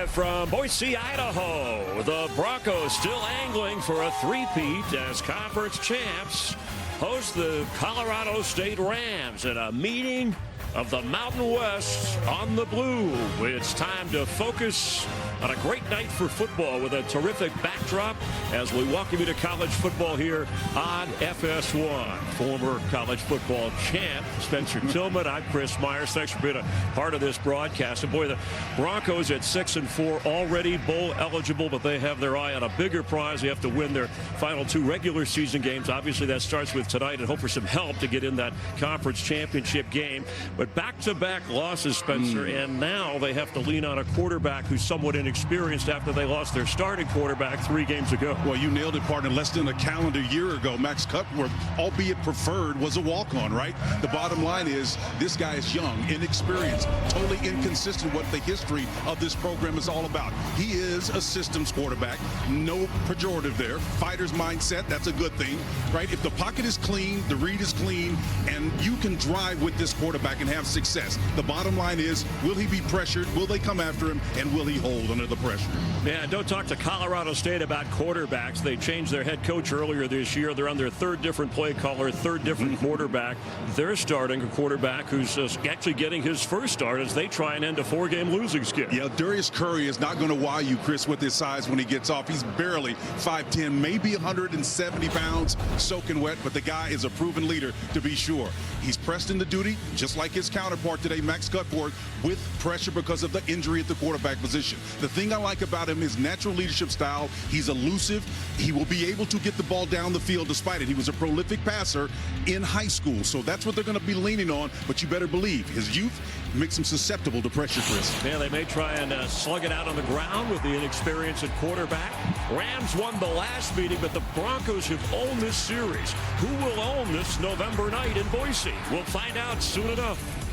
Live from Boise, Idaho, the Broncos still angling for a three-peat as conference champs host the Colorado State Rams in a meeting of the Mountain West on the blue. It's time to focus on a great night for football with a terrific backdrop as we welcome you to college football here on FS1. Former college football champ Spencer Tillman. I'm Chris Myers. Thanks for being a part of this broadcast. And boy, the Broncos at 6-4 already bowl eligible, but they have their eye on a bigger prize. They have to win their final two regular season games. Obviously, that starts with tonight, and hope for some help to get in that conference championship game. But back-to-back losses, Spencer, and now they have to lean on a quarterback who's somewhat inexperienced after they lost their starting quarterback 3 games ago. Well, you nailed it, partner. Less than a calendar year ago, Max Cutworth, albeit preferred, was a walk-on, right? The bottom line is this guy is young, inexperienced, totally inconsistent what the history of this program is all about. He is a systems quarterback. No pejorative there. Fighter's mindset, that's a good thing, right? If the pocket is clean, the read is clean, and you can drive with this quarterback and have success. The bottom line is, will he be pressured? Will they come after him? And will he hold under the pressure? Yeah, don't talk to Colorado State about quarterbacks. They changed their head coach earlier this year. They're on their 3rd different play caller, 3rd different quarterback. They're starting a quarterback who's actually getting his first start as they try and end a 4-game losing skid. Yeah, Darius Curry is not going to wow you, Chris, with his size when he gets off. He's barely 5'10", maybe 170 pounds, soaking wet, but the guy is a proven leader to be sure. He's pressed into duty, just like his counterpart today, Max Cutworth, with pressure because of the injury at the quarterback position. The thing I like about him is natural leadership style. He's elusive. He will be able to get the ball down the field despite it. He was a prolific passer in high school, so that's what they're going to be leaning on, but you better believe his youth makes him susceptible to pressure, Chris. Yeah, they may try and slug it out on the ground with the inexperience at quarterback. Rams won the last meeting, but the Broncos have owned this series. Who will own this November night in Boise? We'll find out soon enough.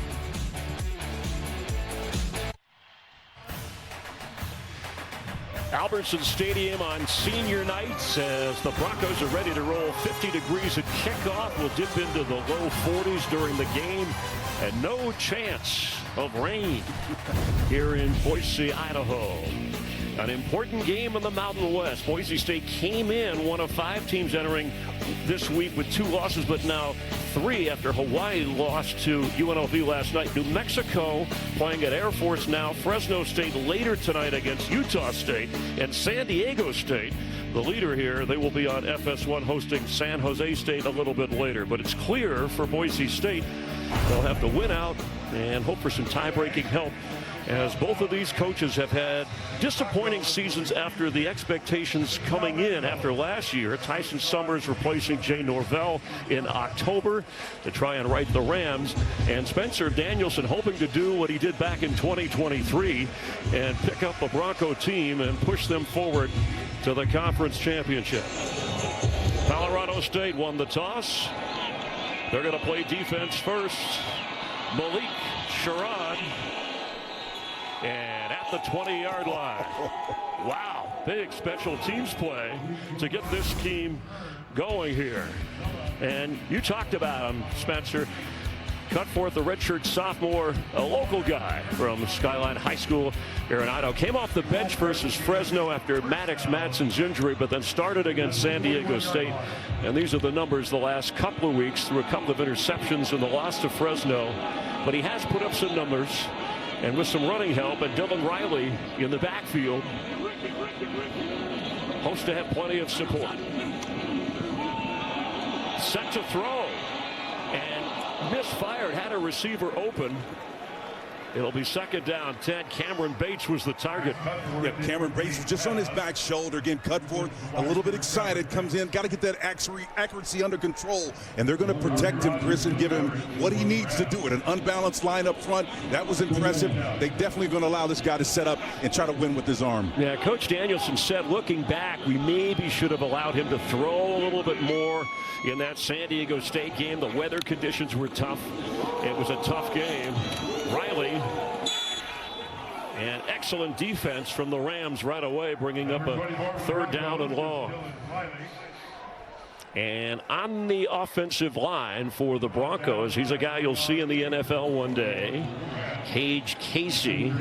Albertson Stadium on senior nights as the Broncos are ready to roll. 50 degrees at kickoff. Will dip into the low 40s during the game. And no chance of rain here in Boise, Idaho. An important game in the Mountain West. Boise State came in one of 5 teams entering this week with 2 losses, but now 3 after Hawaii lost to UNLV last night. New Mexico playing at Air Force now. Fresno State later tonight against Utah State. And San Diego State, the leader here, they will be on FS1 hosting San Jose State a little bit later. But it's clear for Boise State they'll have to win out and hope for some tie-breaking help, as both of these coaches have had disappointing seasons after the expectations coming in after last year. Tyson Summers replacing Jay Norvell in October to try and right the Rams, and Spencer Danielson hoping to do what he did back in 2023 and pick up a Bronco team and push them forward to the conference championship. Colorado State won the toss. They're going to play defense first. Malik Sherrod. And at the 20-yard line. Wow, big special teams play to get this team going here. And you talked about him, Spencer. Cutworth, a redshirt sophomore, a local guy from Skyline High School here in Idaho. Came off the bench versus Fresno after Maddox Madsen's injury, but then started against San Diego State. And these are the numbers the last couple of weeks, through a couple of interceptions and the loss to Fresno. But he has put up some numbers. And with some running help, and Dylan Riley in the backfield, hopes to have plenty of support. Set to throw, and misfired, had a receiver open. It'll be 2nd down, 10. Cameron Bates was the target. Yeah, Cameron Bates just on his back shoulder. Again, Cutworth a little bit excited, comes in, got to get that accuracy under control. And they're going to protect him, Chris, and give him what he needs to do it. An unbalanced line up front. That was impressive. They definitely going to allow this guy to set up and try to win with his arm. Yeah, Coach Danielson said, looking back, we maybe should have allowed him to throw a little bit more in that San Diego State game. The weather conditions were tough. It was a tough game. Riley, and excellent defense from the Rams right away, bringing up a 3rd down and long. And on the offensive line for the Broncos, he's a guy you'll see in the NFL one day, Gage Casey.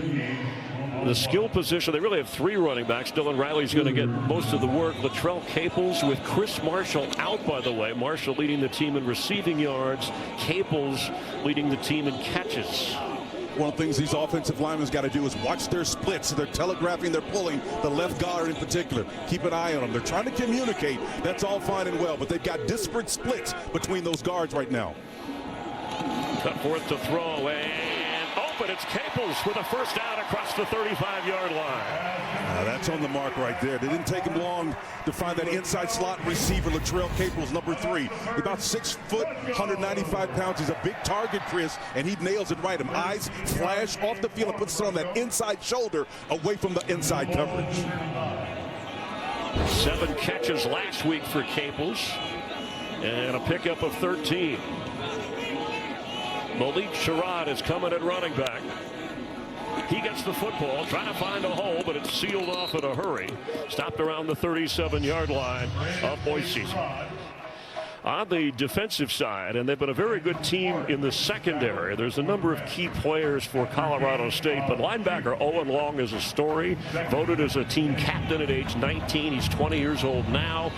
the skill position, they really have three running backs. Dylan Riley's going to get most of the work. Latrell Caples with Chris Marshall out, by the way. Marshall leading the team in receiving yards. Caples leading the team in catches. One of the things these offensive linemen got to do is watch their splits. They're telegraphing, they're pulling, the left guard in particular. Keep an eye on them. They're trying to communicate. That's all fine and well, but they've got disparate splits between those guards right now. Cut forth to throw, and open. It's Caples with a first down across the 35-yard line. That's on the mark right there. They didn't take him long to find that inside slot receiver, Latrell Caples, number 3. About 6 foot, 195 pounds. He's a big target, Chris, and he nails it right. His eyes flash off the field and puts it on that inside shoulder away from the inside coverage. 7 catches last week for Caples, and a pickup of 13. Malik Sherrod is coming at running back. He gets the football, trying to find a hole, but it's sealed off in a hurry. Stopped around the 37-yard line of Boise. On the defensive side, and they've been a very good team in the secondary. There's a number of key players for Colorado State, but linebacker Owen Long is a story. Voted as a team captain at age 19. He's 20 years old now.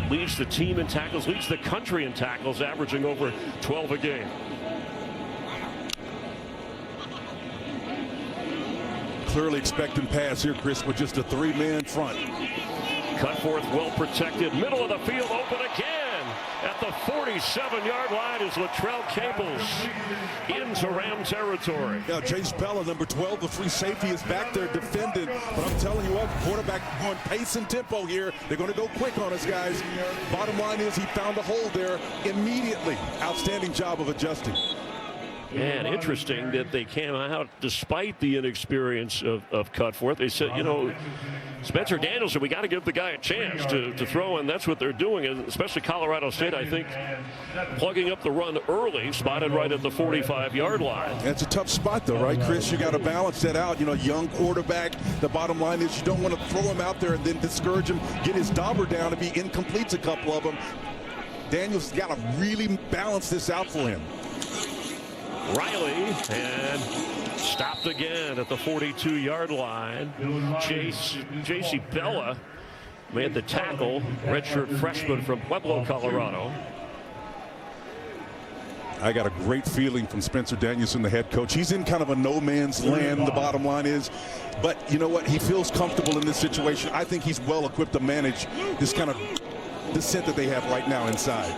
Leads the team in tackles, leads the country in tackles, averaging over 12 a game. Clearly expecting pass here, Chris, with just a 3-man front. Cut forth, well protected, middle of the field, open again. At the 47-yard line is Latrell Caples into Ram territory. Now, Chase Bella, number 12, the free safety, is back there defending. But I'm telling you what, quarterback going pace and tempo here. They're going to go quick on us, guys. Bottom line is he found a hole there immediately. Outstanding job of adjusting. And interesting that they came out despite the inexperience of Cutforth. They said, you know, Spencer Danielson, we got to give the guy a chance to throw, and that's what they're doing, and especially Colorado State, I think, plugging up the run early, spotted right at the 45-yard line. That's a tough spot, though, right, Chris? You got to balance that out. You know, young quarterback, the bottom line is you don't want to throw him out there and then discourage him, get his dauber down if he incompletes a couple of them. Daniels got to really balance this out for him. Riley, and stopped again at the 42-yard line. J.C. Bella made the tackle, redshirt freshman from Pueblo, Colorado. I got a great feeling from Spencer Danielson, the head coach. He's in kind of a no man's land, the bottom line is. But you know what? He feels comfortable in this situation. I think he's well equipped to manage this kind of descent that they have right now inside.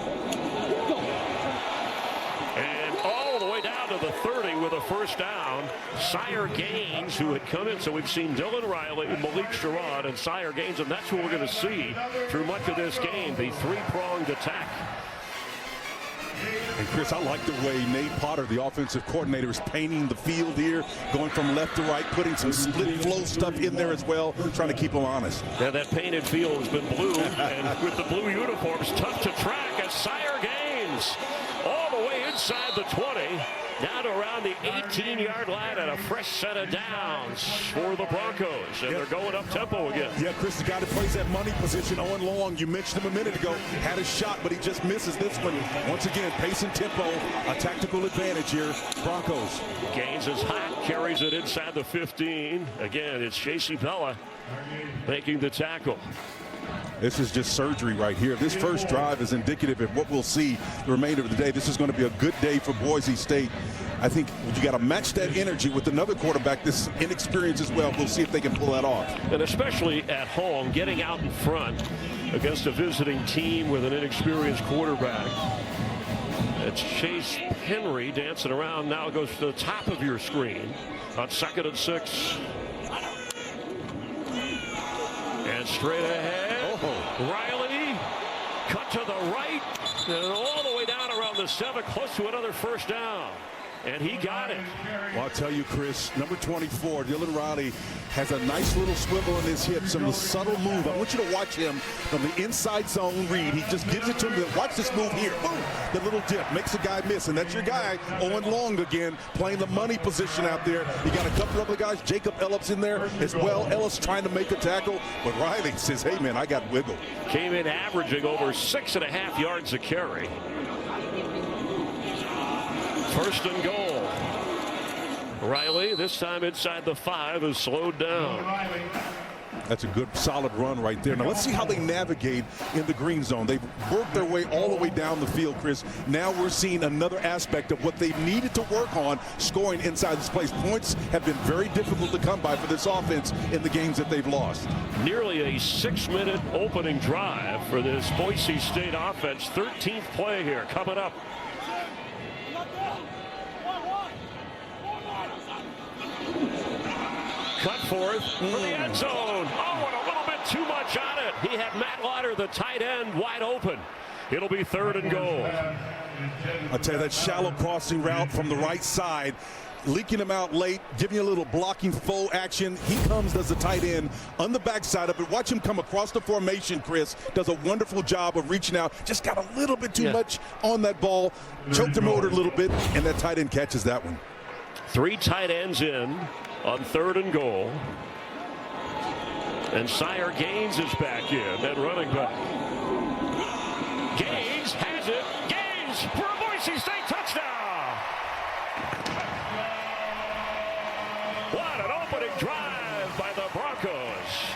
The 30 with a first down. Sire Gaines, who had come in. So we've seen Dylan Riley, Malik Sherrod, and Sire Gaines, and that's what we're going to see through much of this game, the three-pronged attack. And Chris, I like the way Nate Potter, the offensive coordinator, is painting the field here, going from left to right, putting some split flow stuff in there as well, trying to keep them honest. Yeah, that painted field has been blue, and with the blue uniforms, tough to track as Sire Gaines all the way inside the 20. Down to around the 18-yard line and a fresh set of downs for the Broncos. And they're going up tempo again. Yeah, Chris, the guy that plays that money position, Owen Long, you mentioned him a minute ago, had a shot, but he just misses this one. Once again, pace and tempo, a tactical advantage here, Broncos. Gaines is hot, carries it inside the 15. Again, it's J.C. Bella making the tackle. This is just surgery right here. This first drive is indicative of what we'll see the remainder of the day. This is going to be a good day for Boise State. I think you got to match that energy with another quarterback this inexperienced as well. We'll see if they can pull that off. And especially at home, getting out in front against a visiting team with an inexperienced quarterback. It's Chase Henry dancing around. Now goes to the top of your screen on 2nd and 6. And straight ahead. Riley cut to the right and all the way down around the 7, close to another first down. And he got it. Well, I'll tell you, Chris, number 24, Dylan Riley, has a nice little swivel in his hips, some subtle move. I want you to watch him from the inside zone read. He just gives it to him. Watch this move here. Boom. The little dip makes the guy miss. And that's your guy, Owen Long again, playing the money position out there. You got a couple other guys. Jacob Ellis in there as well. Ellis trying to make a tackle. But Riley says, hey, man, I got wiggle. Came in averaging over 6.5 yards a carry. First and goal. Riley, this time inside the 5, is slowed down. That's a good, solid run right there. Now, let's see how they navigate in the green zone. They've worked their way all the way down the field, Chris. Now we're seeing another aspect of what they've needed to work on, scoring inside this place. Points have been very difficult to come by for this offense in the games that they've lost. Nearly a 6-minute opening drive for this Boise State offense. 13th play here coming up. Cut forth for the end zone. Oh, and a little bit too much on it. He had Matt Lauder, the tight end, wide open. It'll be 3rd and goal. I'll tell you, that shallow crossing route from the right side, leaking him out late, giving you a little blocking faux action. He comes as the tight end on the backside of it. Watch him come across the formation, Chris. Does a wonderful job of reaching out. Just got a little bit too much on that ball. Choked him over a little bit, and that tight end catches that one. 3 tight ends in on 3rd and goal. And Sire Gaines is back in, that running back. Gaines has it. Gaines for a Boise State touchdown. What an opening drive by the Broncos.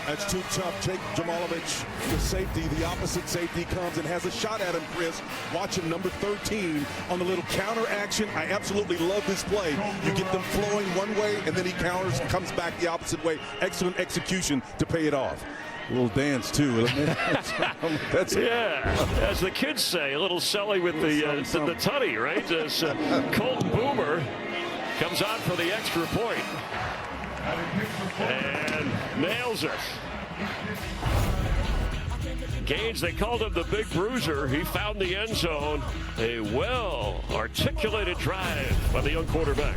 That's too tough. Jake Jamalovich, the safety, the opposite safety, comes and has a shot at him, Chris. Watch him, number 13, on the little counter action. I absolutely love this play. You get them flowing one way, and then he counters and comes back the opposite way. Excellent execution to pay it off. A little dance, too. That's yeah, as the kids say, a little silly with the tutty, right? As Colton Boomer comes on for the extra point. And nails it. Gaines, they called him the big bruiser. He found the end zone. A well-articulated drive by the young quarterback.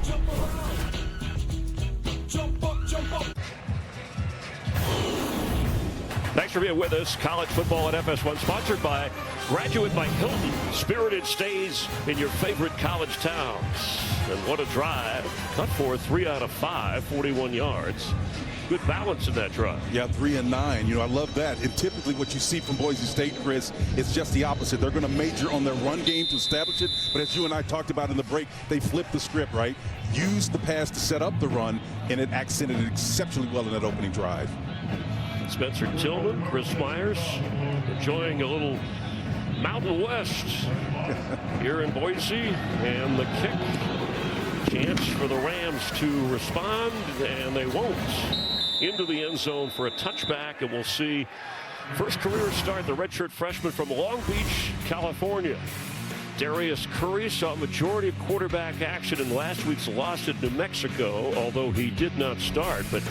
Thanks for being with us. College football at FS1, sponsored by Graduate by Hilton. Spirited stays in your favorite college towns. And what a drive. Cut for 3 out of 5, 41 yards. Good balance in that drive. Yeah, 3 and 9. You know, I love that. And typically what you see from Boise State, Chris, is just the opposite. They're going to major on their run game to establish it. But as you and I talked about in the break, they flipped the script, right? Used the pass to set up the run, and it accented it exceptionally well in that opening drive. Spencer Tillman, Chris Myers, enjoying a little Mountain West here in Boise, and the kick. Chance for the Rams to respond, and they won't. Into the end zone for a touchback, and we'll see first career start, the redshirt freshman from Long Beach, California. Darius Curry saw a majority of quarterback action in last week's loss at New Mexico, although he did not start. But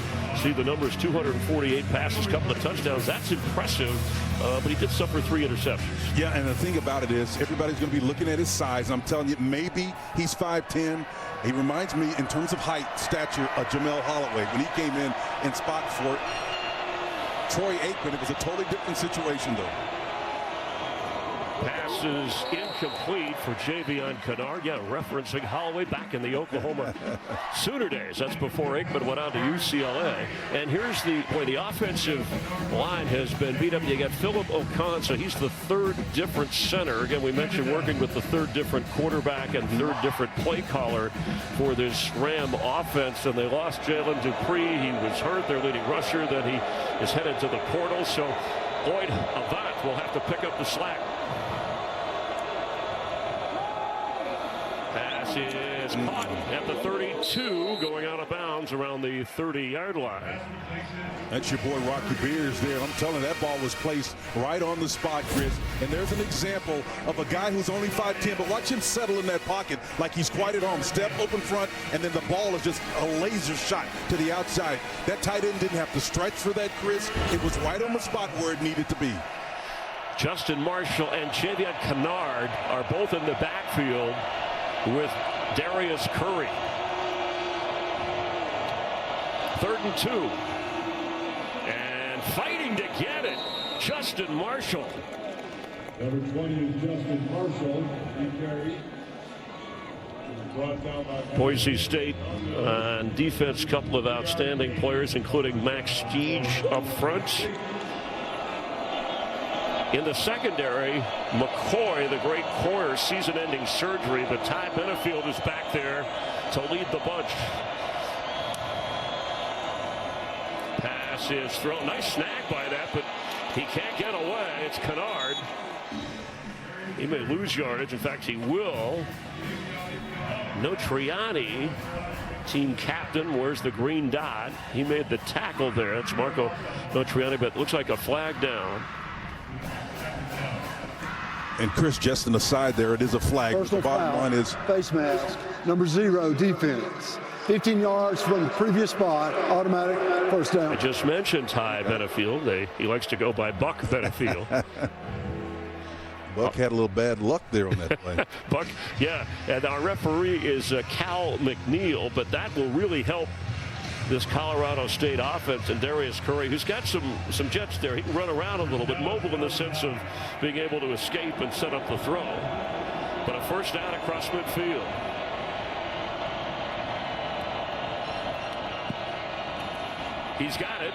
see the numbers, 248 passes, couple of touchdowns. That's impressive, but he did suffer 3 interceptions. Yeah, and the thing about it is everybody's going to be looking at his size. I'm telling you, maybe he's 5'10". He reminds me, in terms of height, stature, of Jamel Holloway. When he came in spot for Troy Aikman, it was a totally different situation, though. Pass is incomplete for Javion Kennard. Yeah, referencing Holloway back in the Oklahoma Sooner days. That's before Aikman went on to UCLA. And here's the offensive line has been beat up. You got Philip Ocon, so he's the 3rd different center. Again, we mentioned working with the 3rd different quarterback and 3rd different play caller for this Ram offense. And they lost Jalen Dupree. He was hurt, their leading rusher. Then he is headed to the portal. So Lloyd Avant will have to pick up the slack. Pass is caught at the 32, going out of bounds around the 30-yard line. That's your boy Rocky Beers there. I'm telling you, that ball was placed right on the spot, Chris. And there's an example of a guy who's only 5'10", but watch him settle in that pocket like he's quite at home. Step open front, and then the ball is just a laser shot to the outside. That tight end didn't have to stretch for that, Chris. It was right on the spot where it needed to be. Justin Marshall and Javion Kennard are both in the backfield with Darius Curry. 3rd and 2. And fighting to get it, Justin Marshall. Number 20 is Justin Marshall. He carries. Boise State on defense, couple of outstanding players, including Max Steege up front. In the secondary, McCoy, the great corner, season-ending surgery, but Ty Benefield is back there to lead the bunch. Pass is thrown. Nice snag by that, but he can't get away. It's Kennard. He may lose yardage. In fact, he will. Notriani, team captain, wears the green dot. He made the tackle there. That's Marco Notriani, but it looks like a flag down. And Chris, just an aside there, it is a flag. Personal the bottom foul, line is face mask, number 0, defense. 15 yards from the previous spot, automatic first down. I just mentioned Ty Benefield. He likes to go by Buck Benefield. Buck had a little bad luck there on that play. Buck, yeah, and our referee is Cal McNeil, but that will really help this Colorado State offense. And Darius Curry, who's got some jets there, he can run around a little bit, mobile in the sense of being able to escape and set up the throw. But a first down across midfield. He's got it.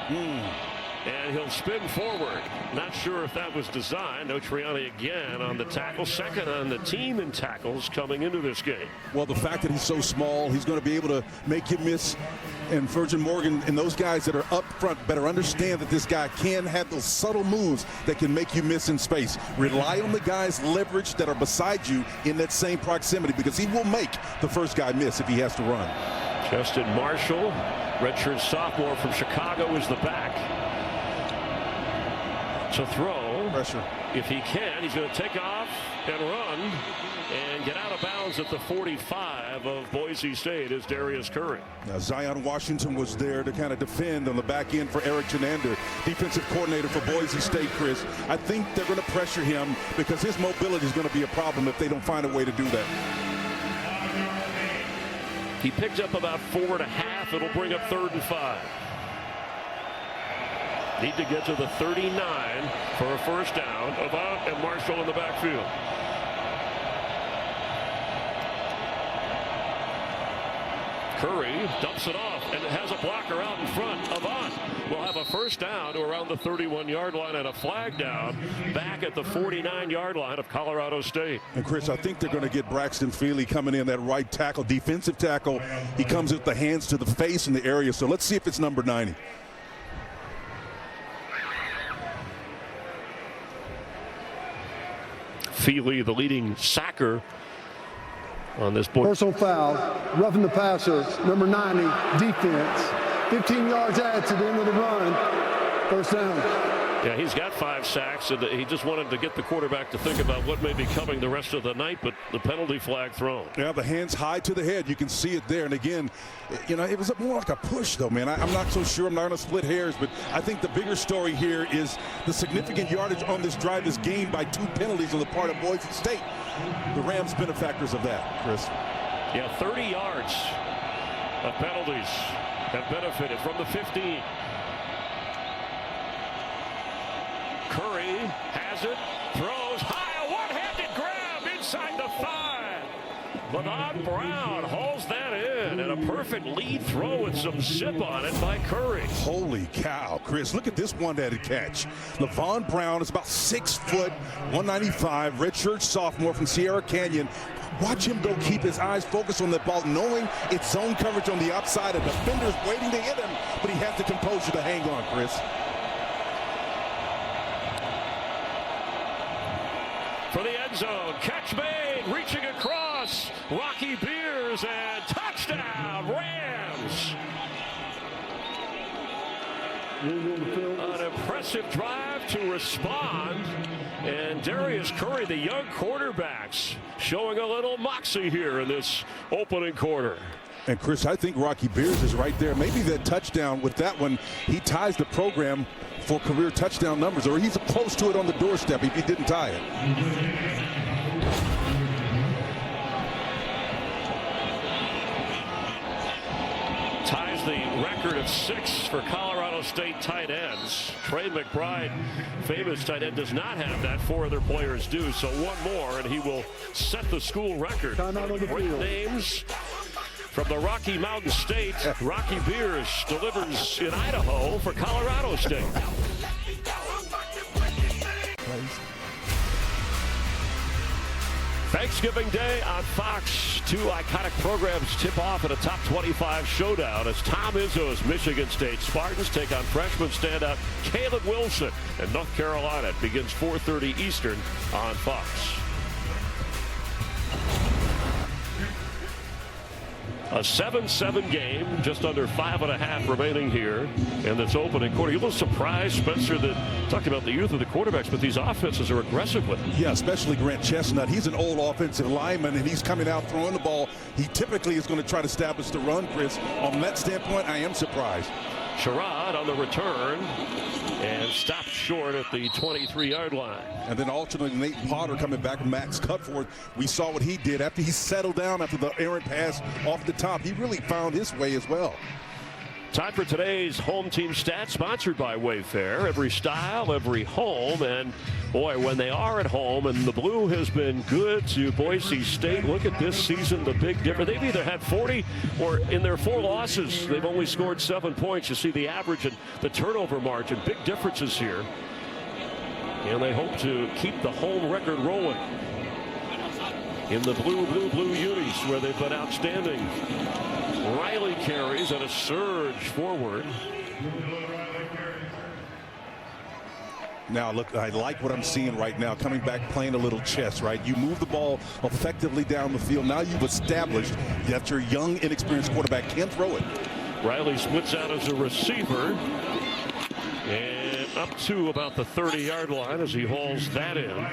And he'll spin forward. Not sure if that was designed. Notriani again on the tackle. Second on the team in tackles coming into this game. Well, the fact that he's so small, he's going to be able to make you miss. And Virgin Morgan and those guys that are up front better understand that this guy can have those subtle moves that can make you miss in space. Rely on the guys leverage that are beside you in that same proximity, because he will make the first guy miss if he has to run. Justin Marshall, redshirt sophomore from Chicago, is the back. To throw. Pressure. If he can, he's going to take off and run and get out of bounds at the 45 of Boise State is Darius Curry. Now, Zion Washington was there to kind of defend on the back end for Eric Chenander, defensive coordinator for Boise State, Chris. I think they're going to pressure him because his mobility is going to be a problem if they don't find a way to do that. He picked up about 4.5. It'll bring up 3rd and 5. Need to get to the 39 for a first down. Avant and Marshall in the backfield. Curry dumps it off and it has a blocker out in front. Avant will have a first down to around the 31-yard line and a flag down back at the 49-yard line of Colorado State. And Chris, I think they're going to get Braxton Feely coming in, that right tackle, defensive tackle. He comes with the hands to the face in the area. So let's see if it's number 90. Feely, the leading sacker on this board. Personal foul, roughing the passer, number 90, defense. 15 yards add to the end of the run. First down. Yeah, he's got 5 sacks, and he just wanted to get the quarterback to think about what may be coming the rest of the night, but the penalty flag thrown. Yeah, the hands high to the head. You can see it there. And again, you know, it was more like a push, though, man. I'm not so sure. I'm not going to split hairs, but I think the bigger story here is the significant yardage on this drive is gained by 2 penalties on the part of Boise State. The Rams benefactors of that, Chris. Yeah, 30 yards of penalties have benefited from the 15. Curry has it, throws high, a one-handed grab inside the 5. Levon Brown hauls that in, and a perfect lead throw with some zip on it by Curry. Holy cow, Chris, look at this one-handed catch. Levon Brown is about 6 foot, 195, redshirt sophomore from Sierra Canyon. Watch him go, keep his eyes focused on the ball, knowing it's zone coverage on the outside. A defender's waiting to hit him, but he has the composure to hang on, Chris. For the end zone, catch made, reaching across, Rocky Beers, and touchdown, Rams. An impressive drive to respond, and Darius Curry, the young quarterbacks, showing a little moxie here in this opening quarter. And Chris, I think Rocky Beers is right there. Maybe that touchdown with that one, he ties the program for career touchdown numbers, or he's close to it on the doorstep if he didn't tie it. Ties the record of 6 for Colorado State tight ends. Trey McBride, famous tight end, does not have that. 4 other players do, so one more and he will set the school record. Great names from the Rocky Mountain State. Rocky Beers delivers in Idaho for Colorado State. Thanksgiving Day on Fox. Two iconic programs tip off at a top 25 showdown as Tom Izzo's Michigan State Spartans take on freshman standout Caleb Wilson in North Carolina. It begins 4:30 Eastern on Fox. A 7-7 game, just under 5.5 remaining here in this opening quarter. You're a little surprised, Spencer, that talking about the youth of the quarterbacks, but these offenses are aggressive with them. Yeah, especially Grant Chestnut. He's an old offensive lineman, and he's coming out throwing the ball. He typically is going to try to establish the run, Chris. On that standpoint, I am surprised. Sherrod on the return and stopped short at the 23-yard line. And then alternately Nate Potter coming back with Max Cutforth. We saw what he did after he settled down after the errant pass off the top. He really found his way as well. Time for today's home team stats, sponsored by Wayfair. Every style, every home, and boy, when they are at home, and the blue has been good to Boise State. Look at this season, the big difference. They've either had 40 or in their 4 losses, they've only scored 7 points. You see the average and the turnover margin, big differences here. And they hope to keep the home record rolling in the blue unis, where they've been outstanding. Riley carries and a surge forward. Now, look, I like what I'm seeing right now, coming back playing a little chess, right? You move the ball effectively down the field. Now you've established that your young, inexperienced quarterback can throw it. Riley splits out as a receiver and up to about the 30-yard line as he hauls that in.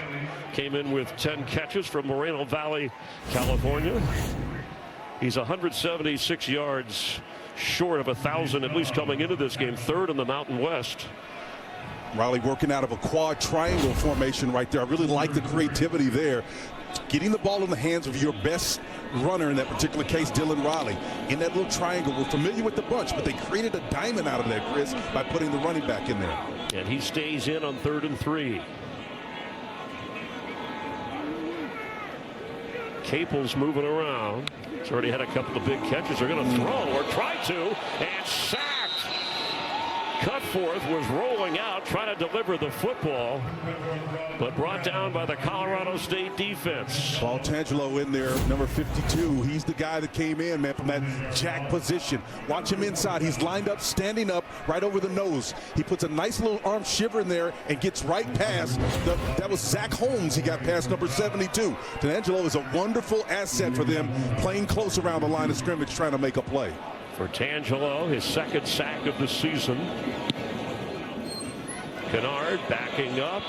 Came in with 10 catches from Moreno Valley, California. He's 176 yards short of 1,000, at least coming into this game, third in the Mountain West. Riley working out of a quad triangle formation right there. I really like the creativity there. Getting the ball in the hands of your best runner, in that particular case, Dylan Riley. In that little triangle, we're familiar with the bunch, but they created a diamond out of that, Chris, by putting the running back in there. And he stays in on 3rd and 3. Capel's moving around. He's already had a couple of big catches. They're going to throw or try to, and sacked. Cutforth was rolling out, trying to deliver the football, but brought down by the Colorado State defense. Paul Tangelo in there, number 52. He's the guy that came in, man, from that jack position. Watch him inside. He's lined up, standing up, right over the nose. He puts a nice little arm shiver in there and gets right past. That was Zach Holmes. He got past number 72. Tangelo is a wonderful asset for them, playing close around the line of scrimmage, trying to make a play. For Tangelo, his 2nd sack of the season. Kennard backing up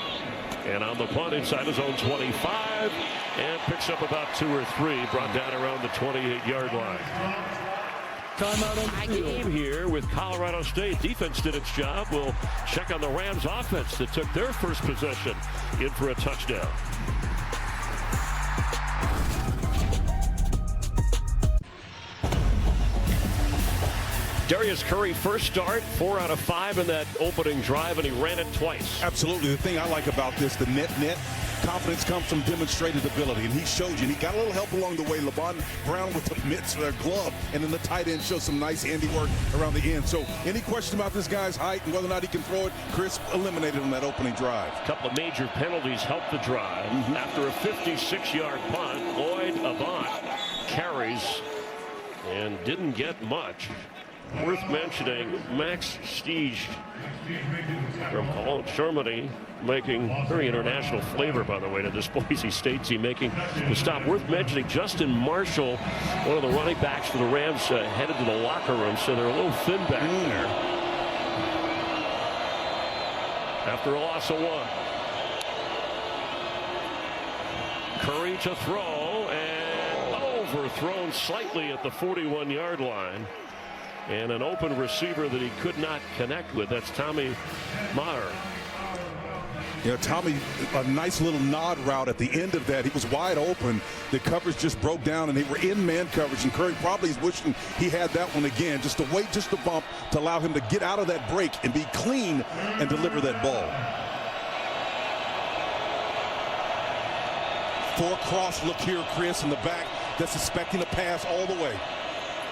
and on the punt inside his own 25 and picks up about 2 or 3, brought down around the 28-yard line. Timeout on the game here with Colorado State. Defense did its job. We'll check on the Rams offense that took their first possession in for a touchdown. Darius Curry first start, 4 out of 5 in that opening drive, and he ran it twice. Absolutely. The thing I like about this, the net confidence comes from demonstrated ability, and he showed you. And he got a little help along the way. LeBron Brown with the mitts, their glove, and then the tight end shows some nice handiwork around the end. So any question about this guy's height and whether or not he can throw it, Chris eliminated on that opening drive. A couple of major penalties helped the drive. After a 56-yard punt, Lloyd Avant carries and didn't get much. Worth mentioning, Max Stiege from Germany, making very international flavor, by the way, to this Boise State team, making the stop. Worth mentioning, Justin Marshall, one of the running backs for the Rams, headed to the locker room, so they're a little thin back there. After a loss of 1. Curry to throw, and overthrown slightly at the 41-yard line. And an open receiver that he could not connect with. That's Tommy Maher. You know, Tommy, a nice little nod route at the end of that. He was wide open. The coverage just broke down, and they were in man coverage. And Curry probably is wishing he had that one again, just to wait, just to bump, to allow him to get out of that break and be clean and deliver that ball. 4 cross look here, Chris, in the back. That's expecting a pass all the way.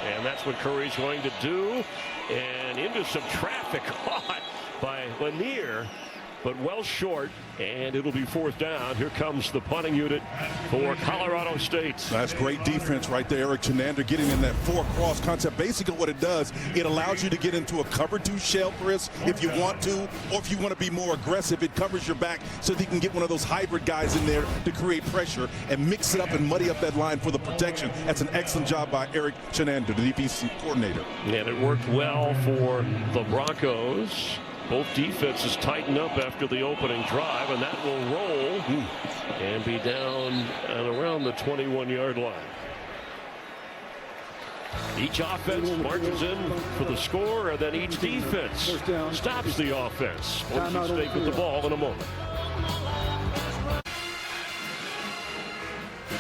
And that's what Curry's going to do. And into some traffic caught by Lanier. but well short, and it'll be 4th down. Here comes the punting unit for Colorado State. That's great defense right there. Eric Chenander getting in that 4-cross concept. Basically what it does, it allows you to get into a cover 2 shell, Chris, if you want to, or if you want to be more aggressive, it covers your back so that you can get one of those hybrid guys in there to create pressure and mix it up and muddy up that line for the protection. That's an excellent job by Eric Chenander, the defensive coordinator. And it worked well for the Broncos. Both defenses tighten up after the opening drive, and that will roll and be down and around the 21-yard line. Each offense marches in for the score, and then each defense stops the offense. Boise State with the ball in a moment.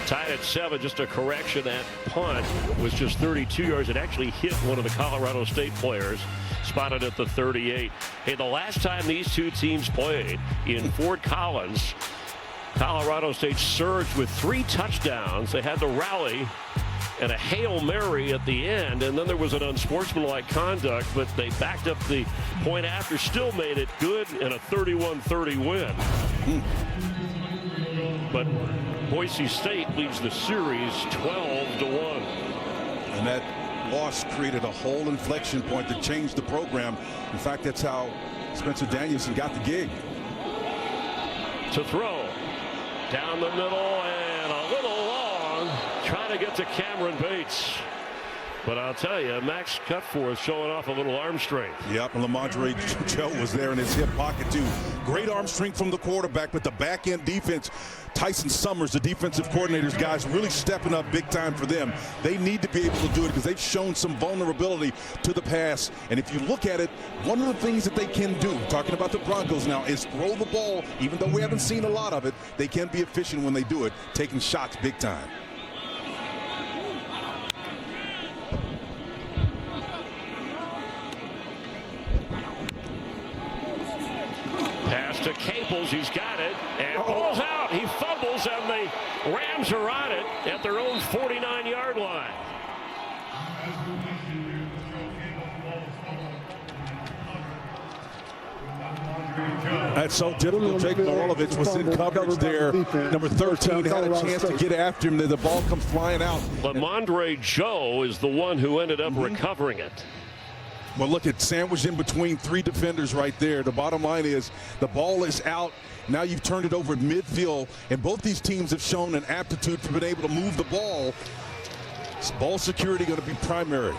Tied at 7, just a correction. That punt was just 32 yards. It actually hit one of the Colorado State players, spotted at the 38. Hey, the last time these two teams played in Fort Collins, Colorado State surged with 3 touchdowns. They had to rally and a Hail Mary at the end, and then there was an unsportsmanlike conduct, but they backed up the point after, still made it good, and a 31-30 win. But Boise State leads the series 12-1. And that loss created a whole inflection point that changed the program. In fact, that's how Spencer Danielson got the gig. To throw down the middle and a little long, trying to get to Cameron Bates. But I'll tell you, Max Cutforth showing off a little arm strength. Yep, and Lamondre Joe was there in his hip pocket too. Great arm strength from the quarterback, but the back end defense, Tyson Summers, the defensive coordinators, guys really stepping up big time for them. They need to be able to do it because they've shown some vulnerability to the pass. And if you look at it, one of the things that they can do, talking about the Broncos now, is throw the ball. Even though we haven't seen a lot of it, they can be efficient when they do it, taking shots big time. Pass to Caples, he's got it, and pulls out. He fumbles, and the Rams are on it at their own 49-yard line. That's so difficult. Jake Morolovich was in coverage there. Number 13 had a chance to get after him. The ball comes flying out. Lamondre Joe is the one who ended up recovering it. Well, look, it's sandwiched in between 3 defenders right there. The bottom line is the ball is out. Now you've turned it over at midfield, and both these teams have shown an aptitude for being able to move the ball. It's ball security going to be primary.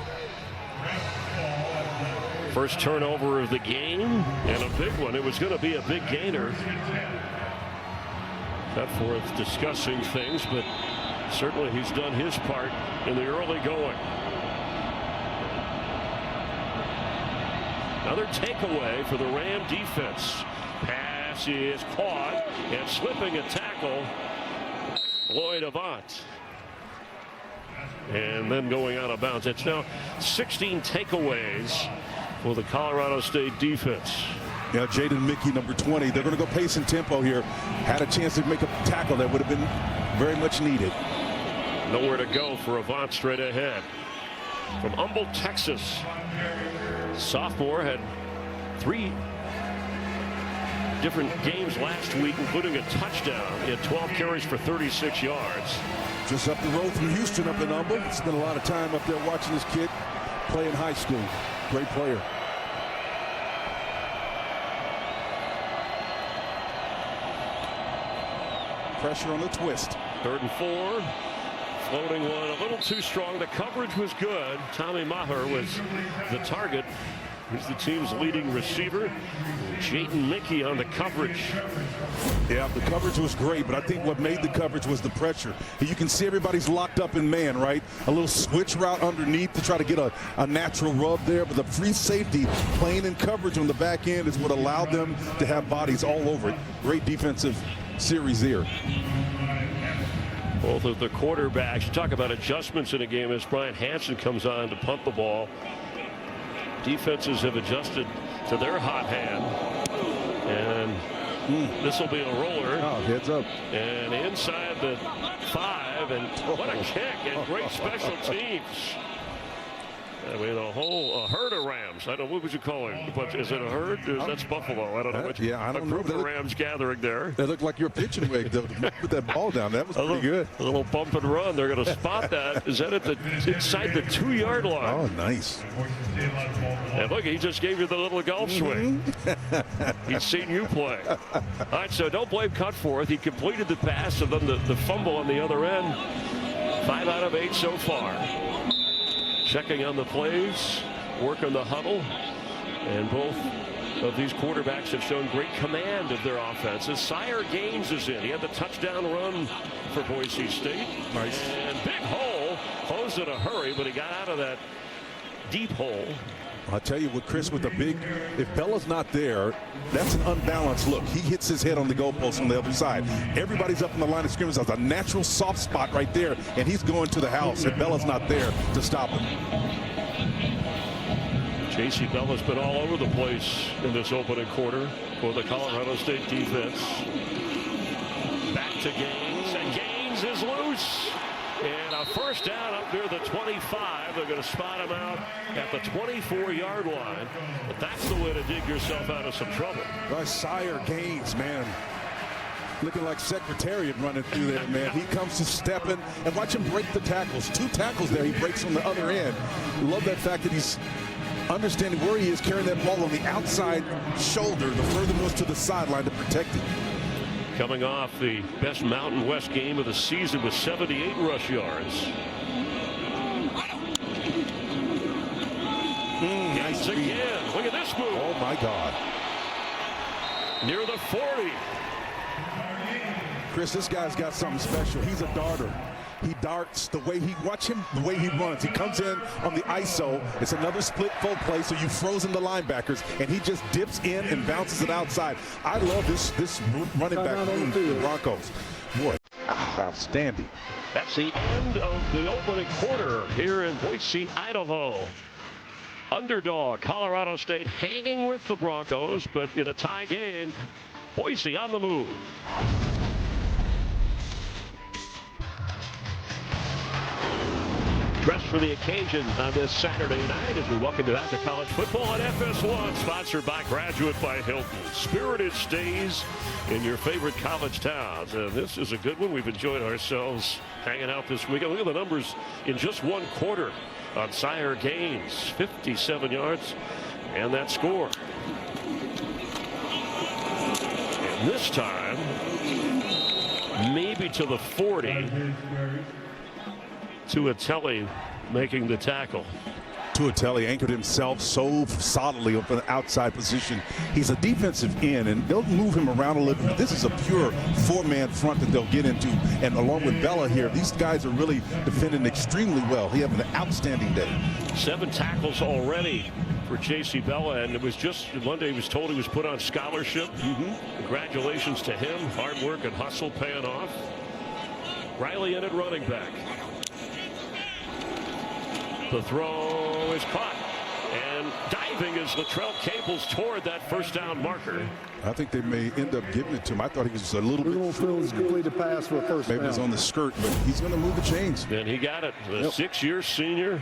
First turnover of the game, and a big one. It was going to be a big gainer. Cutforth discussing things, but certainly he's done his part in the early going. Another takeaway for the Ram defense. Pass is caught, and slipping a tackle, Lloyd Avant. And then going out of bounds. It's now 16 takeaways for the Colorado State defense. Yeah, Jaden Mickey, number 20. They're going to go pace and tempo here. Had a chance to make a tackle that would have been very much needed. Nowhere to go for Avant straight ahead. From Humboldt, Texas. Sophomore had 3 different games last week, including a touchdown. He had 12 carries for 36 yards. Just up the road from Houston up in Humboldt. Spent a lot of time up there watching this kid play in high school. Great player. Pressure on the twist. 3rd and 4. Floating one a little too strong. The coverage was good. Tommy Maher was the target. He's the team's leading receiver. Jaden Mickey on the coverage. Yeah, the coverage was great, but I think what made the coverage was the pressure. You can see everybody's locked up in man, right? A little switch route underneath to try to get a natural rub there, but the free safety playing in coverage on the back end is what allowed them to have bodies all over it. Great defensive series there. Both of the quarterbacks, you talk about adjustments in a game as Brian Hansen comes on to punt the ball. Defenses have adjusted to their hot hand, and this will be a roller. Oh, heads up. And inside the 5, and what a kick, and great special teams. I mean, a whole herd of rams. I don't know, what would you call it? But is it a herd? That's buffalo. I don't know. Yeah, I don't know. A group of rams gathering there. That looked like your pitching wig to put that ball down. That was pretty good. A little bump and run. They're going to spot that. Is that inside the 2-yard line? Oh, nice. And look, he just gave you the little golf swing. He's seen you play. All right, so don't blame Cutforth. He completed the pass, and then the fumble on the other end. 5 out of 8 so far. Checking on the plays, working the huddle, and both of these quarterbacks have shown great command of their offenses. Sire Gaines is in. He had the touchdown run for Boise State. Nice. And big hole, closed in a hurry, but he got out of that deep hole. I'll tell you what, Chris, with the big, if Bella's not there, that's an unbalanced look. He hits his head on the goalpost on the other side. Everybody's up in the line of scrimmage. There's a natural soft spot right there, and he's going to the house, and Bella's not there to stop him. J.C. Bella's been all over the place in this opening quarter for the Colorado State defense. Back to Gaines, and Gaines is loose. And a first down up near the 25. They're going to spot him out at the 24-yard line. But that's the way to dig yourself out of some trouble. Sire Gaines, man, looking like Secretariat running through there, man. He comes to stepping, and watch him break the tackles. 2 tackles there. He breaks on the other end. Love that fact that he's understanding where he is, carrying that ball on the outside shoulder, the furthermost to the sideline to protect it. Coming off the best Mountain West game of the season with 78 rush yards. Nice again. Look at this move. Oh, my God. Near the 40. Chris, this guy's got something special. He's a darter. He darts the way watch him, the way he runs. He comes in on the ISO. It's another split full play, so you've frozen the linebackers, and he just dips in and bounces it outside. I love this running back room for the Broncos. Boy, outstanding. That's the end of the opening quarter here in Boise, Idaho. Underdog Colorado State hanging with the Broncos, but in a tie game, Boise on the move. Dressed for the occasion on this Saturday night as we welcome you back to college football on FS1, sponsored by Graduate by Hilton. Spirited stays in your favorite college towns. And this is a good one. We've enjoyed ourselves hanging out this weekend. Look at the numbers in just one quarter on Sire Gaines. 57 yards and that score. And this time, maybe to the 40. Tuatelli making the tackle. Tuatelli anchored himself so solidly up in the outside position. He's a defensive end, and they'll move him around a little bit. This is a pure 4-man front that they'll get into. And along with Bella here, these guys are really defending extremely well. He had an outstanding day. 7 tackles already for J.C. Bella, and it was just Monday he was told he was put on scholarship. Congratulations to him. Hard work and hustle paying off. Riley in at running back. The throw is caught, and diving is Latrell Caples toward that first down marker. I think they may end up giving it to him. I thought he was a little bit short. Completed pass for a first down. Maybe it's on the skirt, but he's going to move the chains. And he got it. The 6-year senior.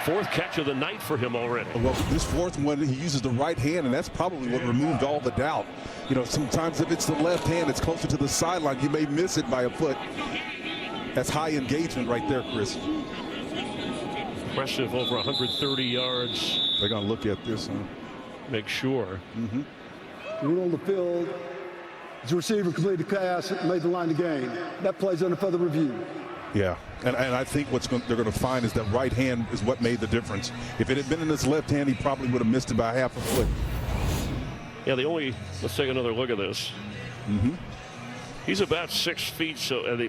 4th catch of the night for him already. Well, this 4th one, he uses the right hand, and that's probably what removed all the doubt. You know, sometimes if it's the left hand, it's closer to the sideline. You may miss it by a foot. That's high engagement right there, Chris. Impressive, over 130 yards. They're going to look at this, huh? Make sure. We're on the field. The receiver completed the pass, made the line to gain. That plays under further review. Yeah, and I think they're going to find is that right hand is what made the difference. If it had been in his left hand, he probably would have missed it by half a foot. Yeah, let's take another look at this. He's about 6 feet,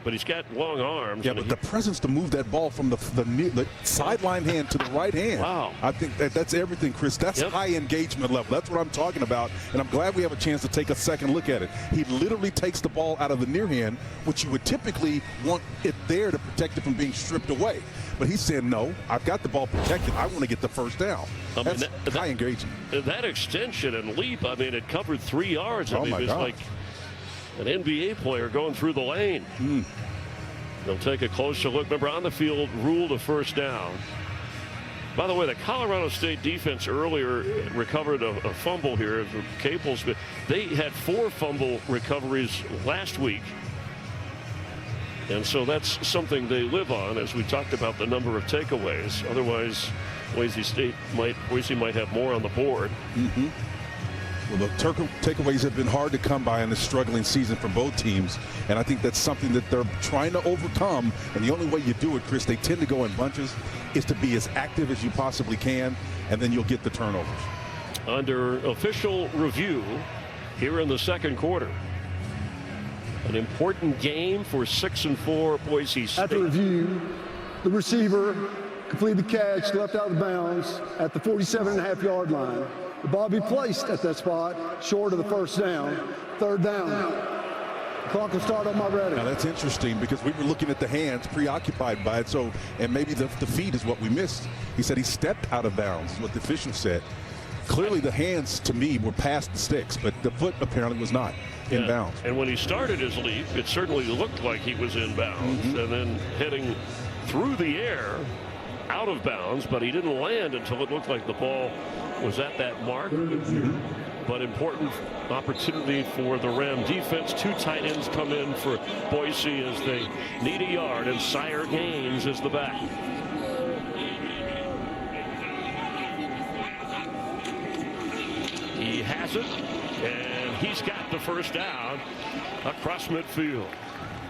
but he's got long arms. Yeah, but the presence to move that ball from the sideline hand to the right hand. Wow. I think that's everything, Chris. That's high engagement level. That's what I'm talking about, and I'm glad we have a chance to take a second look at it. He literally takes the ball out of the near hand, which you would typically want it there to protect it from being stripped away. But he's saying, no, I've got the ball protected. I want to get the first down. That's high engagement. That extension and leap, I mean, it covered 3 yards. I mean, my it was God. like an NBA player going through the lane. They'll take a closer look. Remember, on the field ruled a first down. By the way, the Colorado State defense earlier recovered a fumble here from Caples, but they had 4 fumble recoveries last week. And so that's something they live on, as we talked about the number of takeaways. Otherwise, Boise might have more on the board. Well, the takeaways have been hard to come by in this struggling season for both teams, and I think that's something that they're trying to overcome. And the only way you do it, Chris, they tend to go in bunches, is to be as active as you possibly can, and then you'll get the turnovers. Under official review here in the second quarter. An important game for 6-4 Boise State. At the review, the receiver completed the catch, left out of bounds at the 47.5-yard line. The ball be placed at that spot, short of the first down. Third down. The clock will start on my ready. Now that's interesting because we were looking at the hands, preoccupied by it. So, and maybe the feet is what we missed. He said he stepped out of bounds, is what the official said. Clearly the hands, to me, were past the sticks, but the foot apparently was not in bounds. And when he started his leap, it certainly looked like he was in bounds. And then heading through the air, out of bounds, but he didn't land until it looked like the ball was at that mark. But important opportunity for the Ram defense. 2 tight ends come in for Boise as they need a yard, and Sire Gaines is the back. He has it, and he's got the first down across midfield.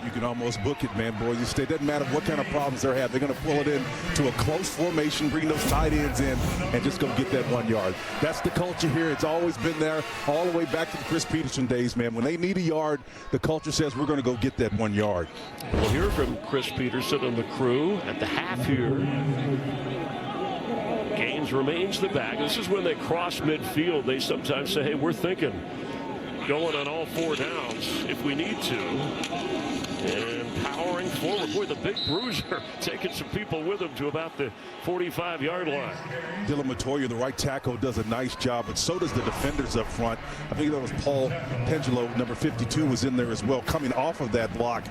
You can almost book it, man. Boise State, doesn't matter what kind of problems they have. They're going to pull it in to a close formation, bring those tight ends in, and just go get that 1 yard. That's the culture here. It's always been there all the way back to the Chris Peterson days, man. When they need a yard, the culture says we're going to go get that 1 yard. We'll hear from Chris Peterson and the crew at the half here. Gaines remains the back. This is when they cross midfield. They sometimes say, hey, we're thinking going on all 4 downs if we need to. And powering forward. Boy, the big bruiser taking some people with him to about the 45-yard line. Dylan Matoya, the right tackle, does a nice job, but so does the defenders up front. I think that was Paul Pengelo, number 52, was in there as well, coming off of that block.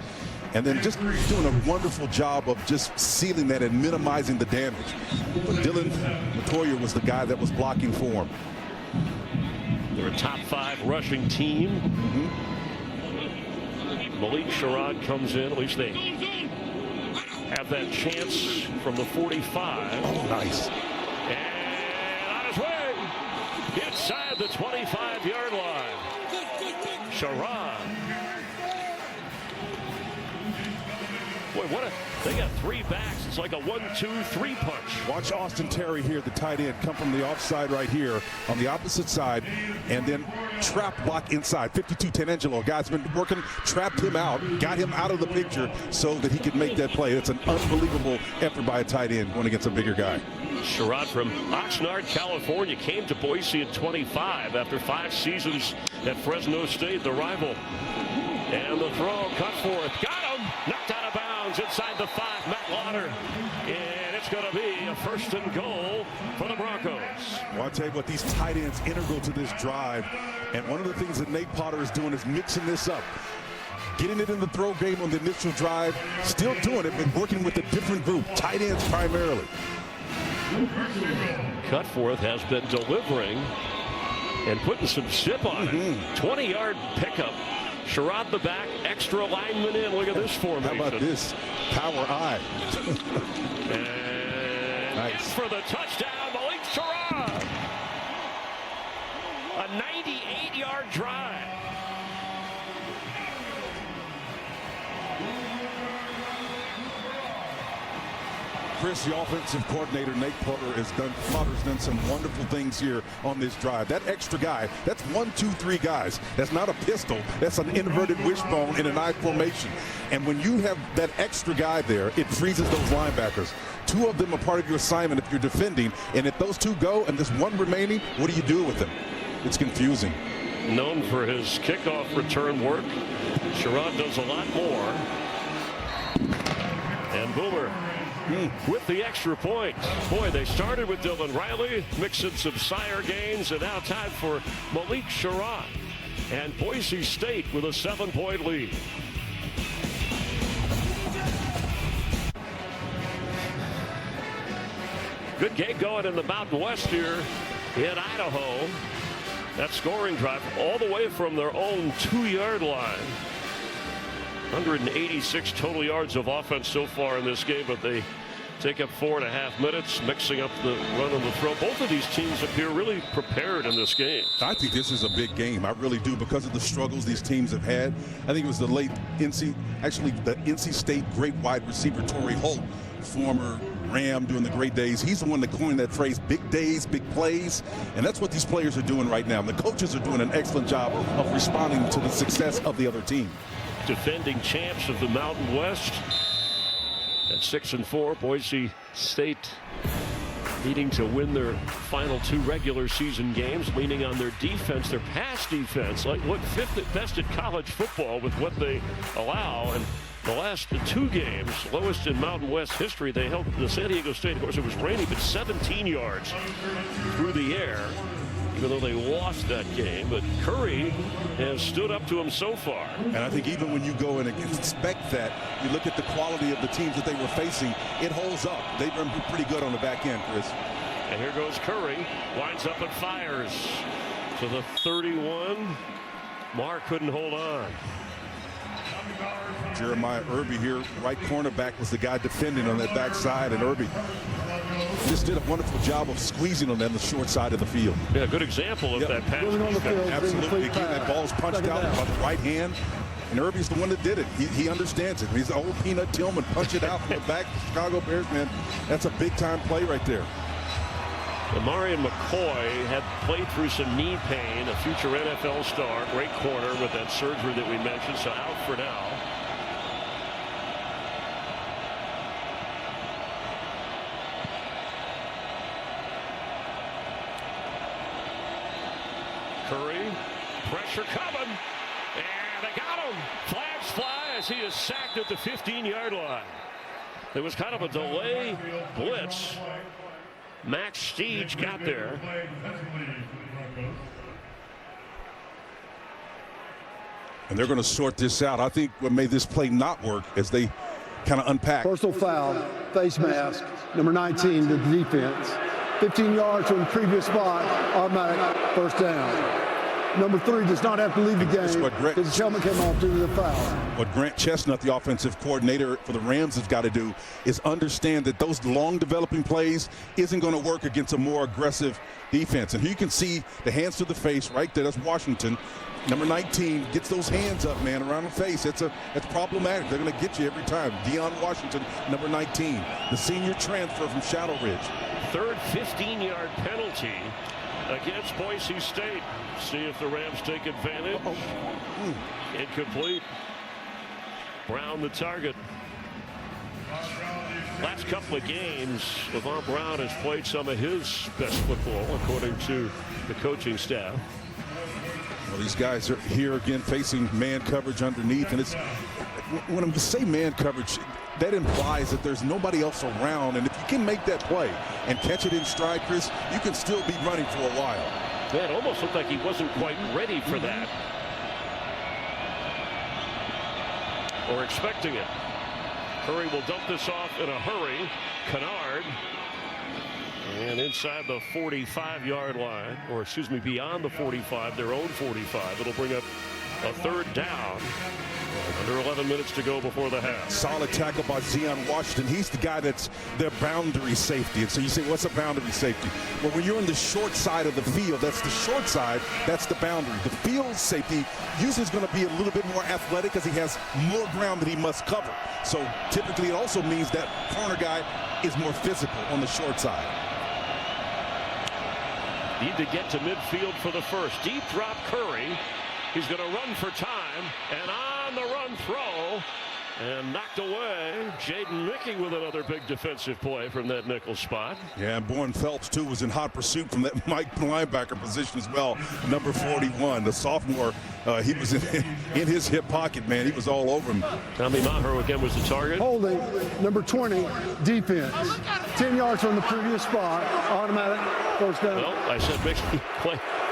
And then just doing a wonderful job of just sealing that and minimizing the damage. But Dylan Matoya was the guy that was blocking for him. They're a top 5 rushing team. Malik Sherrod comes in. At least they have that chance from the 45. Oh, nice. And on his way inside the 25-yard line. Sherrod. Boy, they got 3 backs. It's like a 1-2-3 punch. Watch Austin Terry here, the tight end, come from the offside right here on the opposite side, and then trap block inside. 52 Tenangelo, guy's been working, trapped him out, got him out of the picture so that he could make that play. It's an unbelievable effort by a tight end going against a bigger guy. Sherrod from Oxnard, California, came to Boise in 25 after 5 seasons at Fresno State, the rival. And the throw cut forth. Got him! Knocked out of bounds inside the 5. Matt Lauder. And it's going to be a 1st and goal for the Broncos. Well, I'll tell you what, these tight ends integral to this drive. And one of the things that Nate Potter is doing is mixing this up. Getting it in the throw game on the initial drive. Still doing it, but working with a different group. Tight ends primarily. Cutforth has been delivering and putting some zip on it. 20-yard pickup. Sherrod the back, extra lineman in. Look at this formation. How about this? Power eye. And nice. For the touchdown, Malik Sherrod. A 98-yard drive. Chris, the offensive coordinator, Nate Potter's done some wonderful things here on this drive. That extra guy, that's 1, 2, 3 guys. That's not a pistol. That's an inverted wishbone in an I formation. And when you have that extra guy there, it freezes those linebackers. 2 of them are part of your assignment if you're defending. And if those 2 go and there's 1 remaining, what do you do with them? It's confusing. Known for his kickoff return work, Sherrod does a lot more. And Boomer with the extra point. Boy, they started with Dylan Riley, mixing some Sire Gaines, and now time for Malik Sherrod. And Boise State with a 7-point lead. Good game going in the Mountain West here in Idaho. That scoring drive all the way from their own 2-yard line. 186 total yards of offense so far in this game, but they take up 4.5 minutes, mixing up the run and the throw. Both of these teams appear really prepared in this game. I think this is a big game. I really do, because of the struggles these teams have had. I think it was the late the NC State great wide receiver Torrey Holt, former Ram during the great days. He's the one that coined that phrase, big days, big plays. And that's what these players are doing right now. The coaches are doing an excellent job of responding to the success of the other team. Defending champs of the Mountain West at 6-4, Boise State needing to win their final 2 regular season games, leaning on their defense, their pass defense, like what 5th at best at college football with what they allow. And the last 2 games, lowest in Mountain West history, they held the San Diego State, of course it was raining, but 17 yards through the air, even though they lost that game. But Curry has stood up to him so far. And I think even when you go and expect that, you look at the quality of the teams that they were facing, it holds up. They've been pretty good on the back end, Chris. And here goes Curry, winds up and fires to the 31. Marr couldn't hold on. Jeremiah Irby here, right cornerback, was the guy defending on that backside, and Irby just did a wonderful job of squeezing on the short side of the field. Yeah, good example of that pass. Absolutely. Again, that ball's punched out by the right hand, and Irby's the one that did it. He understands it. He's the old Peanut Tillman, punch it out from the back. Chicago Bears, man, that's a big-time play right there. Marion McCoy had played through some knee pain, a future NFL star, great corner with that surgery that we mentioned, so out for now. Curry, pressure coming, and they got him. Flags fly as he is sacked at the 15-yard line. There was kind of a delay blitz. Max Steege got there. And they're going to sort this out. I think what made this play not work as they kind of unpack. Personal foul, face mask, number 19 to the defense. 15 yards from the previous spot, automatic first down. Number 3 does not have to leave the game because his helmet came off due to the foul. What Grant Chestnut, the offensive coordinator for the Rams, has got to do is understand that those long developing plays isn't going to work against a more aggressive defense. And here you can see the hands to the face right there. That's Washington. Number 19 gets those hands up, man, around the face. That's problematic. They're going to get you every time. Deion Washington, number 19, the senior transfer from Shadow Ridge. Third 15-yard penalty against Boise State. See if the Rams take advantage. Incomplete. Brown the target. Last couple of games, LeVon Brown has played some of his best football, according to the coaching staff. Well, these guys are here again facing man coverage underneath, and it's when I say man coverage, that implies that there's nobody else around, and if you can make that play and catch it in stride, Chris, you can still be running for a while. Yeah, it almost looked like he wasn't quite ready for that, or expecting it. Curry will dump this off in a hurry. Kennard, and inside the 45-yard line, or excuse me, beyond the 45, their own 45. It'll bring up a third down. Under 11 minutes to go before the half. Solid tackle by Deion Washington. He's the guy that's their boundary safety. And so you say, what's a boundary safety? Well, when you're on the short side of the field, that's the short side, that's the boundary. The field safety usually is going to be a little bit more athletic because he has more ground that he must cover. So typically it also means that corner guy is more physical on the short side. Need to get to midfield for the first. Deep drop Curry. He's going to run for time, and on the run throw, and knocked away. Jaden Mickey with another big defensive play from that nickel spot. Yeah, and Bourne Phelps, too, was in hot pursuit from that Mike linebacker position as well, number 41. The sophomore, he was in his hip pocket, man. He was all over him. Tommy Maher again was the target. Holding, number 20, defense. 10 yards from the previous spot, automatic first down. Well, I said Mickey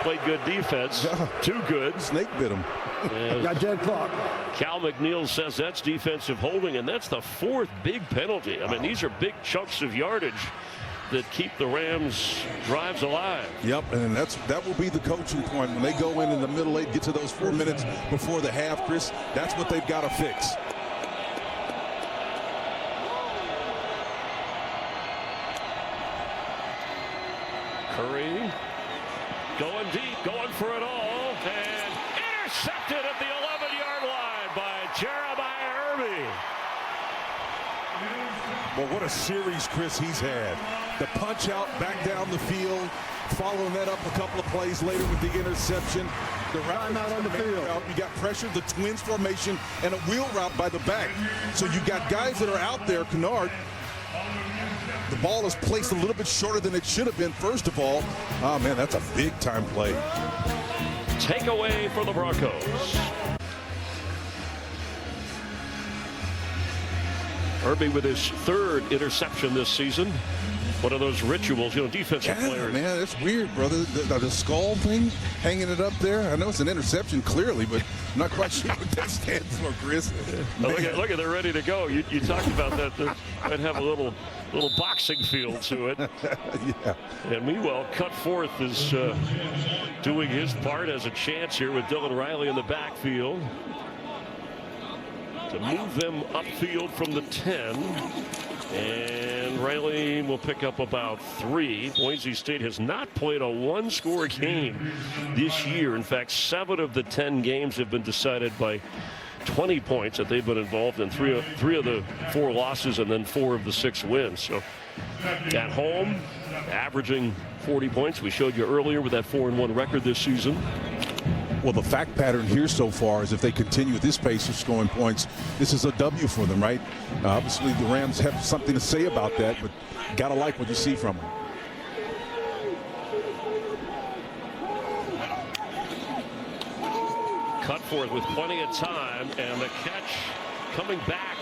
played good defense. Too good. Snake bit him. Got dead clock. Cal McNeil says that's defensive holding, and that's the 4th big penalty. I mean, these are big chunks of yardage that keep the Rams drives alive. Yep, and that will be the coaching point. When they go in the middle eight, get to those 4 minutes before the half, Chris, that's what they've got to fix. Curry going deep, going for it all, and intercepted at the 11-yard line by Jeremiah Irby. Well, what a series, Chris, he's had. The punch out back down the field, following that up a couple of plays later with the interception. The route out on the field. You got pressure, the twins formation, and a wheel route by the back. So you got guys that are out there. Kennard, the ball is placed a little bit shorter than it should have been, first of all. Oh, man, that's a big-time play. Takeaway for the Broncos. Irby with his 3rd interception this season. One of those rituals, defensive players. Man, that's weird, brother. The skull thing, hanging it up there. I know it's an interception, clearly, but I'm not quite sure what that stands for, Chris. Look at they're ready to go. You talked about that. They might have a little boxing feel to it. Yeah. And meanwhile, Cutforth is doing his part as a chance here with Dylan Riley in the backfield to move them upfield from the 10. And Riley will pick up about 3. Boise State has not played a one-score game this year. In fact, 7 of the 10 games have been decided by 20 points that they've been involved in. 3 of the 4 losses and then 4 of the 6 wins. So at home, averaging 40 points. We showed you earlier with that 4-1 record this season. Well, the fact pattern here so far is if they continue with this pace of scoring points, this is a W for them, right? Obviously, the Rams have something to say about that, but got to like what you see from them. Cutforth with plenty of time, and the catch coming back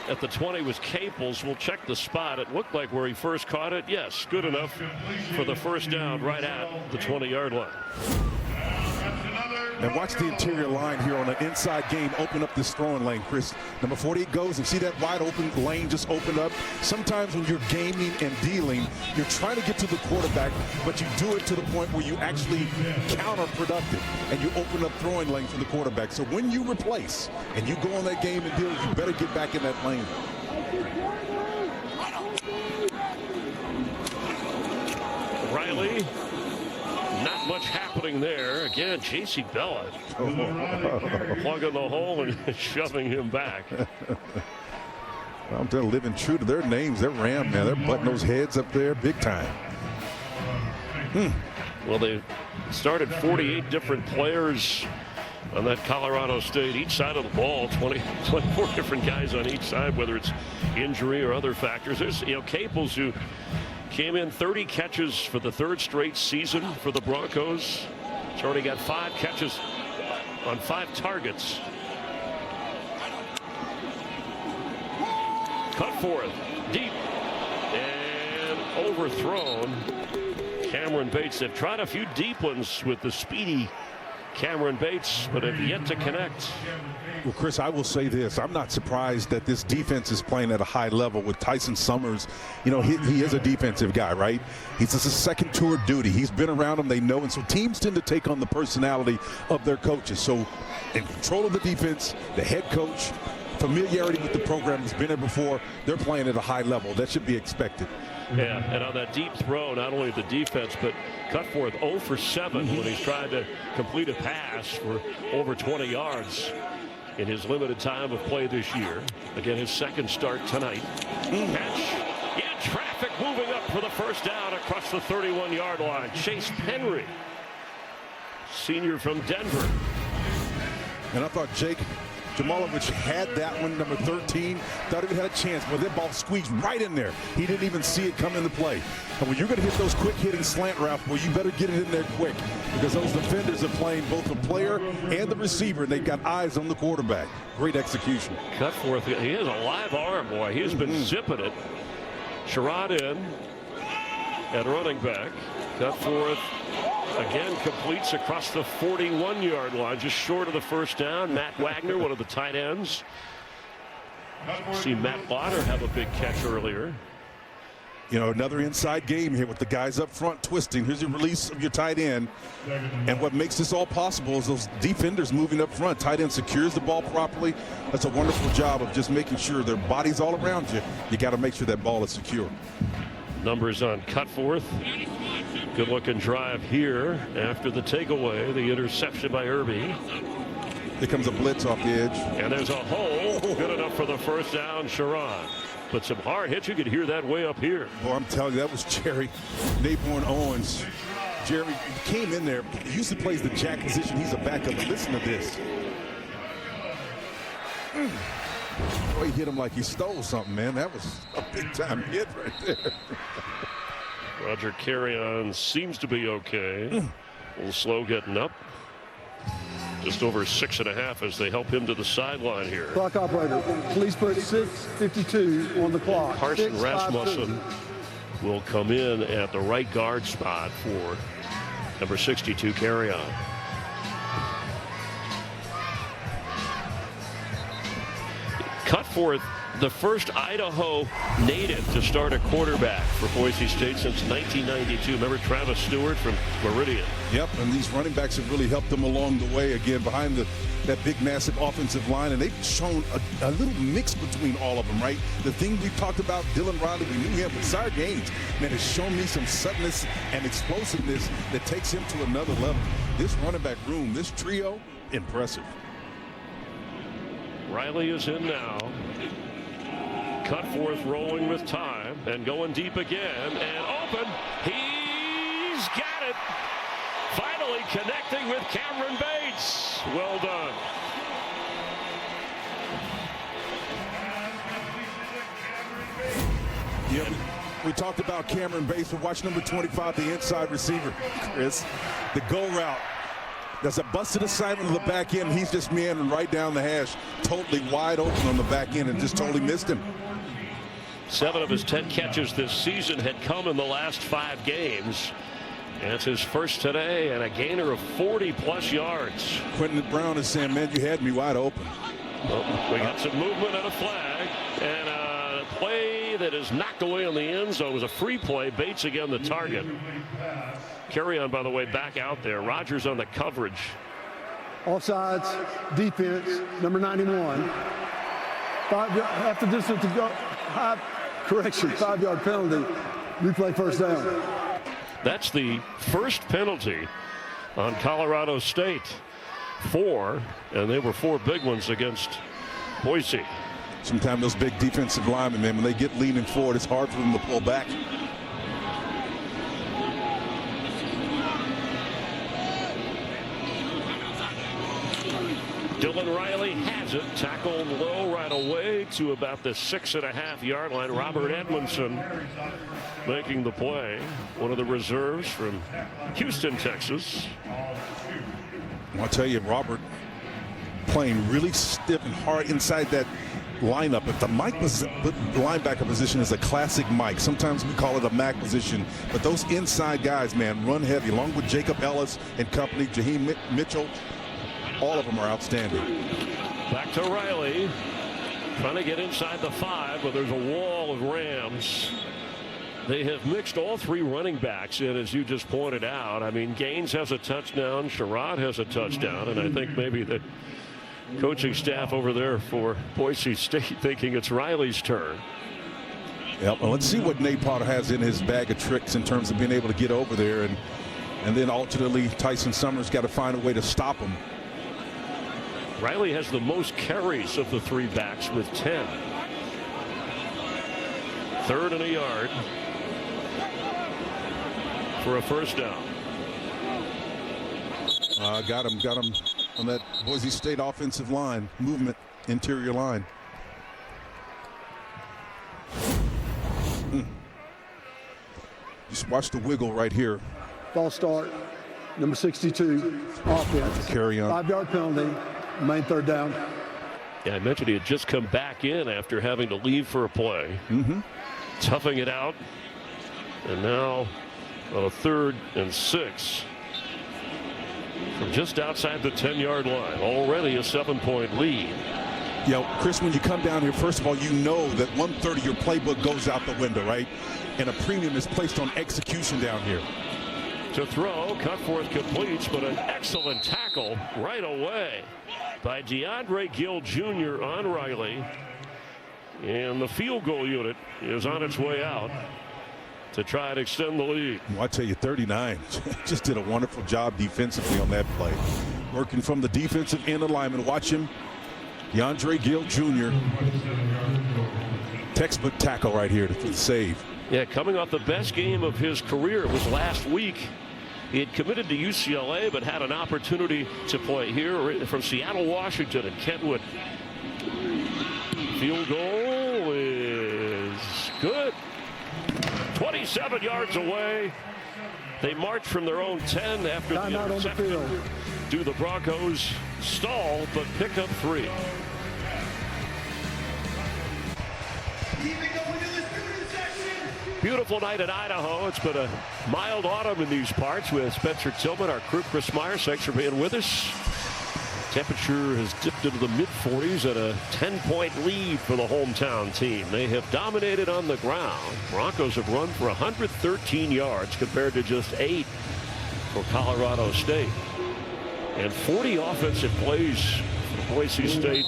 at the 20 was Caples. We'll check the spot. It looked like where he first caught it. Yes, good enough for the first down right at the 20-yard line. And watch the interior line here on an inside game open up this throwing lane, Chris. Number 48 goes and see that wide open lane just opened up. Sometimes when you're gaming and dealing, you're trying to get to the quarterback, but you do it to the point where you actually counterproductive and you open up throwing lane for the quarterback. So when you replace and you go on that game and deal, you better get back in that lane. Riley. Not much happening there. Again, J.C. Bella plugging the hole and shoving him back. I'm telling you, living true to their names. They're Ram, man. They're butting those heads up there big time. Well, they started 48 different players on that Colorado State, each side of the ball, 24 different guys on each side, whether it's injury or other factors. There's, Caples, who came in 30 catches for the 3rd straight season for the Broncos. He's already got 5 catches on 5 targets. Cutforth deep and overthrown. Cameron Bates. They've tried a few deep ones with the speedy Cameron Bates, but have yet to connect. Well, Chris, I will say this. I'm not surprised that this defense is playing at a high level with Tyson Summers. He is a defensive guy, right? He's just a second tour duty. He's been around them. They know. And so teams tend to take on the personality of their coaches. So in control of the defense, the head coach, familiarity with the program has been there before. They're playing at a high level. That should be expected. Yeah, and on that deep throw, not only the defense, but Cutforth 0 for 7 when he's tried to complete a pass for over 20 yards in his limited time of play this year. Again, his 2nd start tonight. Catch. Yeah, traffic moving up for the first down across the 31-yard line. Chase Henry, senior from Denver. And I thought Jake Jamalovich had that one, number 13. Thought he had a chance, but that ball squeezed right in there. He didn't even see it come into play. And when you're going to hit those quick hitting slant routes, well, you better get it in there quick, because those defenders are playing both the player and the receiver, and they've got eyes on the quarterback. Great execution. Cutforth, he has a live arm, boy. He has been zipping it. Sherrod in at running back. Cutforth again completes across the 41-yard line, just short of the first down. Matt Wagner, one of the tight ends. See Matt Lauder have a big catch earlier. You know, another inside game here with the guys up front twisting. Here's your release of your tight end. And what makes this all possible is those defenders moving up front. Tight end secures the ball properly. That's a wonderful job of just making sure their body's all around you. You got to make sure that ball is secure. Numbers on Cutforth. Good looking drive here after the takeaway, the interception by Irby. Here comes a blitz off the edge. And there's a hole. Good enough for the first down, Sherrod. But some hard hits, you could hear that way up here. Boy, I'm telling you, that was Jerry Naborn Owens. Jerry came in there. He usually plays the jack position. He's a backup. But listen to this. Boy, he hit him like he stole something, man. That was a big-time hit right there. Roger Carrion seems to be okay. A little slow getting up. Just over 6.5 as they help him to the sideline here. Clock operator, please put 6:52 on the clock. Carson Rasmussen will come in at the right guard spot for number 62, Carrion. Cutforth, the first Idaho native to start a quarterback for Boise State since 1992. Remember Travis Stewart from Meridian? Yep, and these running backs have really helped them along the way, again, behind that big, massive offensive line, and they've shown a little mix between all of them, right? The thing we talked about, Dylan Riley, we knew him, but Sire Gaines, man, has shown me some suddenness and explosiveness that takes him to another level. This running back room, this trio, impressive. Riley is in now. Cutforth rolling with time and going deep again and open. He's got it. Finally connecting with Cameron Bates. Well done. Yeah, we talked about Cameron Bates, but watch number 25, the inside receiver, Chris. The go route. There's a busted assignment on the back end. He's just meandering right down the hash, totally wide open on the back end, and just totally missed him. 7 of his 10 catches this season had come in the last 5 games. That's his first today, and a gainer of 40+ yards. Quentin Brown is saying, man, you had me wide open. Well, we got some movement and a flag, and a play that is knocked away in the end zone. It was a free play. Bates again the target. Carrion, by the way, back out there. Rogers on the coverage. Offsides, defense, number 91. Half the distance to go. Correction, 5-yard penalty. Replay first down. That's the first penalty on Colorado State. 4, and they were 4 big ones against Boise. Sometimes those big defensive linemen, man, when they get leaning forward, it's hard for them to pull back. Dylan Riley has it, tackled low right away to about the 6.5-yard line. Robert Edmondson making the play. One of the reserves from Houston, Texas. I'll tell you, Robert playing really stiff and hard inside that lineup. But the linebacker position is a classic Mike. Sometimes we call it a Mac position. But those inside guys, man, run heavy, along with Jacob Ellis and company, Jaheim Mitchell. All of them are outstanding. Back to Riley. Trying to get inside the 5, but there's a wall of Rams. They have mixed all 3 running backs in, as you just pointed out. I mean, Gaines has a touchdown. Sherrod has a touchdown. And I think maybe the coaching staff over there for Boise State thinking it's Riley's turn. Yep. Well, let's see what Nate Potter has in his bag of tricks in terms of being able to get over there. And then ultimately, Tyson Summers got to find a way to stop him. Riley has the most carries of the 3 backs with 10. 3rd and a yard for a first down. Got him on that Boise State offensive line, movement, interior line. Just watch the wiggle right here. False start, number 62, offense. Carry on. 5-yard penalty. Main 3rd down. Yeah, I mentioned he had just come back in after having to leave for a play. Toughing it out. And now on a 3rd and 6 from just outside the 10-yard line. Already a 7-point lead. Yeah, Chris, when you come down here, first of all, you know that 1/3 of your playbook goes out the window, right? and a premium is placed on execution down here. To throw, Cutforth completes, but an excellent tackle right away by DeAndre Gill Jr. on Riley. And the field goal unit is on its way out to try and extend the lead. Well, I tell you, 39 just did a wonderful job defensively on that play. Working from the defensive end alignment. Watch him. DeAndre Gill Jr. Textbook tackle right here to save. Yeah, coming off the best game of his career. It was last week. He had committed to UCLA, but had an opportunity to play here from Seattle, Washington, and Kentwood. Field goal is good. 27 yards away. They march from their own 10 after the interception. Do the Broncos stall, but pick up 3. Beautiful night in Idaho. It's been a mild autumn in these parts with Spencer Tillman, our crew, Chris Myers. Thanks for being with us. Temperature has dipped into the mid-40s at a 10-point lead for the hometown team. They have dominated on the ground. Broncos have run for 113 yards compared to just 8 for Colorado State. And 40 offensive plays for Boise State.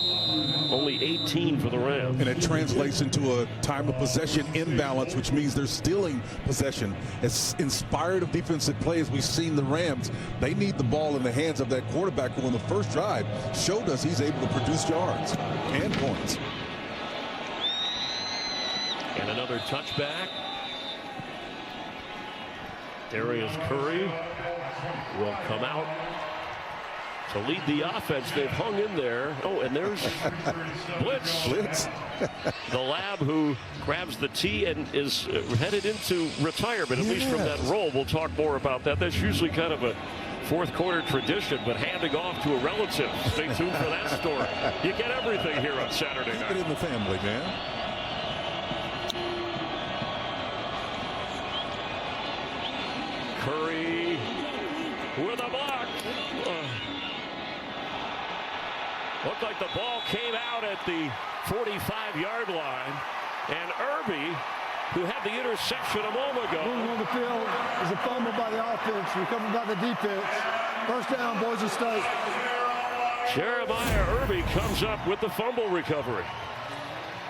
Only 18 for the Rams. And it translates into a time of possession imbalance, which means they're stealing possession. As inspired of defensive play as we've seen the Rams, they need the ball in the hands of that quarterback who on the first drive showed us he's able to produce yards and points. And another touchback. Darius Curry will come out to lead the offense. They've hung in there. Oh, and there's Blitz. The Lab who grabs the tee and is headed into retirement, at least from that role. We'll talk more about that. That's usually kind of a fourth quarter tradition, but handing off to a relative. Stay tuned for that story. You get everything here on Saturday night. Keep it in the family, man. Curry with a block. Looked like the ball came out at the 45-yard line. And Irby, who had the interception a moment ago. Moving on the field is a fumble by the offense, recovered by the defense. First down, Boise State. Jeremiah Irby comes up with the fumble recovery.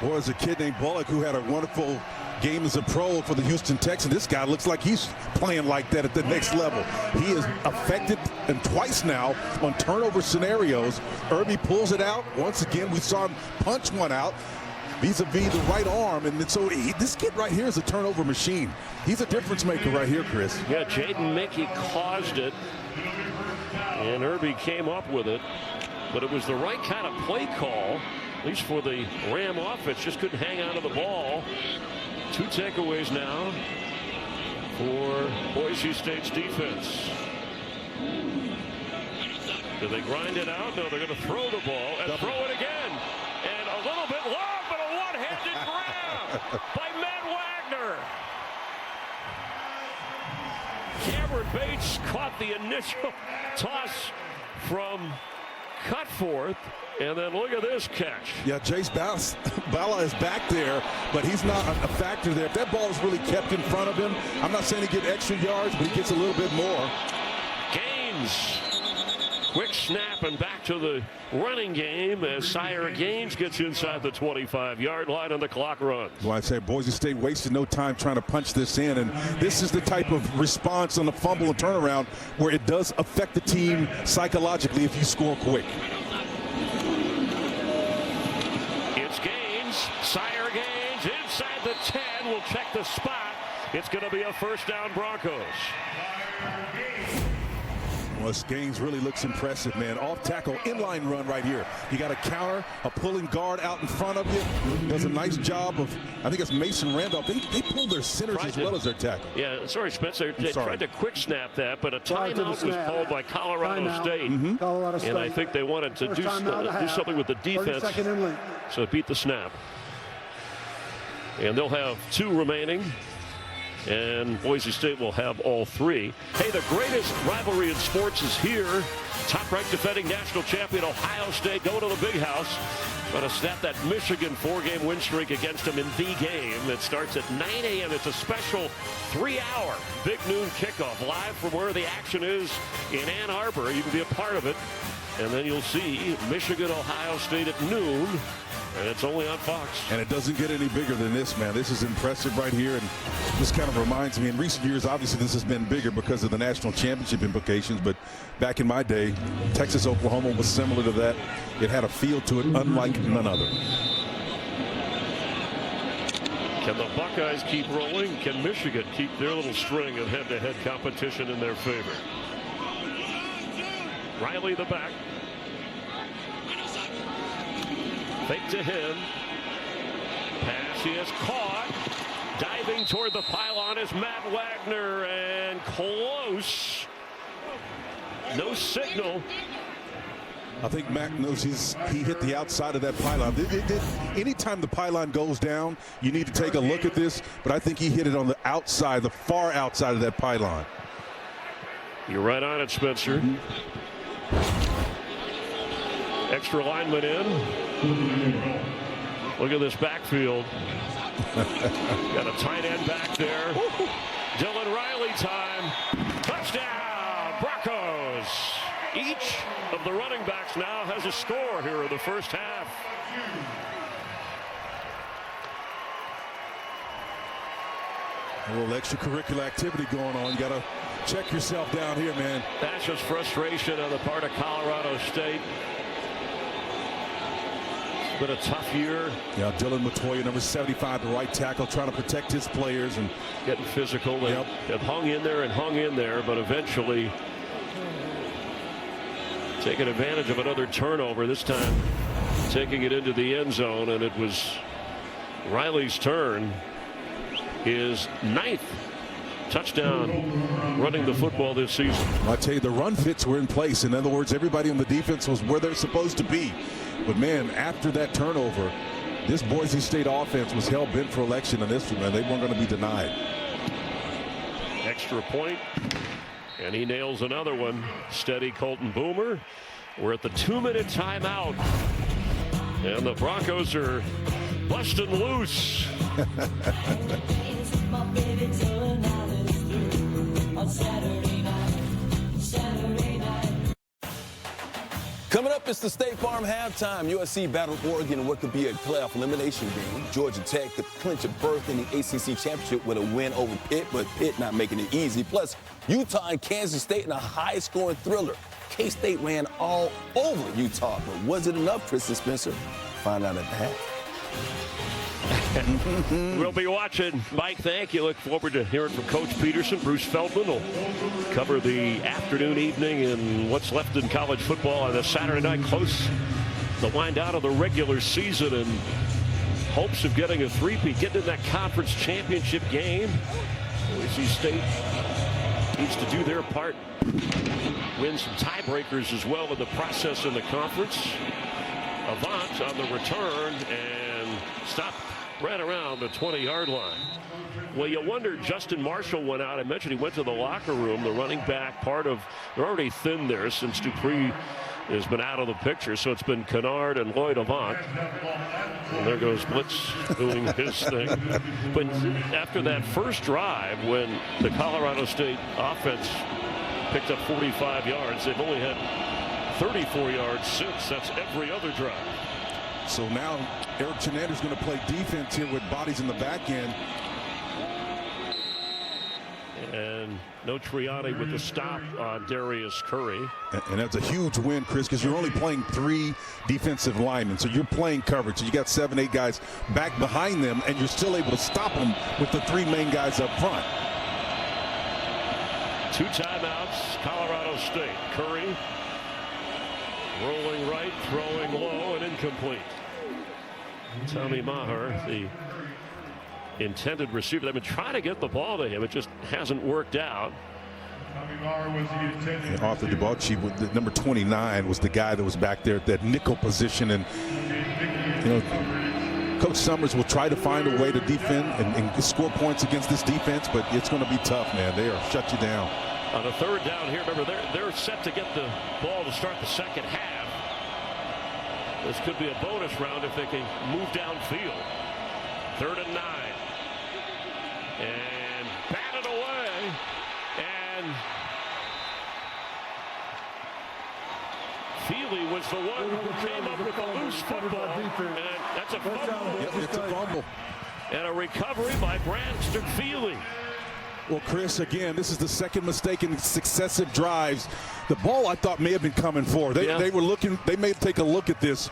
Boy, there's a kid named Bullock who had a wonderful game as a pro for the Houston Texans. This guy looks like he's playing like that at the next level. He is affected and twice now on turnover scenarios. Irby pulls it out. Once again, we saw him punch one out vis-a-vis the right arm. And so this kid right here is a turnover machine. He's a difference maker right here, Chris. Yeah, Jaden Mickey caused it. And Irby came up with it. But it was the right kind of play call, at least for the Ram offense. Just couldn't hang on to the ball. 2 takeaways now for Boise State's defense. Do they grind it out? No, they're going to throw the ball and throw it again. And a little bit long, but a one-handed grab by Matt Wagner. Cameron Bates caught the initial toss from Cutforth. And then look at this catch. Yeah, Jace Bala is back there, but he's not a factor there. If that ball is really kept in front of him, I'm not saying he gets extra yards, but he gets a little bit more. Gaines. Quick snap and back to the running game as Sire Gaines gets inside the 25-yard line and the clock runs. Well, I say Boise State wasted no time trying to punch this in, and this is the type of response on the fumble and turnaround where it does affect the team psychologically if you score quick. Sire Gaines inside the 10. We'll check the spot. It's going to be a first down Broncos. Well, Gaines really looks impressive, man. Off tackle, inline run right here. You got a counter, a pulling guard out in front of you. Does a nice job of, I think it's Mason Randolph. They pull their centers as well as their tackle. Yeah, sorry, Spencer. They tried to quick snap that, but a timeout was called by Colorado State. Colorado State. And I think they wanted to do something with the defense. So beat the snap. And they'll have 2 remaining. And Boise State will have all 3. Hey, the greatest rivalry in sports is here Top-ranked defending national champion Ohio State going to the Big House. Going to snap that Michigan 4-game win streak against them in the game. It starts at 9 a.m. It's a special 3-hour big noon kickoff live from where the action is in Ann Arbor. You can be a part of it. And then you'll see Michigan, Ohio State at noon. And it's only on Fox. And it doesn't get any bigger than this, man. This is impressive right here. And this kind of reminds me, in recent years, obviously this has been bigger because of the national championship implications. But back in my day, Texas, Oklahoma was similar to that. It had a feel to it unlike none other. Can the Buckeyes keep rolling? Can Michigan keep their little string of head-to-head competition in their favor? Riley the back. Fake to him. Pass he is caught. Diving toward the pylon is Matt Wagner, and close. No signal. I think Mac knows he hit the outside of that pylon. Anytime the pylon goes down, you need to take a look at this, but I think he hit it on the outside, the far outside of that pylon. You're right on it, Spencer. Extra lineman in. Look at this backfield. Got a tight end back there. Dylan Riley time. Touchdown, Broncos. Each of the running backs now has a score here in the first half. A little extracurricular activity going on. You got to check yourself down here, man. That's just frustration on the part of Colorado State. It's been a tough year. Yeah, Dylan Matoya, number 75, the right tackle, trying to protect his players and getting physical. They've hung in there, but eventually taking advantage of another turnover, this time taking it into the end zone, and it was Riley's turn. His 9th touchdown running the football this season. I tell you, the run fits were in place. In other words, everybody on the defense was where they're supposed to be. But man, after that turnover, this Boise State offense was hell bent for election in this one, man. They weren't going to be denied. Extra point, and he nails another one. Steady Colton Boomer. We're at the 2-minute timeout, and the Broncos are busting loose. Coming up, it's the State Farm halftime. USC battled Oregon in what could be a playoff elimination game. Georgia Tech could clinch a berth in the ACC championship with a win over Pitt, but Pitt not making it easy. Plus, Utah and Kansas State in a high-scoring thriller. K-State ran all over Utah, but was it enough, Tristan Spencer? Find out at the half. We'll be watching. Mike, thank you. Look forward to hearing from Coach Peterson. Bruce Feldman will cover the afternoon, evening, and what's left in college football on a Saturday night, close the wind down of the regular season, and hopes of getting a three-peat, getting in that conference championship game. Boise State needs to do their part, win some tiebreakers as well in the process in the conference. Avant on the return and stopped right around the 20-yard line. Well, you wonder, Justin Marshall went out. I mentioned he went to the locker room. The running back, they're already thin there since Dupree has been out of the picture. So it's been Kennard and Lloyd Avant. And there goes Blitz doing his thing. But after that first drive, when the Colorado State offense picked up 45 yards, they've only had 34 yards since. That's every other drive. So now Eric Chenander's going to play defense here with bodies in the back end. And no Triani with the stop on Darius Curry. And that's a huge win, Chris, because you're only playing 3 defensive linemen. So you're playing coverage. So you got 7, 8 guys back behind them, and you're still able to stop them with the 3 main guys up front. 2 timeouts, Colorado State. Curry rolling right, throwing low, and incomplete. Tommy Maher, the intended receiver. They've been trying to get the ball to him. It just hasn't worked out. And Arthur DeBauchi, with the number 29, was the guy that was back there at that nickel position. And, you know, Coach Summers will try to find a way to defend and score points against this defense, but it's going to be tough, man. They are shut you down. On a third down here, remember they're set to get the ball to start the second half. This could be a bonus round if they can move downfield. 3rd and 9. And batted away. And Feely was the one who came up with a loose football. And that's a fumble. Yep, it's a fumble. And a recovery by Braxton Feely. Well, Chris, again, this is the second mistake in successive drives. The ball, I thought, may have been coming forward. They were looking. They may take a look at this,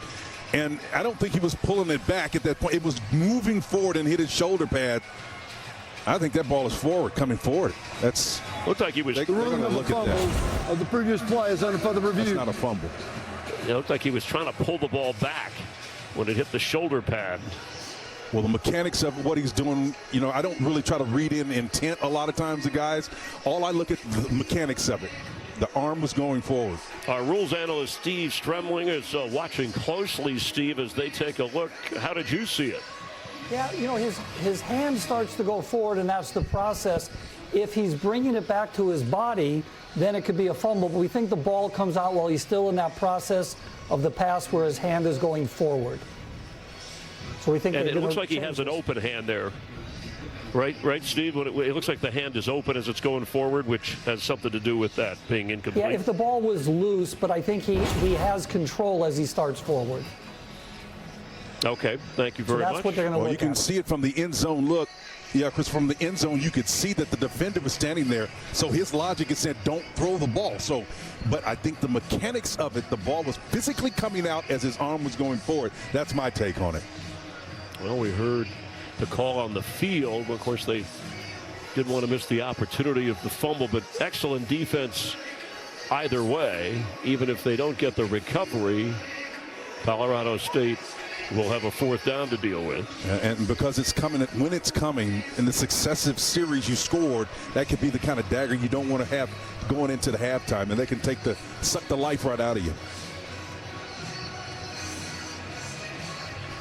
and I don't think he was pulling it back at that point. It was moving forward and hit his shoulder pad. I think that ball is forward, coming forward. That's looked like he was. They're going to look at that. Of the previous play is under further review. That's not a fumble. It looked like he was trying to pull the ball back when it hit the shoulder pad. Well, the mechanics of what he's doing, you know, I don't really try to read in intent a lot of times, the guys. All I look at the mechanics of it. The arm was going forward. Our rules analyst, Steve Stremling, is watching closely, Steve, as they take a look. How did you see it? Yeah, you know, his hand starts to go forward, and that's the process. If he's bringing it back to his body, then it could be a fumble. But we think the ball comes out while he's still in that process of the pass where his hand is going forward. So we think. And it looks like he has an open hand there. Right, Steve? It looks like the hand is open as it's going forward, which has something to do with that being incomplete. Yeah, if the ball was loose, but I think he has control as he starts forward. Okay, thank you very much. That's what they're going to look at. You can see it from the end zone look. Yeah, because from the end zone, you could see that the defender was standing there. So his logic is said, don't throw the ball. So, but I think the mechanics of it, the ball was physically coming out as his arm was going forward. That's my take on it. Well, we heard the call on the field. Of course, they didn't want to miss the opportunity of the fumble, but excellent defense either way. Even if they don't get the recovery, Colorado State will have a 4th down to deal with. And because it's coming, when it's coming in the successive series you scored, that could be the kind of dagger you don't want to have going into the halftime, and they can suck the life right out of you.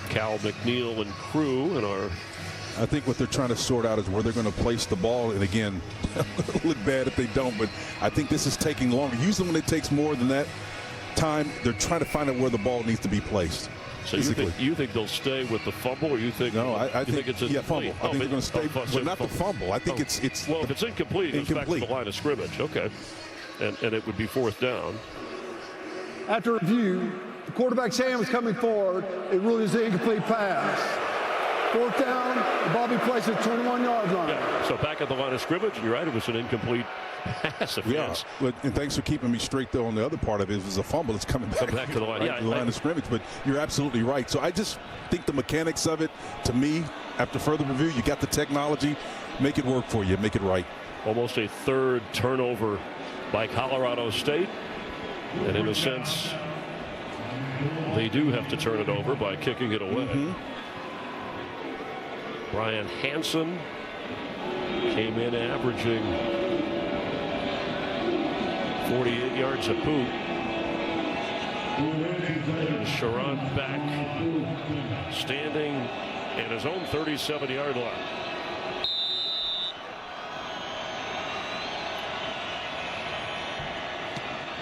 Cal McNeil and crew and our. I think what they're trying to sort out is where they're going to place the ball. And again, it'll look bad if they don't, but I think this is taking longer. Usually when it takes more than that time, they're trying to find out where the ball needs to be placed. So you think they'll stay with the fumble, or you think? No, I think it's fumble. I think they're going to stay, but not the fumble. I think it's. Well, if it's incomplete, it's back to the line of scrimmage. Okay, and it would be 4th down. After review, the quarterback's hand was coming forward. It really is an incomplete pass. 4th down, the ball be placed at the 21-yard line. Yeah, so back at the line of scrimmage, you're right, it was an incomplete pass. Yeah, and thanks for keeping me straight, though, on the other part of it. It was a fumble. It's coming back to the line, to the line of scrimmage, but you're absolutely right. So I just think the mechanics of it, to me, after further review, you got the technology, make it work for you, make it right. Almost a 3rd turnover by Colorado State, and in a sense, they do have to turn it over by kicking it away. Brian Hansen came in averaging 48 yards a poop. And Sharon back standing in his own 37-yard line.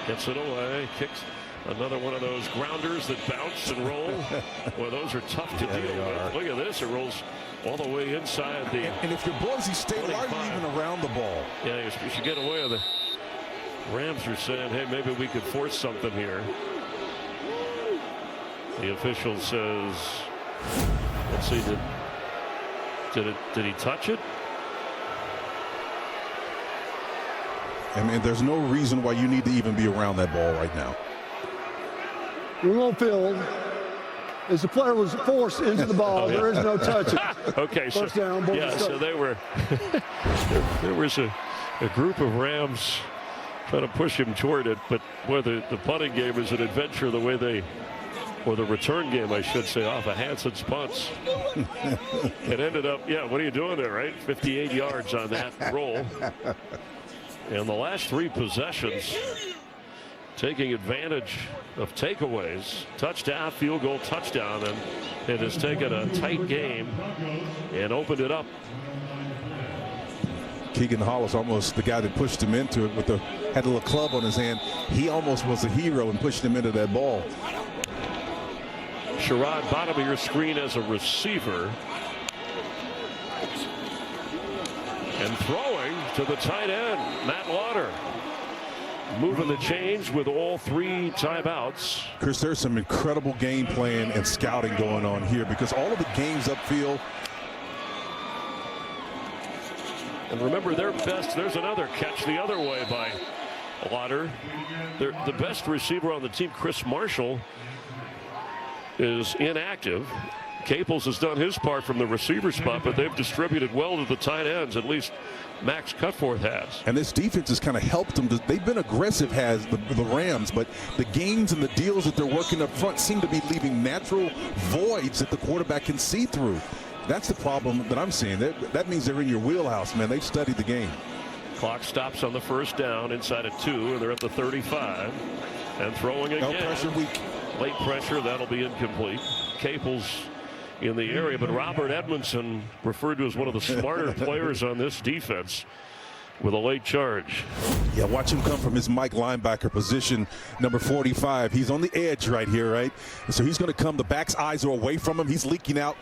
Gets it away, kicks another one of those grounders that bounce and roll. Well, those are tough to deal with. Look at this, it rolls all the way inside the. And if you're Boise State, 25. why are you even around the ball? Yeah, you should get away with it. Rams are saying, hey, maybe we could force something here. The official says, let's see, did he touch it? I mean, there's no reason why you need to even be around that ball right now. Rule on field is the player was forced into the ball. There is no touching. Okay, First down, Boise State. so they were. there was a group of Rams trying to push him toward it, but boy, the punting game is an adventure the way they. Or the return game, I should say, off of Hansen's punts. It ended up, what are you doing there, right? 58 yards on that roll. And the last 3 possessions, taking advantage of takeaways, touchdown, field goal, touchdown, and it has taken a tight game and opened it up. Keegan Hollis, almost the guy that pushed him into it had a little club on his hand. He almost was a hero and pushed him into that ball. Sherrod, bottom of your screen as a receiver. And throwing to the tight end, Matt Lauder. Moving the change with all 3 timeouts. Chris, there's some incredible game plan and scouting going on here because all of the games upfield. And remember, their best, there's another catch the other way by Lauder. The best receiver on the team, Chris Marshall, is inactive. Caples has done his part from the receiver spot, but they've distributed well to the tight ends, at least Max Cutforth has. And this defense has kind of helped them. They've been aggressive, has the Rams, but the games and the deals that they're working up front seem to be leaving natural voids that the quarterback can see through. That's the problem that I'm seeing. That means they're in your wheelhouse, man. They've studied the game. Clock stops on the first down inside of 2, and they're at the 35. And throwing again. No pressure weak. Late pressure, that'll be incomplete. Caples in the area, but Robert Edmondson, referred to as one of the smarter players on this defense, with a late charge. Yeah, watch him come from his Mike linebacker position, number 45. He's on the edge right here, right? And so he's going to come. The back's eyes are away from him. He's leaking out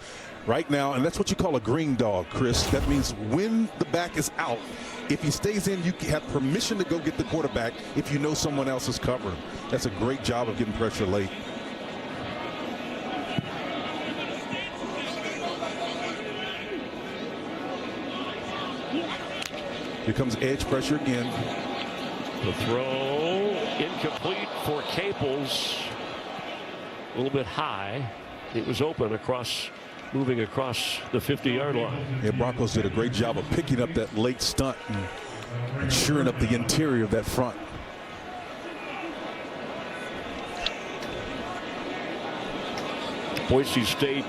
right now, and that's what you call a green dog, Chris. That means when the back is out, if he stays in, you have permission to go get the quarterback if you know someone else is covering. That's a great job of getting pressure late. Here comes edge pressure again. The throw incomplete for Caples. A little bit high. It was open across, moving across the 50-yard line. Yeah, Broncos did a great job of picking up that late stunt and shoring up the interior of that front. Boise State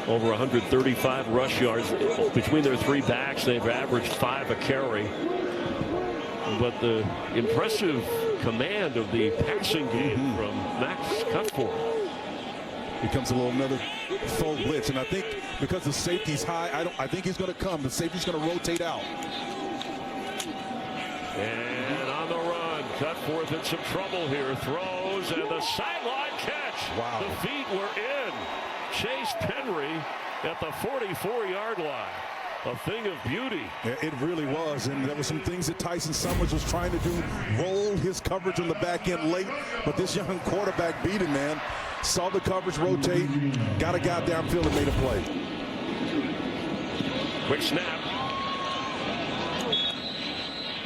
over 135 rush yards between their 3 backs. They've averaged 5 a carry. But the impressive command of the passing game from Max Cutforth. Here comes another full blitz, and I think because the safety's high, I think he's going to come. The safety's going to rotate out. And on the run, Cutforth in some trouble here. Throws and the sideline catch. Wow. The feet were in. Chase Penry at the 44-yard line. A thing of beauty. Yeah, it really was, and there were some things that Tyson Summers was trying to do, roll his coverage on the back end late, but this young quarterback beat him, man. Saw the coverage rotate, got a guy downfield and made a play. Quick snap.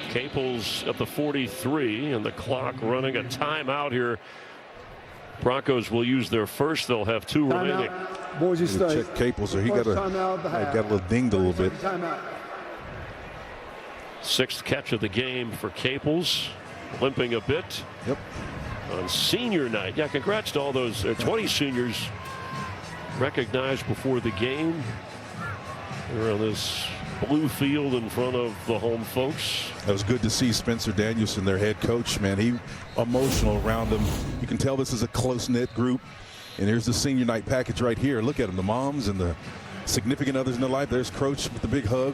Caples at the 43, and the clock running a timeout here. Broncos will use their first. They'll have 2 remaining. Boise State. Check Caples, so he got a little dinged a little bit. 6th catch of the game for Caples, limping a bit. Yep. On senior night. Yeah, congrats to all those 20 seniors recognized before the game. They're on this blue field in front of the home folks. It was good to see Spencer Danielson, their head coach, man. He emotional around them. You can tell this is a close-knit group. And here's the senior night package right here. Look at them, the moms and the significant others in their life. There's Coach with the big hug.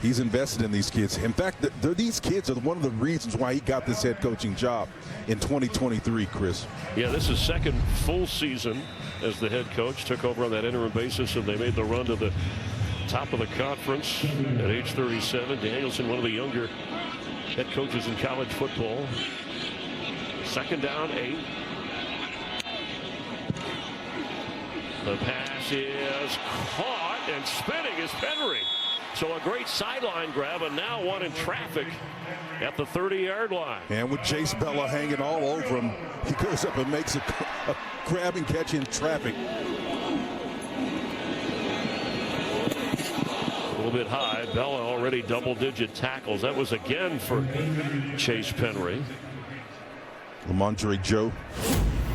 He's invested in these kids. In fact, these kids are one of the reasons why he got this head coaching job in 2023, Chris. Yeah, this is 2nd full season as the head coach. Took over on that interim basis, and they made the run to the top of the conference at age 37. Danielson, one of the younger head coaches in college football. 2nd down, 8. The pass is caught, and spinning is Penry. So a great sideline grab, and now one in traffic at the 30-yard line. And with Jace Bella hanging all over him, he goes up and makes a grab and catch in traffic. A little bit high. Bella already double-digit tackles. That was again for Chase Penry. Lamondre Joe,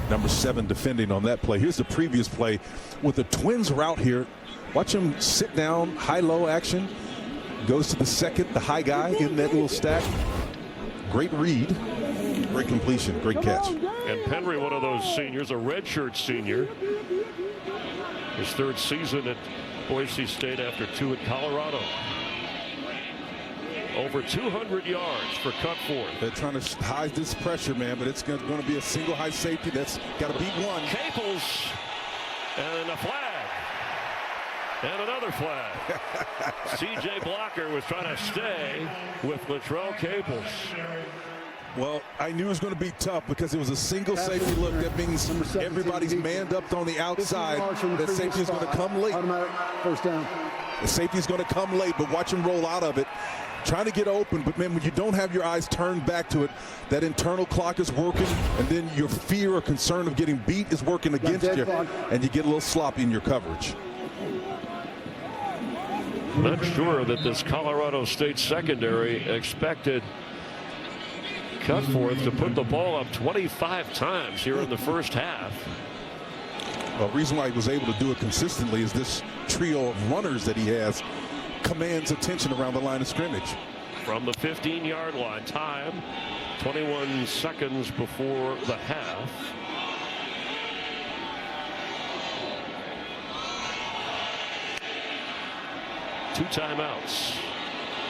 number 7, defending on that play. Here's the previous play with the Twins route here. Watch him sit down, high-low action. Goes to the 2nd, the high guy in that little stack. Great read, great completion, great catch. And Penry, one of those seniors, a redshirt senior. His 3rd season at Boise State after 2 at Colorado. Over 200 yards for Cutforth. They're trying to hide this pressure, man, but it's going to be a single high safety that's got to beat one. Caples, and a flag. And another flag. C.J. Blocker was trying to stay with Latrell Caples. Well, I knew it was going to be tough because it was a single safety look. That means everybody's manned up on the outside. That safety is going to come late. Automatic first down. The safety is going to come late, but watch him roll out of it. Trying to get open, but man, when you don't have your eyes turned back to it, that internal clock is working, and then your fear or concern of getting beat is working against you, and you get a little sloppy in your coverage. Not sure that this Colorado State secondary expected Cutforth to put the ball up 25 times here in the first half. Well, the reason why he was able to do it consistently is this trio of runners that he has commands attention around the line of scrimmage. From the 15-yard line, time 21 seconds before the half. Two timeouts,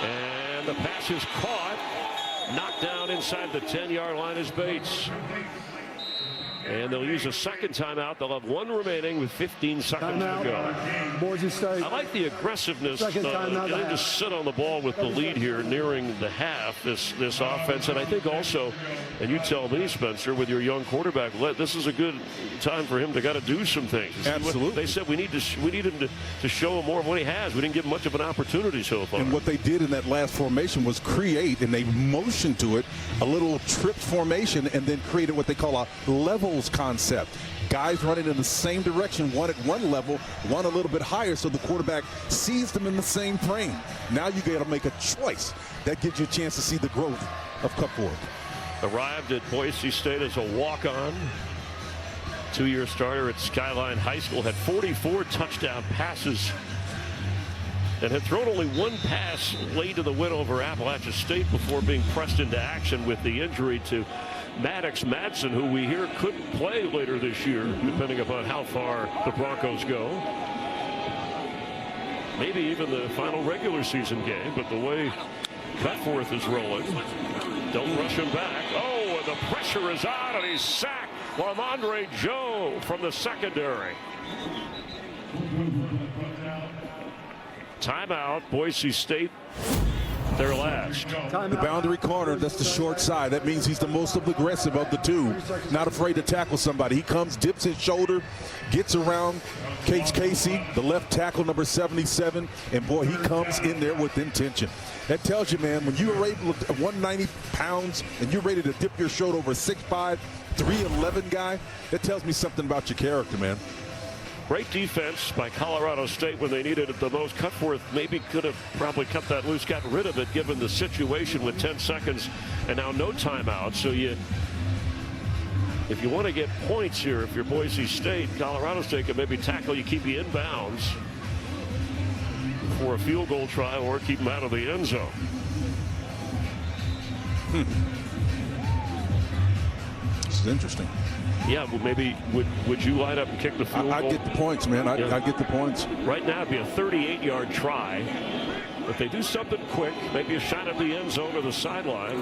and the pass is caught, knocked down inside the 10-yard line is Bates. And they'll use a second timeout. They'll have one remaining with 15 seconds to go. Boise State. I like the aggressiveness. Second timeout. They didn't just sit on the ball with the lead here nearing the half, this offense. And I think also, and you tell me, Spencer, with your young quarterback, this is a good time for him to got to do some things. Absolutely. They said we need him to show him more of what he has. We didn't give him much of an opportunity so far. And what they did in that last formation was create, and they motioned to it, a little trip formation, and then created what they call a levels concept. Guys running in the same direction, one at one level, one a little bit higher, so the quarterback sees them in the same frame. Now you got to make a choice. That gives you a chance to see the growth of Cutforth. Arrived at Boise State as a walk-on. Two-year starter at Skyline High School, had 44 touchdown passes and had thrown only one pass late in the win over Appalachia State before being pressed into action with the injury to Maddox Madsen, who we hear could play later this year, depending upon how far the Broncos go. Maybe even the final regular season game, but the way Cutforth is rolling, don't rush him back. Oh, and the pressure is on, and he's sacked. Lamondre Joe from the secondary. Timeout, Boise State, their last. The boundary corner, that's the short side. That means he's the most aggressive of the two. Not afraid to tackle somebody. He comes, dips his shoulder, gets around Casey, the left tackle, number 77, and boy, he comes in there with intention. That tells you, man, when you are able to 190 pounds and you're ready to dip your shoulder over a 6'5", 311 guy, that tells me something about your character, man. Great defense by Colorado State when they needed it the most. Cutforth maybe could have probably cut that loose, got rid of it given the situation with 10 seconds and now no timeout. So if you want to get points here, if you're Boise State, Colorado State can maybe tackle you, keep you in bounds for a field goal try or keep them out of the end zone. This is interesting. Yeah, well, maybe would you line up and kick the field goal? I get the points, man. I get the points. Right now it'd be a 38-yard try. If they do something quick, maybe a shot at the end zone or the sideline.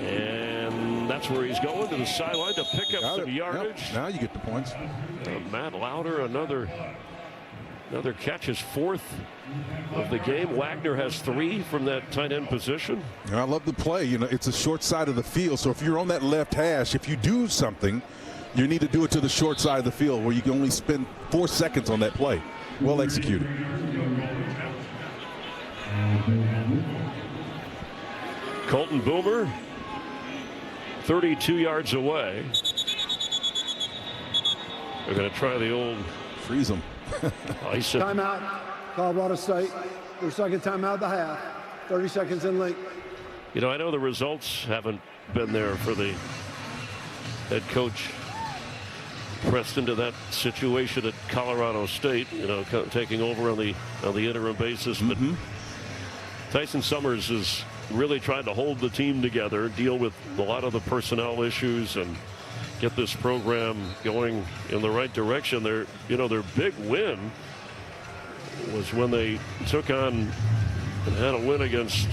And that's where he's going, to the sideline to pick up some yardage. Yep. Now you get the points. Matt Lauder, another catch, his fourth of the game. Wagner has 3 from that tight end position. I love the play. You know, it's a short side of the field. So if you're on that left hash, if you do something, you need to do it to the short side of the field where you can only spend 4 seconds on that play. Well executed. Colton Boomer, 32 yards away. They're going to try the old freeze them. Timeout, Colorado State. Their second timeout of the half. 30 seconds in length. You know, I know the results haven't been there for the head coach pressed into that situation at Colorado State, you know, taking over on the interim basis. But Tyson Summers is really trying to hold the team together, deal with a lot of the personnel issues, and get this program going in the right direction. Their big win was when they took on and had a win against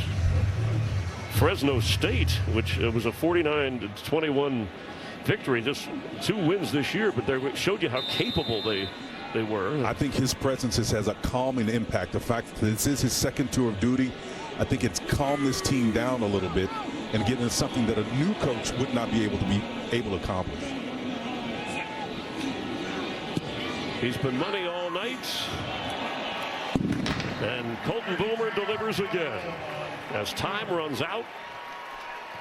Fresno State, which was a 49-21 victory. Just 2 wins this year, but they showed you how capable they were. I think his presence has a calming impact. The fact that this is his second tour of duty, I think it's calmed this team down a little bit and getting something that a new coach would not be able to accomplish. He's been money all night. And Colton Boomer delivers again as time runs out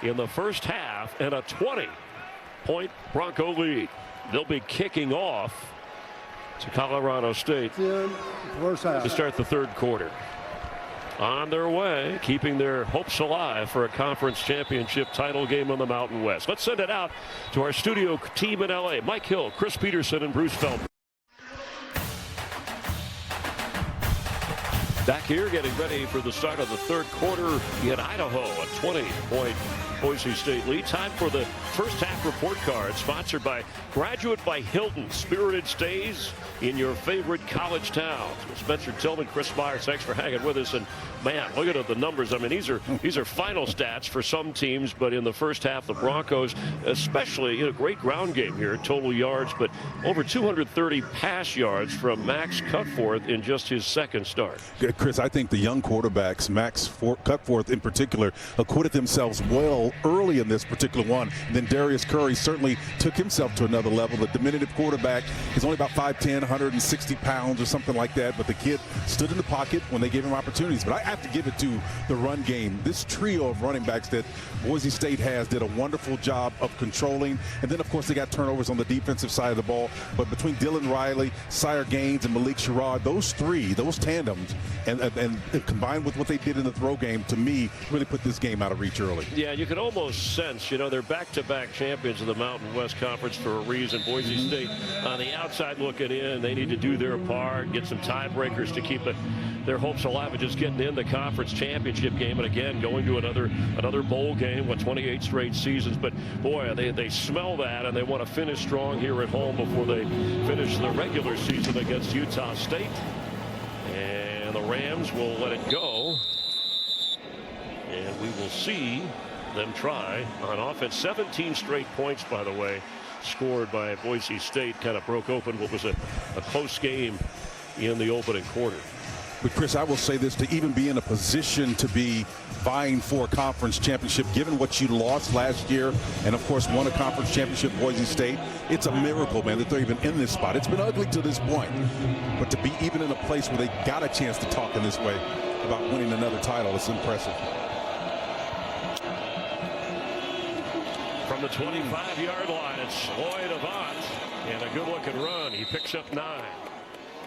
in the first half and a 20-point Bronco lead. They'll be kicking off to Colorado State to start the third quarter. On their way, keeping their hopes alive for a conference championship title game on the Mountain West. Let's send it out to our studio team in LA. Mike Hill, Chris Peterson, and Bruce Feldman. Back here getting ready for the start of the third quarter in Idaho. A 20-point Boise State lead. Time for the first half report card, sponsored by Graduate by Hilton. Spirited stays in your favorite college towns. Spencer Tillman, Chris Myers, thanks for hanging with us. And man, look at the numbers. I mean, these are final stats for some teams, but in the first half, the Broncos, especially, great ground game here, total yards, but over 230 pass yards from Max Cutforth in just his second start. Chris, I think the young quarterbacks, Max Cutforth in particular, acquitted themselves well early in this particular one. And then Darius Curry certainly took himself to another level. The diminutive quarterback is only about 5'10", 160 pounds or something like that, but the kid stood in the pocket when they gave him opportunities. But I have to give it to the run game. This trio of running backs that Boise State has did a wonderful job of controlling. And then, of course, they got turnovers on the defensive side of the ball. But between Dylan Riley, Sire Gaines, and Malik Sherrod, those tandems, and combined with what they did in the throw game, to me, really put this game out of reach early. Yeah, you can almost sense, they're back-to-back champions of the Mountain West Conference for a reason. Boise State on the outside looking in. They need to do their part, get some tiebreakers to keep their hopes alive of just getting in the conference championship game, and again going to another bowl game, 28 straight seasons. But boy, they smell that, and they want to finish strong here at home before they finish the regular season against Utah State. And the Rams will let it go, and we will see them try on offense. 17 straight points, by the way, scored by Boise State. Kind of broke open what was a close game in the opening quarter. But Chris, I will say this, to even be in a position to be vying for a conference championship, given what you lost last year, and of course won a conference championship, Boise State, it's a miracle, man, that they're even in this spot. It's been ugly to this point, but to be even in a place where they got a chance to talk in this way about winning another title, it's impressive. From the 25-yard line, it's Lloyd Avant, and a good-looking run. He picks up 9.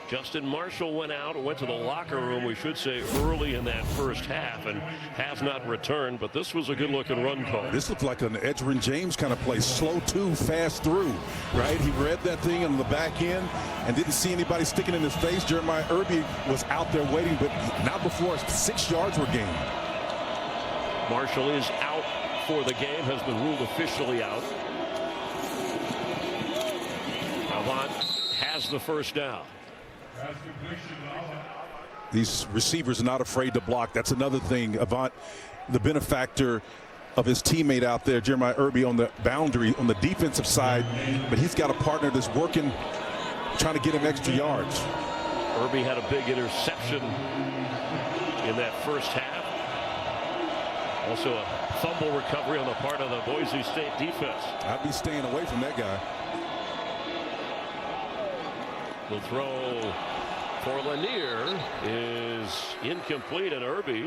Justin Marshall went to the locker room, we should say, early in that first half, and has not returned, but this was a good-looking run call. This looked like an Edgerrin James kind of play, slow to, fast through, right? He read that thing on the back end and didn't see anybody sticking in his face. Jeremiah Irby was out there waiting, but not before 6 yards were gained. Marshall is out for the game, has been ruled officially out. Avant has the first down. These receivers are not afraid to block. That's another thing. Avant, the benefactor of his teammate out there, Jeremiah Irby, on the boundary on the defensive side, but he's got a partner that's working, trying to get him extra yards. Irby had a big interception in that first half. Also a fumble recovery on the part of the Boise State defense. I'd be staying away from that guy. The throw for Lanier is incomplete, and Irby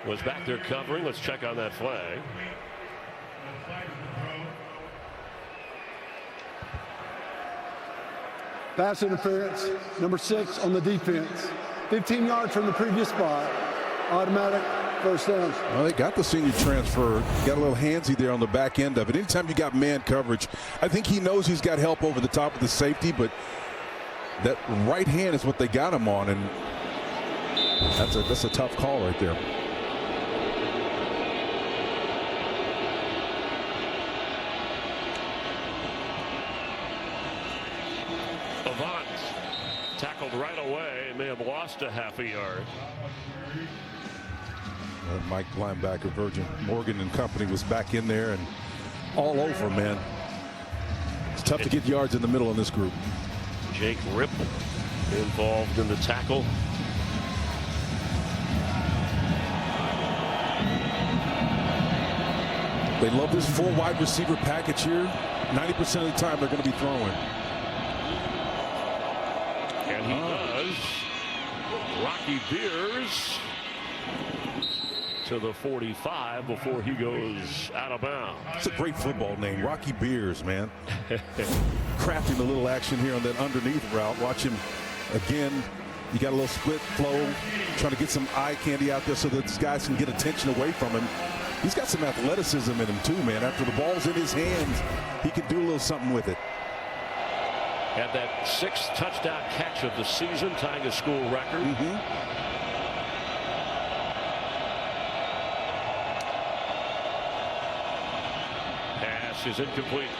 was back there covering. Let's check on that flag. Pass interference, number 6 on the defense. 15 yards from the previous spot. Automatic first down. Well, they got the senior transfer. Got a little handsy there on the back end of it. Anytime you got man coverage, I think he knows he's got help over the top of the safety, but that right hand is what they got him on, and that's a tough call right there. Avant tackled right away, may have lost a half a yard. Mike linebacker, Virgin Morgan and company was back in there and all over, man. It's tough to get yards in the middle in this group. Jake Ripple involved in the tackle. They love this 4 wide receiver package here. 90% of the time they're going to be throwing. And he does. Rocky Beers to the 45 before he goes out of bounds. It's a great football name, Rocky Beers, man. Crafting a little action here on that underneath route. Watch him again. You got a little split flow, trying to get some eye candy out there so that these guys can get attention away from him. He's got some athleticism in him too, man. After the ball's in his hands, he can do a little something with it. Had that 6th touchdown catch of the season, tying a school record. Pass is incomplete.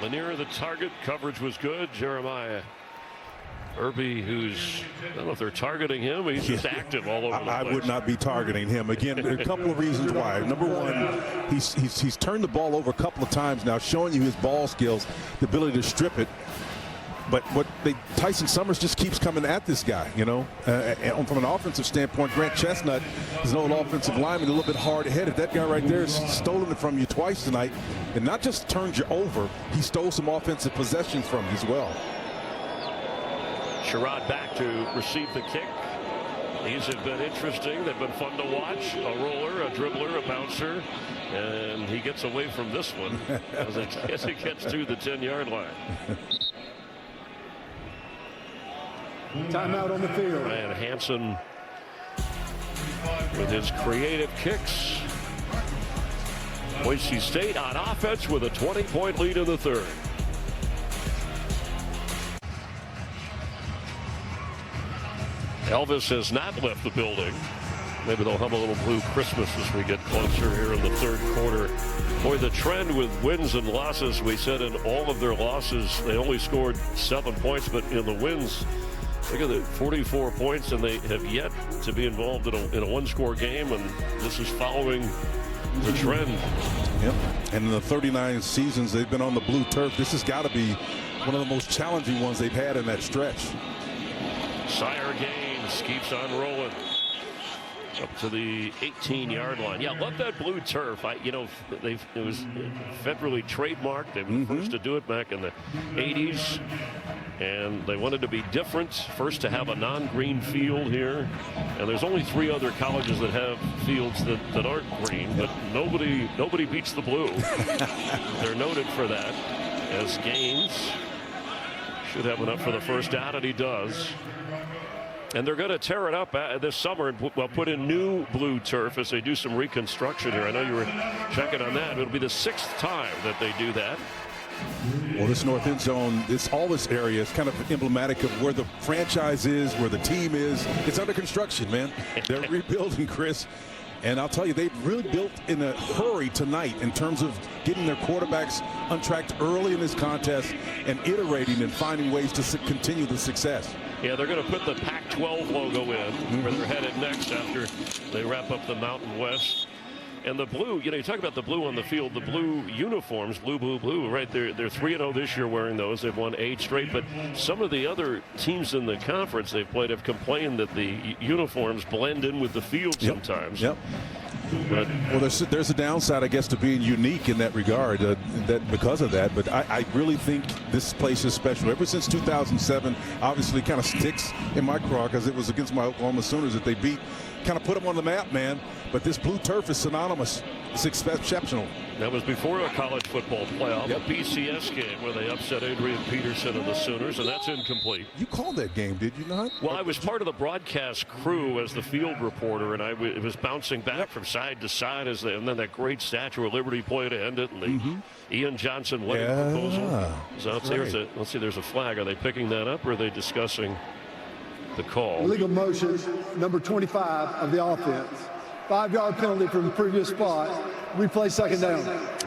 The nearer the target, coverage was good. Jeremiah Irby, who's, I don't know if they're targeting him. He's just active all over the place. I would not be targeting him. Again, a couple of reasons why. Number one, he's turned the ball over a couple of times now, showing you his ball skills, the ability to strip it. But Tyson Summers just keeps coming at this guy, you know. And from an offensive standpoint, Grant Chestnut is an old offensive lineman, a little bit hard-headed. That guy right there has stolen it from you twice tonight, and not just turned you over, he stole some offensive possessions from you as well. Sherrod back to receive the kick. These have been interesting. They've been fun to watch. A roller, a dribbler, a bouncer. And he gets away from this one as he gets to the 10-yard line. Timeout on the field. And Hansen with his creative kicks. Boise State on offense with a 20-point lead in the 3rd. Elvis has not left the building. Maybe they'll have a little blue Christmas as we get closer here in the 3rd quarter. Boy, the trend with wins and losses, we said in all of their losses, they only scored 7 points, but in the wins, look at it, 44 points, and they have yet to be involved in a one-score game, and this is following the trend. Yep. And in the 39 seasons they've been on the blue turf, this has got to be one of the most challenging ones they've had in that stretch. Sire Gaines keeps on rolling up to the 18-yard line. Yeah, love that blue turf. It was federally trademarked. They were the first to do it back in the 80s, and they wanted to be different. First to have a non-green field here, and there's only 3 other colleges that have fields that aren't green, but nobody beats the blue. They're noted for that, as Gaines should have enough for the first down, and he does. And they're going to tear it up this summer and put in new blue turf as they do some reconstruction here. I know you were checking on that. It'll be the 6th time that they do that. Well, this north end zone, all this area is kind of emblematic of where the franchise is, where the team is. It's under construction, man. They're rebuilding, Chris. And I'll tell you, they've really built in a hurry tonight in terms of getting their quarterbacks untracked early in this contest and iterating and finding ways to continue the success. Yeah, they're going to put the Pac-12 logo in where they're headed next after they wrap up the Mountain West. And the blue, you talk about the blue on the field, the blue uniforms, blue, right? They're 3-0 this year wearing those. They've won 8 straight. But some of the other teams in the conference they've played have complained that the uniforms blend in with the field sometimes. Yep. But, well, there's a downside, I guess, to being unique in that regard, because of that. But I really think this place is special. Ever since 2007, obviously kind of sticks in my craw because it was against my Oklahoma Sooners that they beat. Kind of put them on the map, man. But this blue turf is synonymous. It's exceptional. That was before a college football playoff, a BCS game where they upset Adrian Peterson and the Sooners, and that's incomplete. You called that game, did you not? Well, I was part of the broadcast crew as the field reporter, and it was bouncing back from side to side and then that great Statue of Liberty play to end it, and the Ian Johnson wedding proposal. So let's see, there's a flag. Are they picking that up, or are they discussing the call? Illegal motion, number 25 of the offense. 5-yard penalty from the previous spot. Replay 2nd down.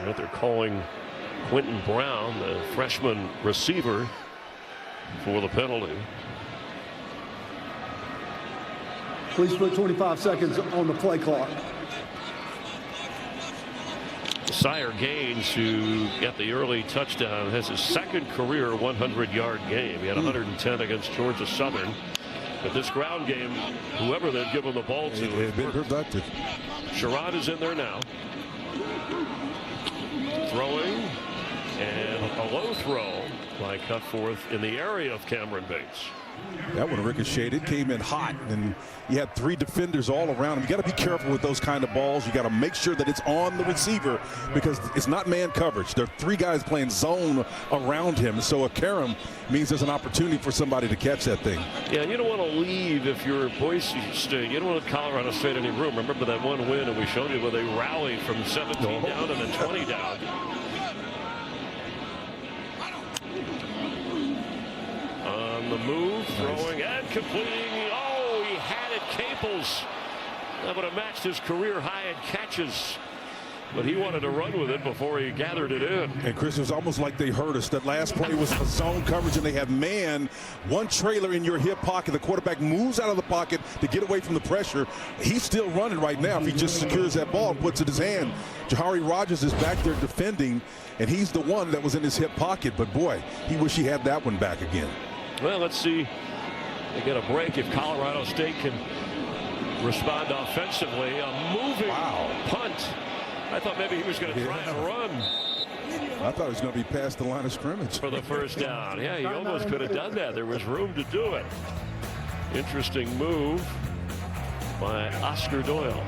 What they're calling Quentin Brown, the freshman receiver, for the penalty. Please put 25 seconds on the play clock. Sire Gaines, who got the early touchdown, has his second career 100-yard game. He had 110 against Georgia Southern. But this ground game, whoever they've given the ball to, has been productive. Sherrod is in there now. Throwing, and a low throw by Cutforth in the area of Cameron Bates. That one ricocheted. It came in hot, and you had 3 defenders all around him. You got to be careful with those kind of balls. You got to make sure that it's on the receiver because it's not man coverage. There are 3 guys playing zone around him. So a carom means there's an opportunity for somebody to catch that thing. Yeah, you don't want to leave if you're Boise State. You don't want Colorado State any room. Remember that one win, and we showed you where they rallied from 17 down and then 20 down. On the move, throwing and completing. Oh, he had it. Caples. That would have matched his career high in catches. But he wanted to run with it before he gathered it in. And Chris, it was almost like they heard us. That last play was a zone coverage, and they have man, one trailer in your hip pocket. The quarterback moves out of the pocket to get away from the pressure. He's still running right now. If he just secures that ball and puts it in his hand. Jahari Rogers is back there defending, and he's the one that was in his hip pocket. But boy, he wish he had that one back again. Well, let's see. They get a break if Colorado State can respond offensively. A moving punt. I thought maybe he was going to try and run. I thought it was going to be past the line of scrimmage. For the first down. Yeah, he almost could have done that. There was room to do it. Interesting move by Oscar Doyle.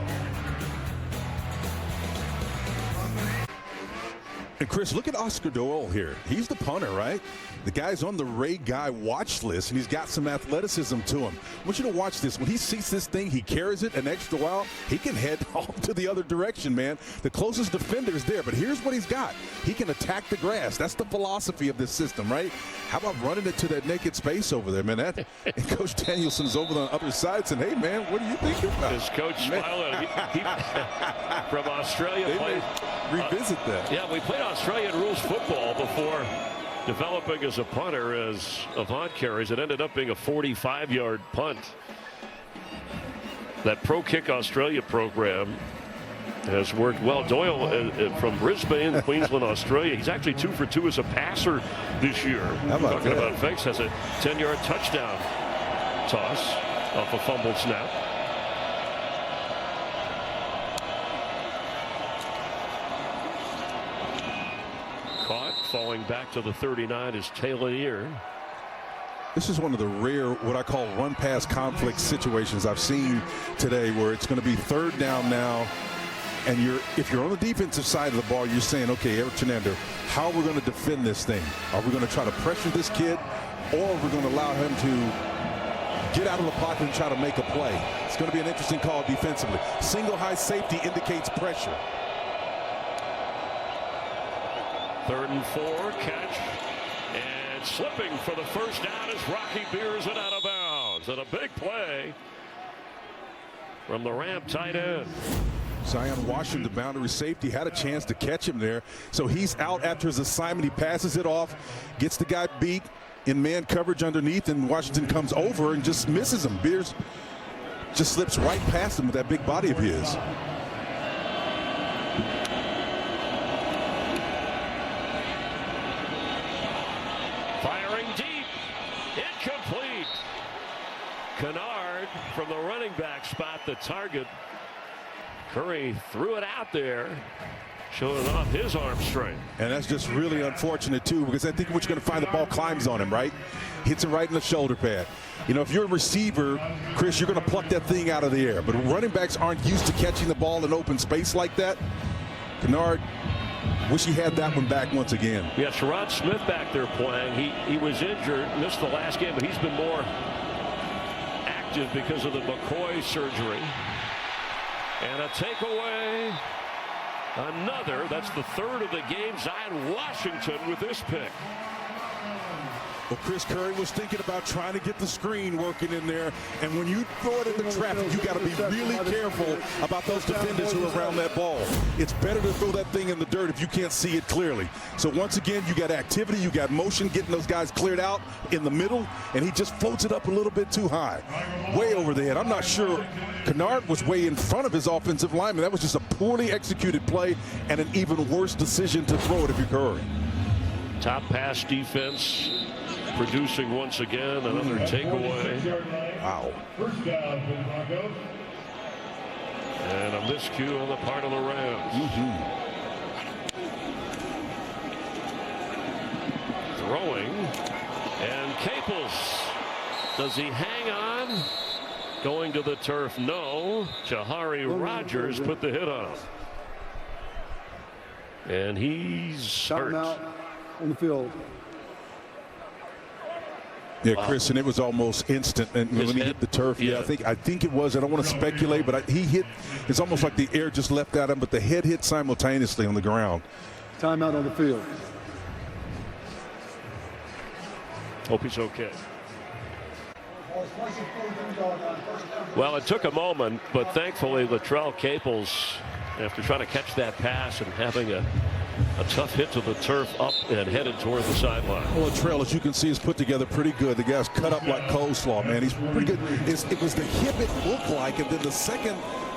And Chris, look at Oscar Doyle here. He's the punter, right? The guy's on the Ray Guy watch list, and he's got some athleticism to him. I want you to watch this. When he sees this thing, he carries it an extra while. He can head off to the other direction, man. The closest defender is there, but here's what he's got. He can attack the grass. That's the philosophy of this system, right? How about running it to that naked space over there, man? And Coach Danielson's over on the other side saying, hey, man, what are you thinking about? His coach smiling. He from Australia. Revisit that. Yeah, we played Australian rules football before developing as a punter as Avant carries. It ended up being a 45-yard punt. That Pro Kick Australia program has worked well. Doyle from Brisbane, Queensland, Australia. He's actually 2 for 2 as a passer this year. How about Talking that? about fakes, has a 10-yard touchdown toss off a fumbled snap. Falling back to the 39 is Taylor. This is one of the rare, what I call run-pass conflict situations I've seen today, where it's going to be 3rd down now, and if you're on the defensive side of the ball, you're saying, okay, Eric Chenander, how are we going to defend this thing? Are we going to try to pressure this kid, or are we going to allow him to get out of the pocket and try to make a play? It's going to be an interesting call defensively. Single high safety indicates pressure. 3rd and 4, catch, and slipping for the first down is Rocky Beers and out of bounds. And a big play from the Ram tight end. Zion Washington, the boundary safety, had a chance to catch him there. So he's out after his assignment. He passes it off, gets the guy beat in man coverage underneath, and Washington comes over and just misses him. Beers just slips right past him with that big body of his. Kennard from the running back spot, the target. Curry threw it out there, showing off his arm strength. And that's just really unfortunate, too, because I think what you're going to find, the ball climbs on him, right? Hits him right in the shoulder pad. You know, if you're a receiver, Chris, you're going to pluck that thing out of the air. But running backs aren't used to catching the ball in open space like that. Kennard, wish he had that one back once again. Yeah, Sherrod Smith back there playing. He was injured, missed the last game, but he's been more because of the McCoy surgery. And a takeaway. Another. That's the 3rd of the game. Zion Washington with this pick. Well, Chris Curry was thinking about trying to get the screen working in there. And when you throw it into traffic, you got to be really careful about those defenders who are around that ball. It's better to throw that thing in the dirt if you can't see it clearly. So once again, you got activity, you got motion, getting those guys cleared out in the middle, and he just floats it up a little bit too high. Way over the head. I'm not sure. Kennard was way in front of his offensive lineman. That was just a poorly executed play and an even worse decision to throw it if you're Curry. Top pass defense producing once again. Another takeaway. Wow. First down for the Broncos. And a miscue on the part of the Rams. Throwing. And Caples. Does he hang on? Going to the turf, no. Jahari Rogers put the hit on him. And he's hurt. Out on the field. Yeah, Chris, and it was almost instant. And when he hit the turf, yeah, I think it was. I don't want to speculate, but he hit. It's almost like the air just left out him, but the head hit simultaneously on the ground. Timeout on the field. Hope he's okay. Well, it took a moment, but thankfully Latrell Caples, after trying to catch that pass and having a tough hit to the turf, up and headed toward the sideline. Well, Latrell, as you can see, is put together pretty good. The guy's cut up like coleslaw, man. He's pretty good. It was the hip it looked like, and then the second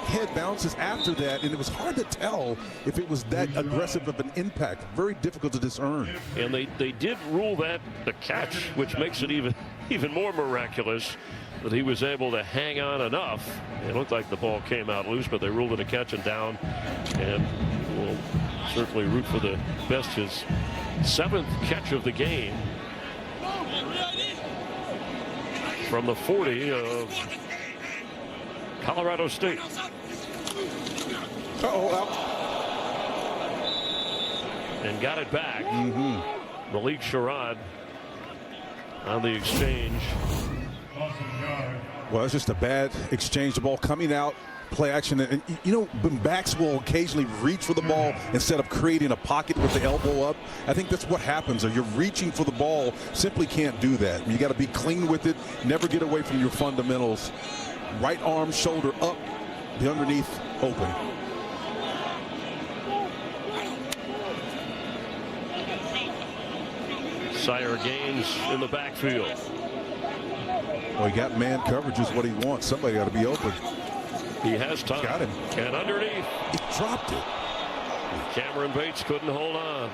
head bounces after that, and it was hard to tell if it was that aggressive of an impact. Very difficult to discern. And they did rule that the catch, which makes it even more miraculous that he was able to hang on enough. It looked like the ball came out loose, but they ruled it a catch and down. And we'll certainly root for the best. His 7th catch of the game from the 40 of Colorado State. And got it back. Malik Sherrod on the exchange. Well, it's just a bad exchange. The ball coming out, play action. And you know, when backs will occasionally reach for the ball instead of creating a pocket with the elbow up, I think that's what happens. Or you're reaching for the ball, simply can't do that. You got to be clean with it, never get away from your fundamentals. Right arm, shoulder up, the underneath open. Sire Gaines in the backfield. Well, he got man coverage is what he wants. Somebody got to be open. He has time. Got him. And underneath. He dropped it. Cameron Bates couldn't hold on.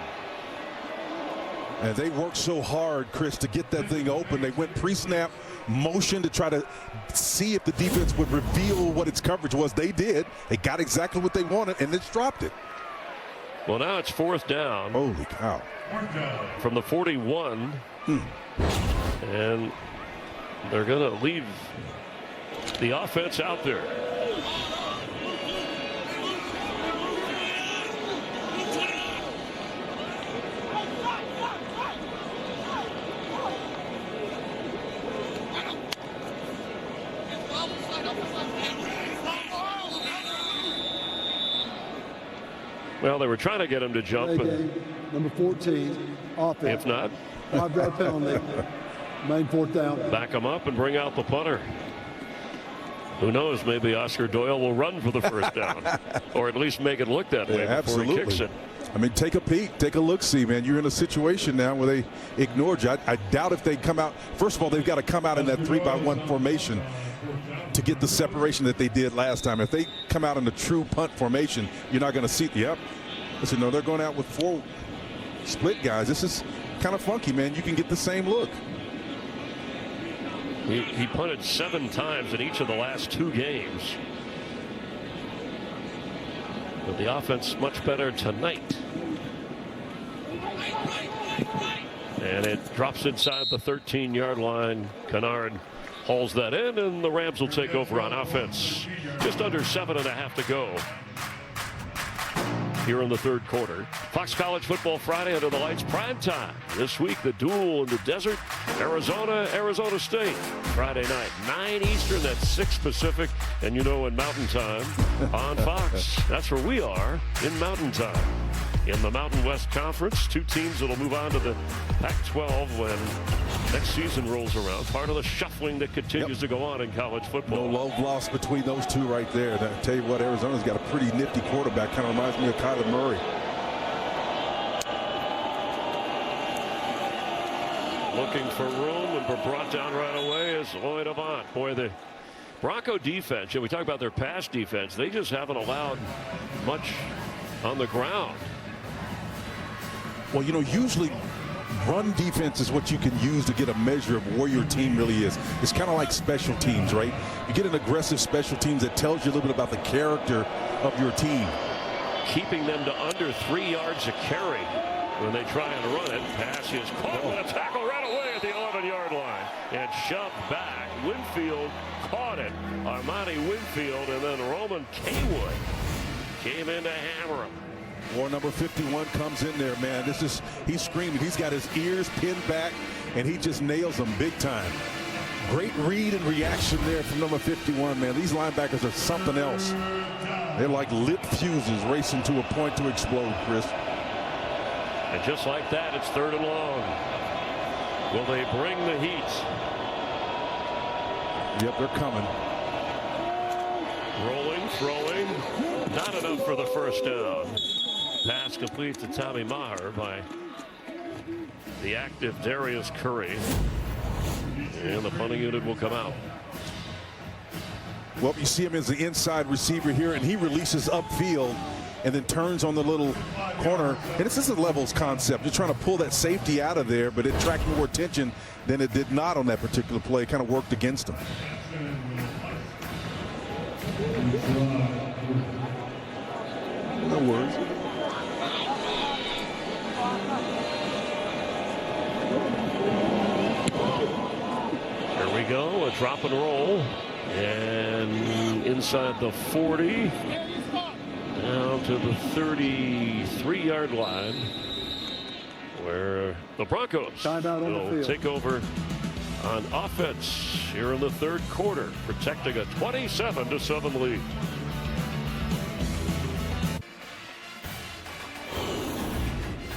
And they worked so hard, Chris, to get that thing open. They went pre-snap motion to try to see if the defense would reveal what its coverage was. They did. They got exactly what they wanted, and it's dropped it. Well, now it's 4th down. Holy cow. From the 41. And they're going to leave the offense out there. Well, they were trying to get him to jump. Number 14, offense. If not, 5-yard penalty. Main 4th down. Back him up and bring out the punter. Who knows? Maybe Oscar Doyle will run for the first down, or at least make it look that way before he kicks it. I mean, take a peek, take a look-see, man. You're in a situation now where they ignored you. I doubt if they come out. First of all, they've got to come out in that 3-by-1 formation to get the separation that they did last time. If they come out in a true punt formation, you're not going to see. Yep. Listen, no, they're going out with 4 split guys. This is kind of funky, man. You can get the same look. He punted 7 times in each of the last 2 games. But the offense much better tonight. And it drops inside the 13-yard line. Kennard hauls that in, and the Rams will take over on offense. Just under 7.5 to go here in the 3rd quarter. Fox College Football Friday under the lights, prime time. This week, the duel in the desert, Arizona State. Friday night, 9 Eastern, that's 6 Pacific. And you know, in Mountain Time on Fox, that's where we are in Mountain Time. In the Mountain West Conference, 2 teams that'll move on to the Pac-12 when next season rolls around. Part of the shuffling that continues to go on in college football. No love lost between those two right there. And I tell you what, Arizona's got a pretty nifty quarterback. Kind of reminds me of Kyler Murray. Looking for room and brought down right away is Lloyd Avant. Boy, the Bronco defense, we talk about their pass defense, they just haven't allowed much on the ground. Well, you know, usually run defense is what you can use to get a measure of where your team really is. It's kind of like special teams, right? You get an aggressive special teams that tells you a little bit about the character of your team. Keeping them to under 3 yards a carry when they try and run it. Pass is caught with a tackle right away at the 11-yard line and shoved back. Winfield caught it. Armani Winfield, and then Roman Kaywood came in to hammer him. War number 51 comes in there, man. He's screaming. He's got his ears pinned back, and he just nails them big time. Great read and reaction there from number 51, man. These linebackers are something else. They're like lit fuses racing to a point to explode, Chris. And just like that, it's 3rd and long. Will they bring the heat? Yep, they're coming. Rolling, throwing. Not enough for the first down. Pass complete to Tommy Maher by the active Darius Curry. And the punting unit will come out. Well, you see him as the inside receiver here, and he releases upfield and then turns on the little corner. And this is a levels concept. You're trying to pull that safety out of there, but it attracted more attention than it did not on that particular play. It kind of worked against him. No worries. Here we go, a drop and roll. And inside the 40. Down to the 33-yard line, where the Broncos will take over on offense here in the 3rd quarter, protecting a 27-7 lead.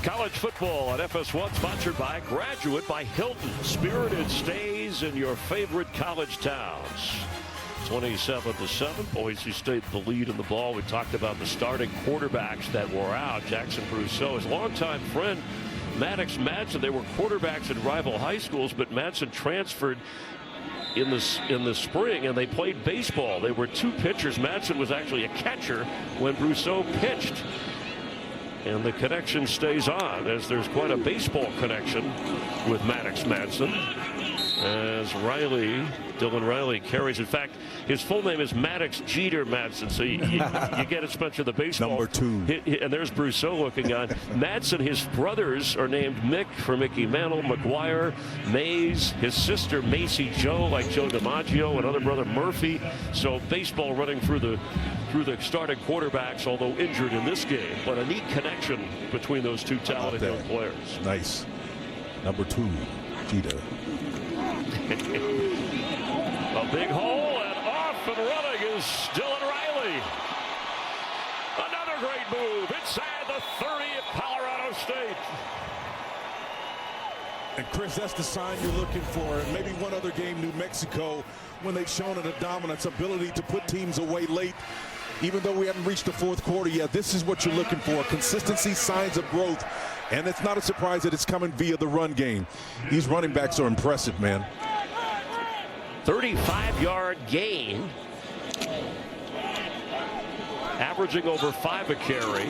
College football on FS1, sponsored by Graduate by Hilton. Spirited stays in your favorite college towns. 27-7. Boise State the lead in the ball. We talked about the starting quarterbacks that were out. Jackson Brousseau, his longtime friend Maddox Madsen. They were quarterbacks in rival high schools, but Madsen transferred in the spring, and they played baseball. They were 2 pitchers. Madsen was actually a catcher when Brousseau pitched. And the connection stays on, as there's quite a baseball connection with Maddox Madsen. As Dylan Riley carries. In fact, his full name is Maddox Jeter Madsen, so you get as much of the baseball. Number 2. And there's Brousseau looking on. Madsen, his brothers are named Mick for Mickey Mantle, McGuire, Mays, his sister Macy Joe, like Joe DiMaggio, and other brother Murphy. So baseball running through the starting quarterbacks, although injured in this game. But a neat connection between those 2 talented young players. Nice. Number 2, Jeter. A big hole, and off and running is Dylan Riley. Another great move inside the 30 of Colorado State. And Chris, that's the sign you're looking for. And maybe one other game, New Mexico, when they've shown a dominance, ability to put teams away late. Even though we haven't reached the 4th quarter yet, this is what you're looking for. Consistency, signs of growth. And it's not a surprise that it's coming via the run game. These running backs are impressive, man. 35-yard gain. Averaging over 5 a carry.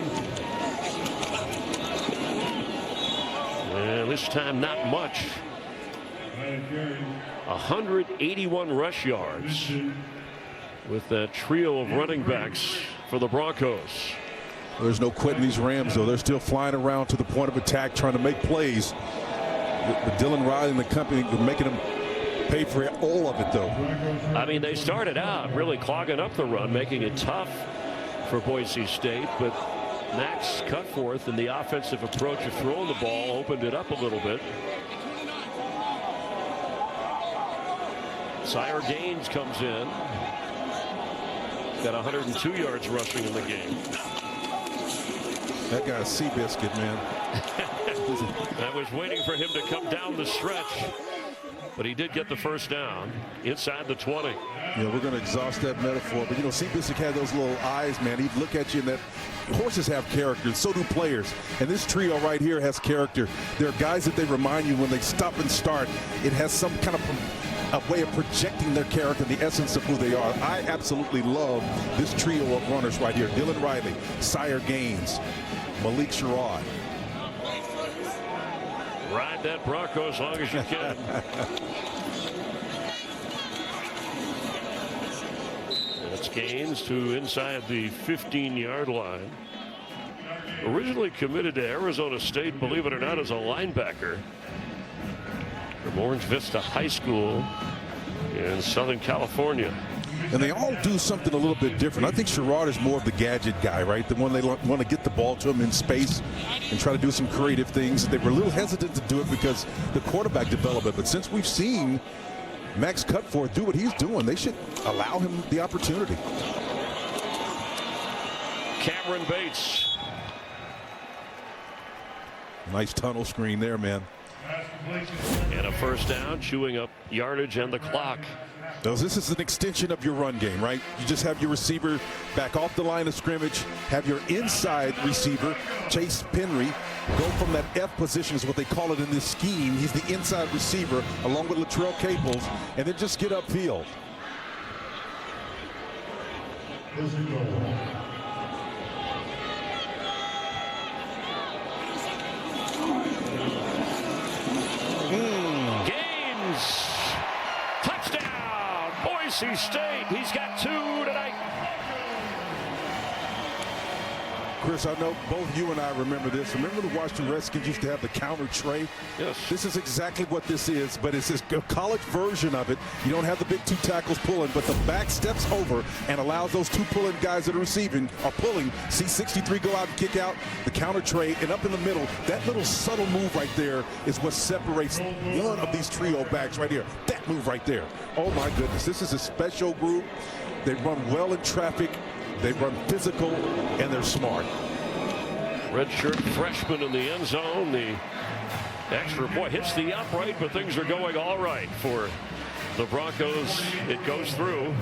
And this time not much. 181 rush yards with that trio of running backs for the Broncos. There's no quitting these Rams, though. They're still flying around to the point of attack, trying to make plays. But Dylan Riley and the company are making them pay for all of it, though. I mean, they started out really clogging up the run, making it tough for Boise State, but Max Cutforth and the offensive approach of throwing the ball opened it up a little bit. Sire Gaines comes in. Got 102 yards rushing in the game. That guy's Seabiscuit, man. I was waiting for him to come down the stretch. But he did get the first down inside the 20. Yeah, we're going to exhaust that metaphor. But, you know, Seabiscuit had those little eyes, man. He'd look at you, and that horses have character. So do players. And this trio right here has character. There are guys that they remind you when they stop and start. It has some kind of a way of projecting their character, the essence of who they are. I absolutely love this trio of runners right here. Dylan Riley, Sire Gaines, Malik Sherrod. Ride that Bronco as long as you can. That's Gaines to inside the 15-yard line. Originally committed to Arizona State, believe it or not, as a linebacker from Orange Vista High School in Southern California. And they all do something a little bit different. I think Sherrod is more of the gadget guy, right? The one they want to get the ball to him in space and try to do some creative things. They were a little hesitant to do it because the quarterback development. But since we've seen Max Cutforth do what he's doing, they should allow him the opportunity. Cameron Bates. Nice tunnel screen there, man. And a first down, chewing up yardage and the clock. This is an extension of your run game, right? You just have your receiver back off the line of scrimmage, have your inside receiver, Chase Penry, go from that F position is what they call it in this scheme. He's the inside receiver along with Latrell Caples, and then just get upfield. Gaines. Touchdown. Boise State. He's got 2 tonight. Chris, I know both you and I remember this. Remember the Washington Redskins used to have the counter tray? Yes. This is exactly what this is, but it's a college version of it. You don't have the big 2 tackles pulling, but the back steps over and allows those 2 pulling guys that are receiving or pulling. See 63 go out and kick out the counter tray, and up in the middle, that little subtle move right there is what separates one of these trio backs right here. That move right there. Oh my goodness, this is a special group. They run well in traffic. They run physical, and they're smart. Redshirt freshman in the end zone. The extra point hits the upright, but things are going all right for the Broncos. It goes through,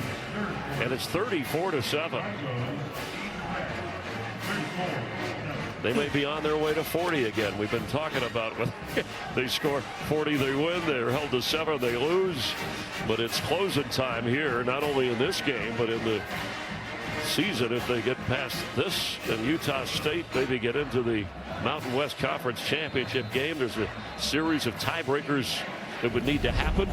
and it's 34-7. They may be on their way to 40 again. We've been talking about when they score 40, they win. They're held to 7, they lose. But it's closing time here, not only in this game, but in the season. If they get past this and Utah State, maybe get into the Mountain West Conference Championship game. There's a series of tiebreakers that would need to happen,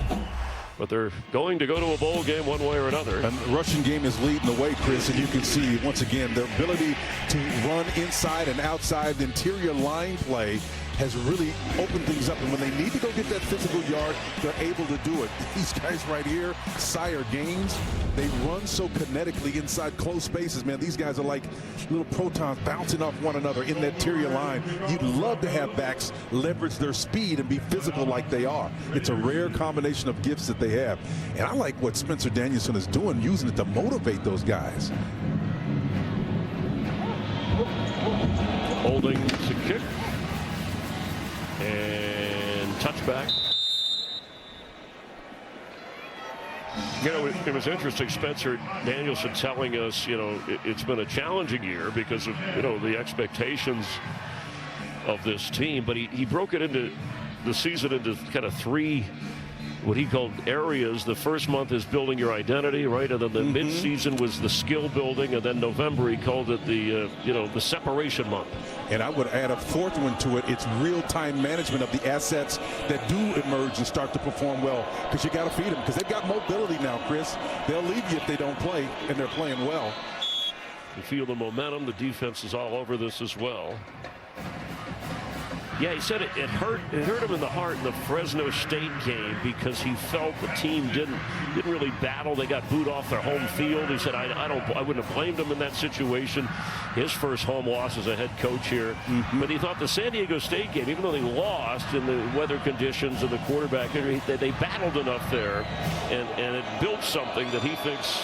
but they're going to go to a bowl game one way or another. And the rushing game is leading the way, Chris, and you can see once again their ability to run inside and outside. The interior line play has really opened things up, and when they need to go get that physical yard, they're able to do it. These guys right here, Sire Gaines, they run so kinetically inside close spaces, man. These guys are like little protons bouncing off one another in that interior line. You'd love to have backs leverage their speed and be physical like they are. It's a rare combination of gifts that they have. And I like what Spencer Danielson is doing, using it to motivate those guys. Holding to kick. And touchback. You know, it was interesting, Spencer Danielson telling us, you know, it's been a challenging year because of, you know, the expectations of this team. But he broke it into the season into kind of 3, what he called areas. The first month is building your identity, right? And then the mid-season was the skill building. And then November, he called it the, you know, the separation month. And I would add a 4th one to it. It's real-time management of the assets that do emerge and start to perform well, because you got to feed them, because they've got mobility now, Chris. They'll leave you if they don't play, and they're playing well. You feel the momentum. The defense is all over this as well. Yeah, he said it hurt him in the heart in the Fresno State game because he felt the team didn't really battle. They got booed off their home field. He said, I wouldn't have blamed him in that situation. His first home loss as a head coach here. But he thought the San Diego State game, even though they lost in the weather conditions and the quarterback, they battled enough there, and it built something that he thinks,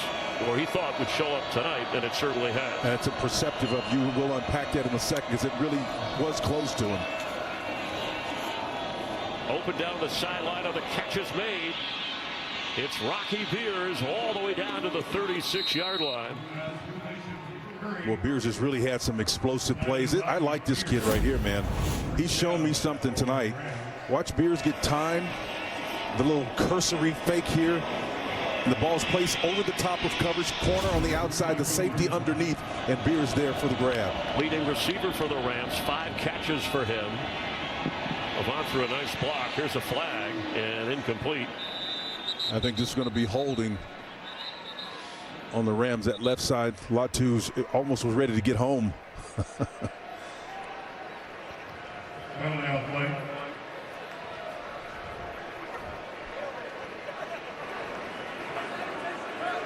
or he thought, would show up tonight, and it certainly has. That's a perceptive of you. We'll unpack that in a second, because it really was close to him. Open down the sideline, and the catch is made. It's Rocky Beers all the way down to the 36-yard line. Well, Beers has really had some explosive plays. I like this kid right here, man. He's shown me something tonight. Watch Beers get time. The little cursory fake here. And the ball's placed over the top of coverage, corner on the outside, the safety underneath, and Beers there for the grab. Leading receiver for the Rams, 5 catches for him. Avant for a nice block. Here's a flag, and incomplete. I think this is going to be holding on the Rams. That left side, Latu's almost was ready to get home.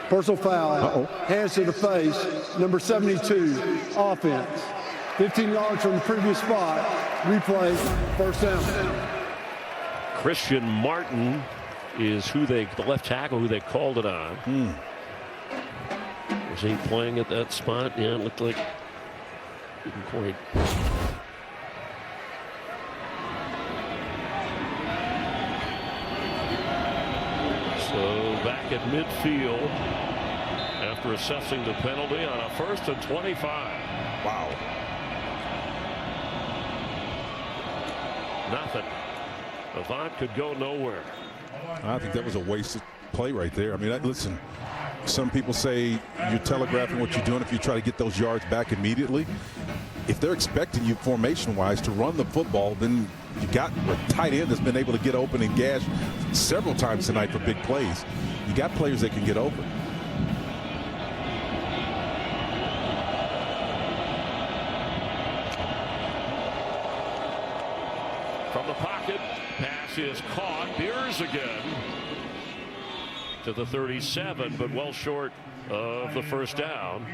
Personal foul. Hands to the face. Number 72. Offense. 15 yards from the previous spot. Replay. First down. Christian Martin is the left tackle who they called it on. Was he playing at that spot? Yeah, it looked like didn't quite. So back at midfield after assessing the penalty on a 1st and 25. Wow. Nothing. Avant could go nowhere. I think that was a wasted play right there. I mean, listen, some people say you're telegraphing what you're doing if you try to get those yards back immediately. If they're expecting you formation-wise to run the football, then you got a tight end that's been able to get open and gash several times tonight for big plays. You got players that can get open. From the pocket, pass is caught. Beers again to the 37, but well short of the first down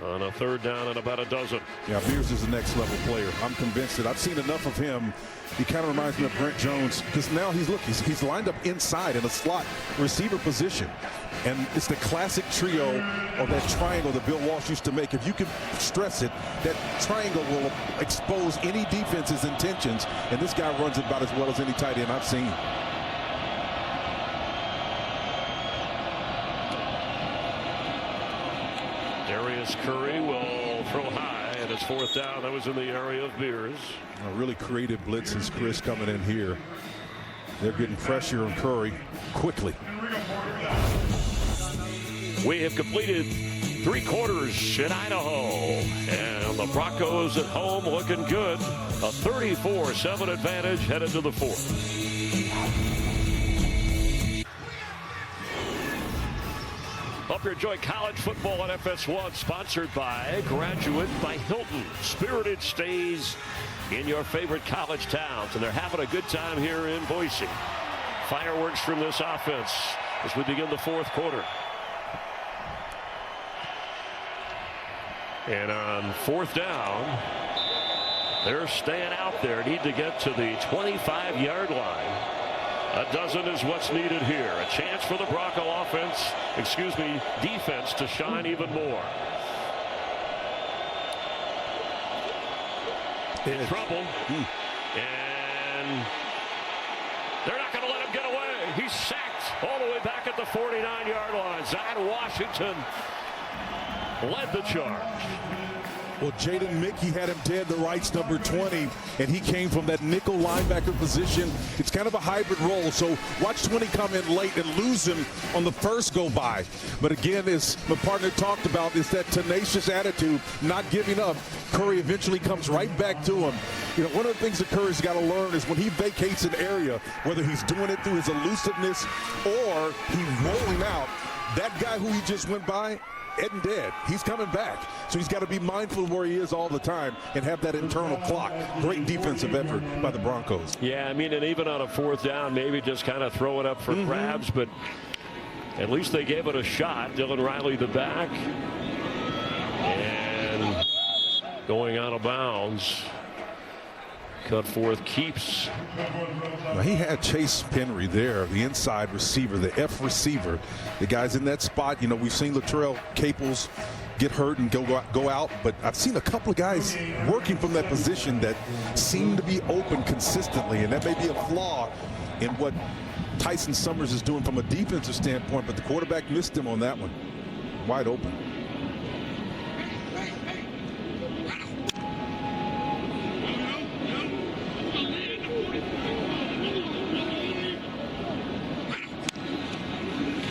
on a 3rd down and about a dozen. Yeah, Beers is the next level player. I'm convinced that I've seen enough of him. He kind of reminds me of Brent Jones because now he's lined up inside in a slot receiver position. And it's the classic trio or that triangle that Bill Walsh used to make. If you can stress it, that triangle will expose any defense's intentions. And this guy runs it about as well as any tight end I've seen. Curry will throw high, and it's 4th down. That was in the area of Beers. A really creative blitzes, Chris, coming in here. They're getting pressure on Curry quickly. We have completed 3 quarters in Idaho, and the Broncos at home looking good. A 34-7 advantage headed to the 4th. Hope you enjoy college football on FS1, sponsored by Graduate by Hilton. Spirited stays in your favorite college towns, and they're having a good time here in Boise. Fireworks from this offense as we begin the 4th quarter. And on 4th down, they're staying out there. Need to get to the 25-yard line. A dozen is what's needed here. A chance for the Bronco defense to shine even more. In trouble. And they're not going to let him get away. He's sacked all the way back at the 49-yard line. Zion Washington led the charge. Well, Jaden Mickey had him dead, the right's number 20, and he came from that nickel linebacker position. It's kind of a hybrid role, so watch 20 come in late and lose him on the first go by. But again, as my partner talked about, is that tenacious attitude, not giving up. Curry eventually comes right back to him. You know, one of the things that Curry's got to learn is when he vacates an area, whether he's doing it through his elusiveness or he's rolling out, that guy who he just went by, isn't dead. He's coming back. So he's got to be mindful of where he is all the time and have that internal clock. Great defensive effort by the Broncos. Yeah, I mean, and even on a 4th down, maybe just kind of throw it up for grabs, but at least they gave it a shot. Dylan Riley the back. And going out of bounds. Cut forth keeps. Now he had Chase Penry there, the inside receiver, the F receiver. The guy's in that spot. You know, we've seen Latrell Caples get hurt and go out, but I've seen a couple of guys working from that position that seem to be open consistently, and that may be a flaw in what Tyson Summers is doing from a defensive standpoint, but the quarterback missed him on that one. Wide open.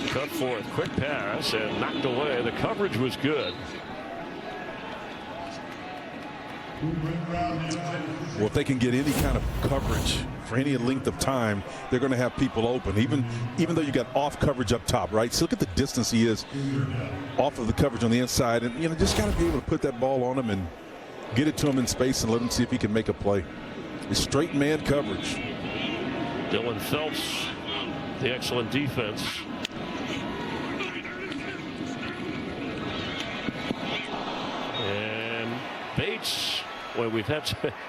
Cut forth, quick pass, and knocked away. The coverage was good. Well, if they can get any kind of coverage for any length of time, they're going to have people open, even though you got off coverage up top, right? So look at the distance he is off of the coverage on the inside, and just got to be able to put that ball on him and get it to him in space and let him see if he can make a play. It's straight man coverage. Dylan Phelps, the excellent defense. And Bates, well,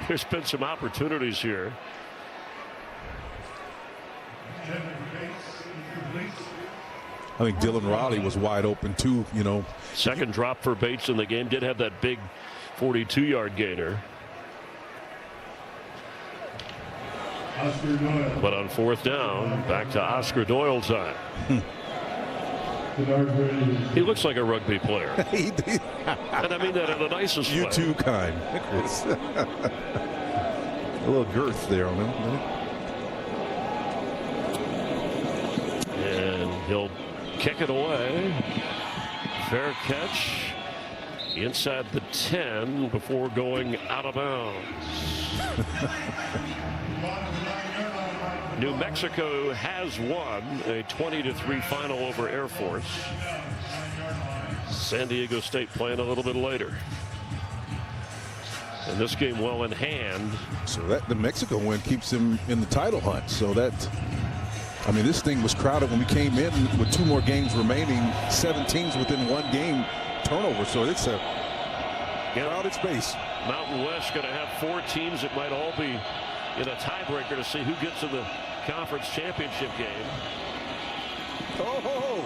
there's been some opportunities here. I think Dylan Riley was wide open too, Second drop for Bates in the game. Did have that big 42-yard gainer. But on fourth down, back to Oscar Doyle time. He looks like a rugby player. And I mean that in the nicest way. You too kind. A little girth there on him. And he'll kick it away. Fair catch inside the 10 before going out of bounds. New Mexico has won a 20-3 final over Air Force. San Diego State playing a little bit later. And this game well in hand. So the Mexico win keeps him in the title hunt. So this thing was crowded when we came in with 2 more games remaining. 7 teams within 1 game turnover. So it's a crowded space. Mountain West going to have 4 teams that might all be in a tiebreaker to see who gets in the conference championship game. Oh!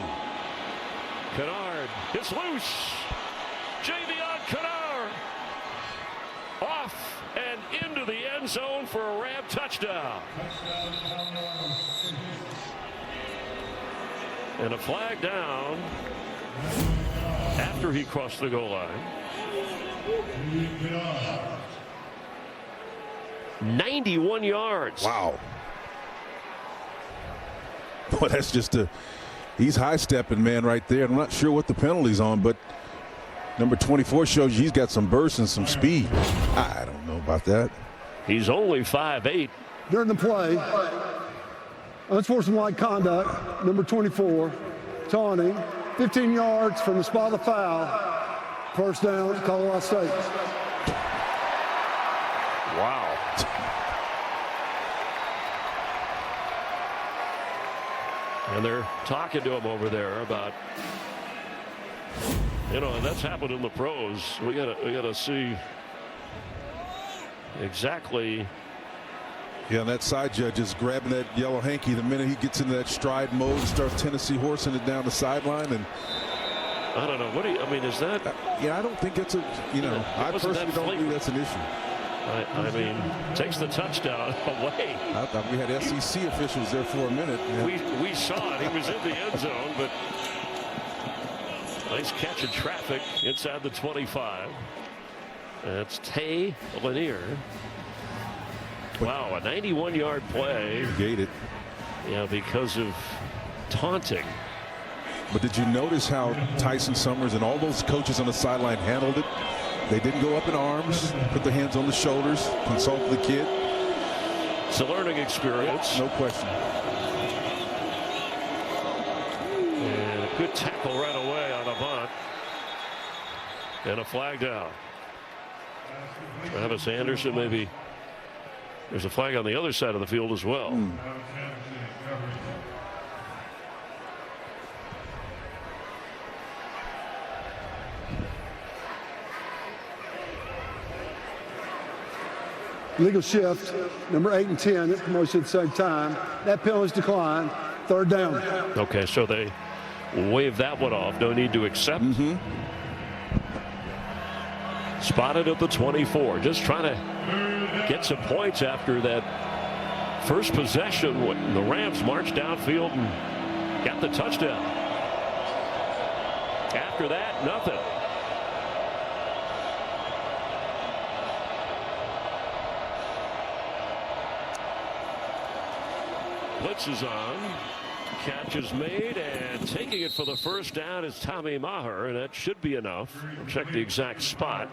Kennard, it's loose. Javion Kennard off and into the end zone for a Ram touchdown. And a flag down after he crossed the goal line. 91 yards. Wow. Boy, that's just he's high-stepping, man, right there. I'm not sure what the penalty's on, but number 24 shows you he's got some burst and some speed. I don't know about that. He's only 5'8". During the play, unsportsmanlike conduct, number 24, taunting, 15 yards from the spot of foul. First down, Colorado State. Wow. And they're talking to him over there about, and that's happened in the pros. We gotta see exactly. Yeah, and that side judge is grabbing that yellow hanky the minute he gets into that stride mode and starts Tennessee horsing it down the sideline. And I don't know. Is that? Yeah, I don't think it's I personally don't think that's an issue. I mean, takes the touchdown away. I thought we had SEC officials there for a minute. Yeah. We saw it. He was in the end zone, but nice catch in traffic inside the 25. That's Tay Lanier. Wow, a 91-yard play. Gated. Yeah, because of taunting. But did you notice how Tyson Summers and all those coaches on the sideline handled it? They didn't go up in arms, put their hands on the shoulders, consult the kid. It's a learning experience. No question. And a good tackle right away on Avant. And a flag down. Travis Anderson, maybe. There's a flag on the other side of the field as well. Legal shift, number 8 and 10, promotion at the same time. That penalty's declined. Third down. Okay, so they wave that one off. No need to accept. Spotted at the 24. Just trying to get some points after that first possession when the Rams marched downfield and got the touchdown. After that, nothing. Blitz is on. Catch is made, and taking it for the first down is Tommy Maher, and that should be enough. We'll check the exact spot.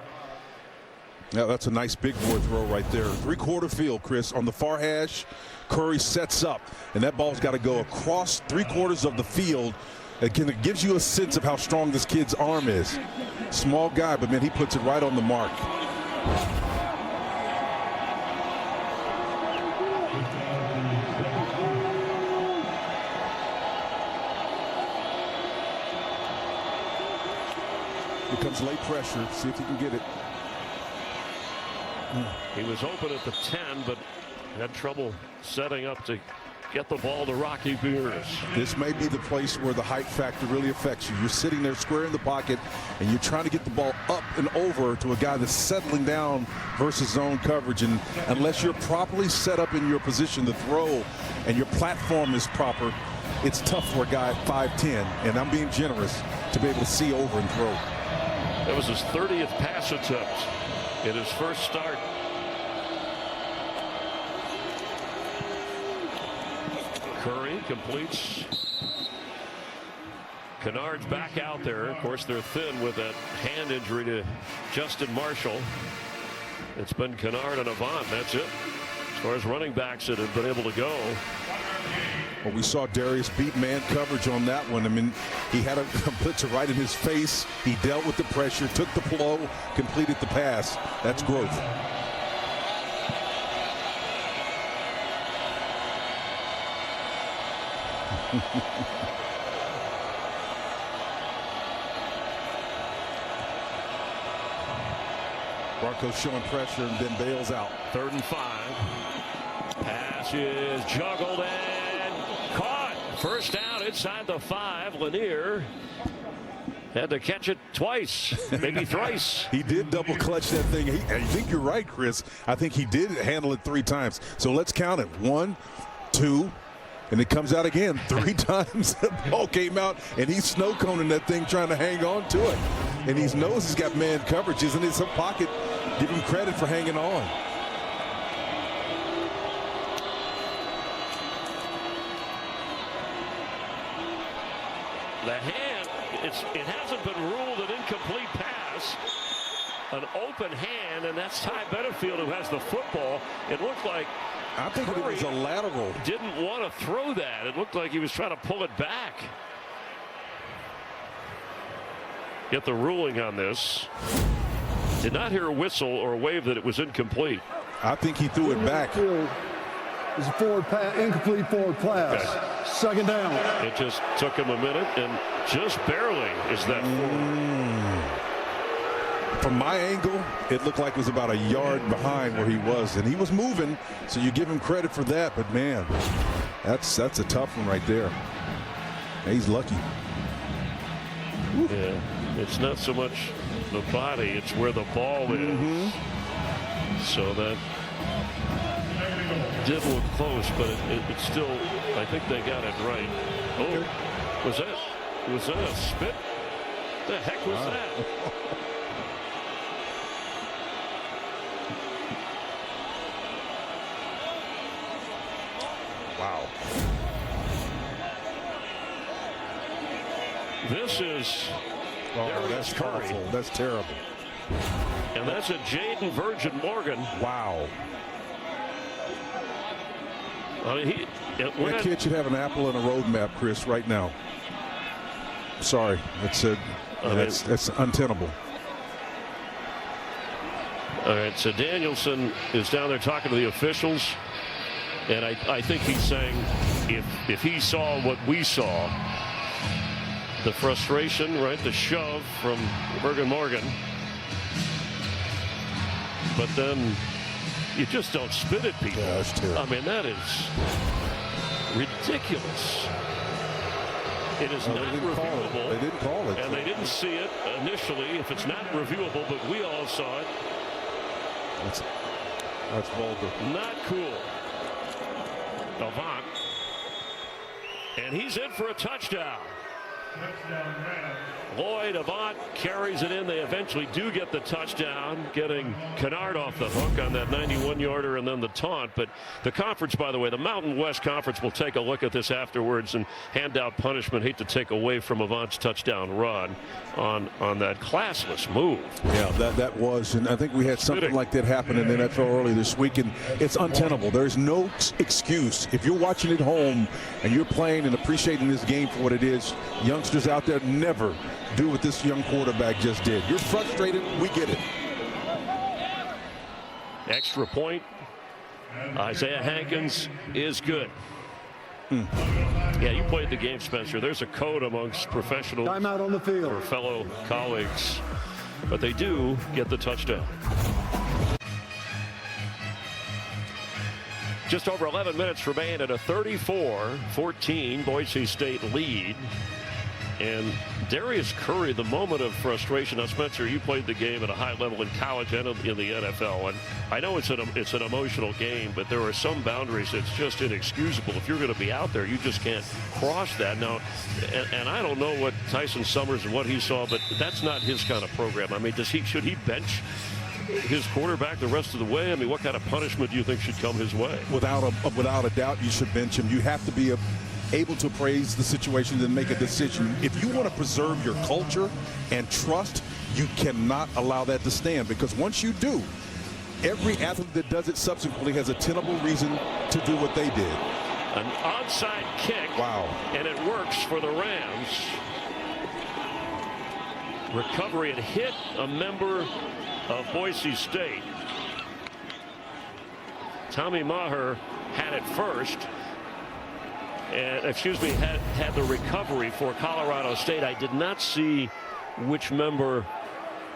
Yeah, that's a nice big boy throw right there. Three-quarter field, Chris. On the far hash, Curry sets up, and that ball's got to go across three-quarters of the field. It gives you a sense of how strong this kid's arm is. Small guy, but, man, he puts it right on the mark. Here comes late pressure. See if he can get it. He was open at the 10, but had trouble setting up to get the ball to Rocky Beers. This may be the place where the height factor really affects you. You're sitting there square in the pocket, and you're trying to get the ball up and over to a guy that's settling down versus zone coverage. And unless you're properly set up in your position to throw and your platform is proper, it's tough for a guy at 5'10", and I'm being generous, to be able to see over and throw. That was his 30th pass attempt in his first start. Curry completes. Kennard's back out there. Of course, they're thin with that hand injury to Justin Marshall. It's been Kennard and Avant. That's it as far as running backs that have been able to go. Well, we saw Darius beat man coverage on that one. I mean, he had a blitzer right in his face. He dealt with the pressure, took the blow, completed the pass. That's growth. Broncos showing pressure and then bails out. 3rd and 5. Pass is juggled and caught. First down inside the 5. Lanier had to catch it twice, maybe thrice. He did double clutch that thing. I think you're right, Chris. I think he did handle it 3 times. So let's count it. 1, 2, and it comes out again 3 times. The ball came out, and he's snow coning that thing, trying to hang on to it. And he knows he's got man coverage. Isn't it some pocket? Give him credit for hanging on. The hand, it hasn't been ruled an incomplete pass. An open hand, and that's Ty Benefield who has the football. It looked like I think it was a lateral. Didn't want to throw that. It looked like he was trying to pull it back. Get the ruling on this. Did not hear a whistle or a wave that it was incomplete. I think he threw it back. It's a forward pass, incomplete forward pass. Okay. 2nd down. It just took him a minute, and just barely is that forward. From my angle, it looked like it was about a yard behind where he was, and he was moving, so you give him credit for that. But man, that's a tough one right there. He's lucky. Yeah, it's not so much the body, it's where the ball is. So that did look close, but it still, I think they got it right. Oh, was that a spit? The heck was that? Wow. This is that's powerful. That's terrible. And that's a Jaden Virgin Morgan. Wow. I mean, that kid should have an apple and a roadmap, Chris, right now. Sorry, that's untenable. All right, so Danielson is down there talking to the officials, and I think he's saying if he saw what we saw, the frustration, right, the shove from Virgin Morgan, but then you just don't spit at people. Yeah, that's terrible. I mean, that is ridiculous. It is not reviewable. They didn't call it. And they didn't see it initially. If it's not reviewable, but we all saw it. That's vulgar. Not cool. Avant. And he's in for a touchdown. Lloyd Avant carries it in. They eventually do get the touchdown, getting Kennard off the hook on that 91-yarder and then the taunt. But the conference, by the way, the Mountain West Conference will take a look at this afterwards and hand out punishment. Hate to take away from Avant's touchdown run on that classless move. Yeah, that was, and I think we had something like that happen in the NFL early this week, and it's untenable. There's no excuse. If you're watching at home and you're playing and appreciating this game for what it is, youngsters out there never do what this young quarterback just did. You're frustrated. We get it. Extra point. Isaiah Hankins is good. Yeah, you played the game, Spencer. There's a code amongst professionals. Timeout on the field. Or fellow colleagues. But they do get the touchdown. Just over 11 minutes remain at a 34-14 Boise State lead. And Darius Curry, the moment of frustration. Now, Spencer, you played the game at a high level in college and in the NFL, and I know it's an emotional game, but there are some boundaries that's just inexcusable. If you're going to be out there, you just can't cross that. Now, and I don't know what Tyson Summers and what he saw, but that's not his kind of program. I mean, should he bench his quarterback the rest of the way? I mean, what kind of punishment do you think should come his way? Without a doubt, you should bench him. You have to be able to appraise the situation and make a decision. If you want to preserve your culture and trust, you cannot allow that to stand, because once you do, every athlete that does it subsequently has a tenable reason to do what they did. An onside kick. Wow. And it works for the Rams. Recovery and hit a member of Boise State. Tommy Maher had it first. And, had the recovery for Colorado State. I did not see which member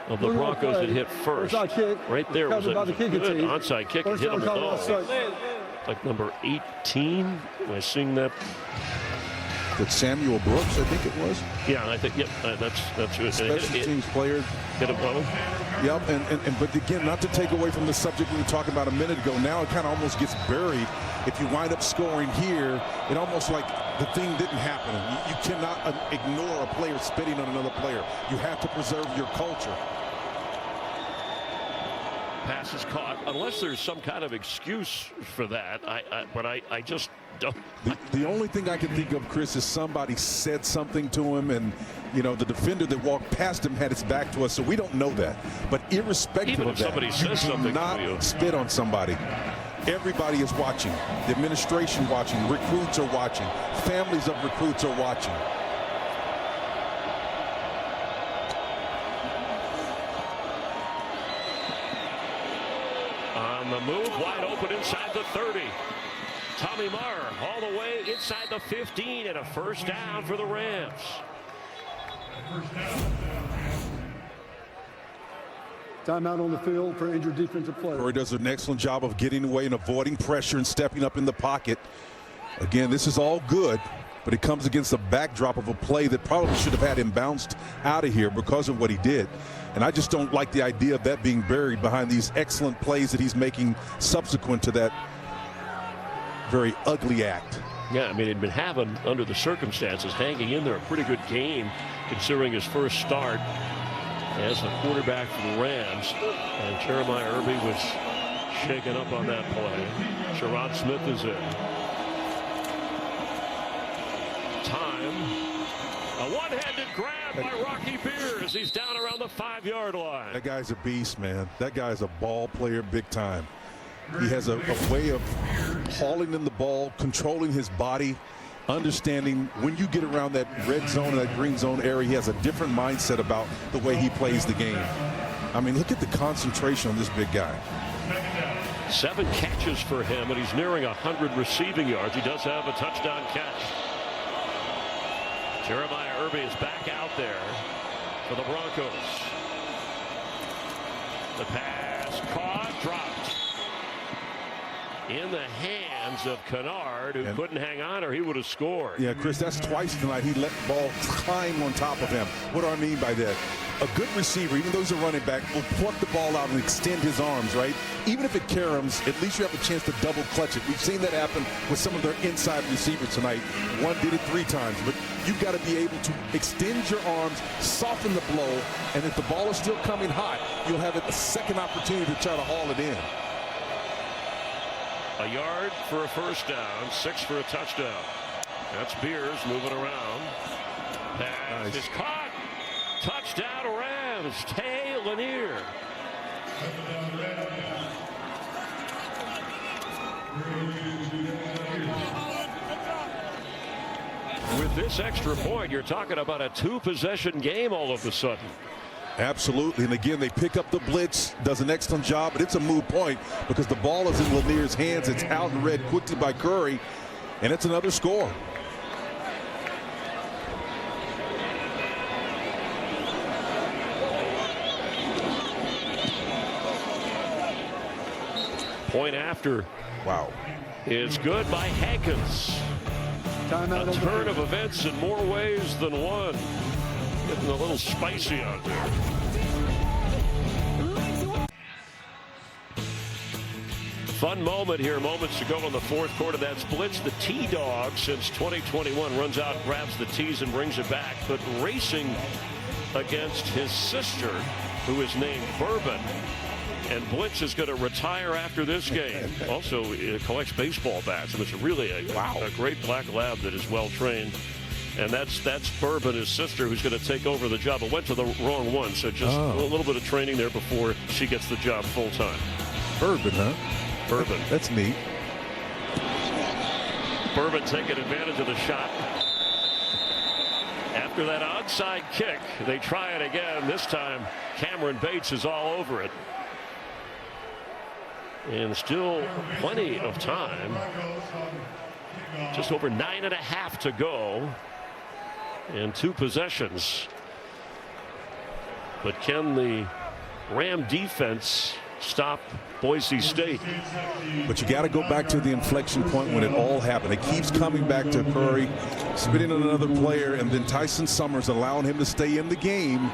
of the Broncos that hit first. Right there was a good onside kick. And hit him like number 18. Am I seeing that? That Samuel Brooks, I think it was. Yeah, I think, yep, that's good. Special teams player. Hit him home. Yep, but again, not to take away from the subject we were talking about a minute ago, now it kind of almost gets buried. If you wind up scoring here, it almost like the thing didn't happen. You cannot ignore a player spitting on another player. You have to preserve your culture. Pass is caught, unless there's some kind of excuse for that. But I just don't. The only thing I can think of, Chris, is somebody said something to him, and the defender that walked past him had his back to us, so we don't know that. But irrespective Even of if that, somebody says something do not to you. spit on somebody. Everybody is watching. The administration watching. Recruits are watching. Families of recruits are watching. On the move, wide open inside the 30. Tommy Maher all the way inside the 15, and a first down for the Rams. Timeout on the field for injured defensive player. Curry does an excellent job of getting away and avoiding pressure and stepping up in the pocket. Again, this is all good, but it comes against the backdrop of a play that probably should have had him bounced out of here because of what he did. And I just don't like the idea of that being buried behind these excellent plays that he's making subsequent to that very ugly act. Yeah, I mean, he'd been having, under the circumstances, hanging in there a pretty good game considering his first start as the quarterback for the Rams. And Jeremiah Irby was shaken up on that play. Sherrod Smith is in. Time. A one-handed grab by Rocky Beers. He's down around the 5-yard line. That guy's a beast, man. That guy's a ball player big time. He has a way of hauling in the ball, controlling his body, understanding when you get around that red zone, that green zone area, he has a different mindset about the way he plays the game. I mean, look at the concentration on this big guy. 7 catches for him, and he's nearing 100 receiving yards. He does have a touchdown catch. Jeremiah Irby is back out there for the Broncos. The pass caught, dropped. in the hands of Kennard, who couldn't hang on or he would have scored. Yeah, Chris, that's twice tonight he let the ball climb on top of him. What do I mean by that? A good receiver, even though he's a running back, will pluck the ball out and extend his arms, right? Even if it caroms, at least you have a chance to double clutch it. We've seen that happen with some of their inside receivers tonight. One did it 3 times, but you've got to be able to extend your arms, soften the blow, and if the ball is still coming hot, you'll have a second opportunity to try to haul it in. A yard for a first down, 6 for a touchdown. That's Beers moving around. Pass is caught. Touchdown Rams. Tay Lanier. With this extra point, you're talking about a 2-possession game all of a sudden. Absolutely, and again, they pick up the blitz, does an excellent job, but it's a moot point because the ball is in Lanier's hands. It's out and read quickly by Curry, and it's another score. Point after. Wow. Is good by Hankins. Timeout. A turn of events in more ways than one. Getting a little spicy out there. Fun moment here moments to go in the fourth quarter. That's blitz. The T-Dog since 2021 runs out, grabs the T's and brings it back. But racing against his sister, who is named Bourbon. And Blitz is going to retire after this game. Also, collects baseball bats. It's really a great black lab that is well trained. And that's Bourbon, his sister, who's going to take over the job. It went to the wrong one, so just a little bit of training there before she gets the job full time. Bourbon, huh? Bourbon. That's neat. Bourbon taking advantage of the shot. After that onside kick, they try it again. This time, Cameron Bates is all over it. And still plenty of time. Just over 9.5 to go. And 2 possessions. But can the Ram defense stop Boise State? But you got to go back to the inflection point when it all happened. It keeps coming back to Curry, spitting on another player, and then Tyson Summers allowing him to stay in the game.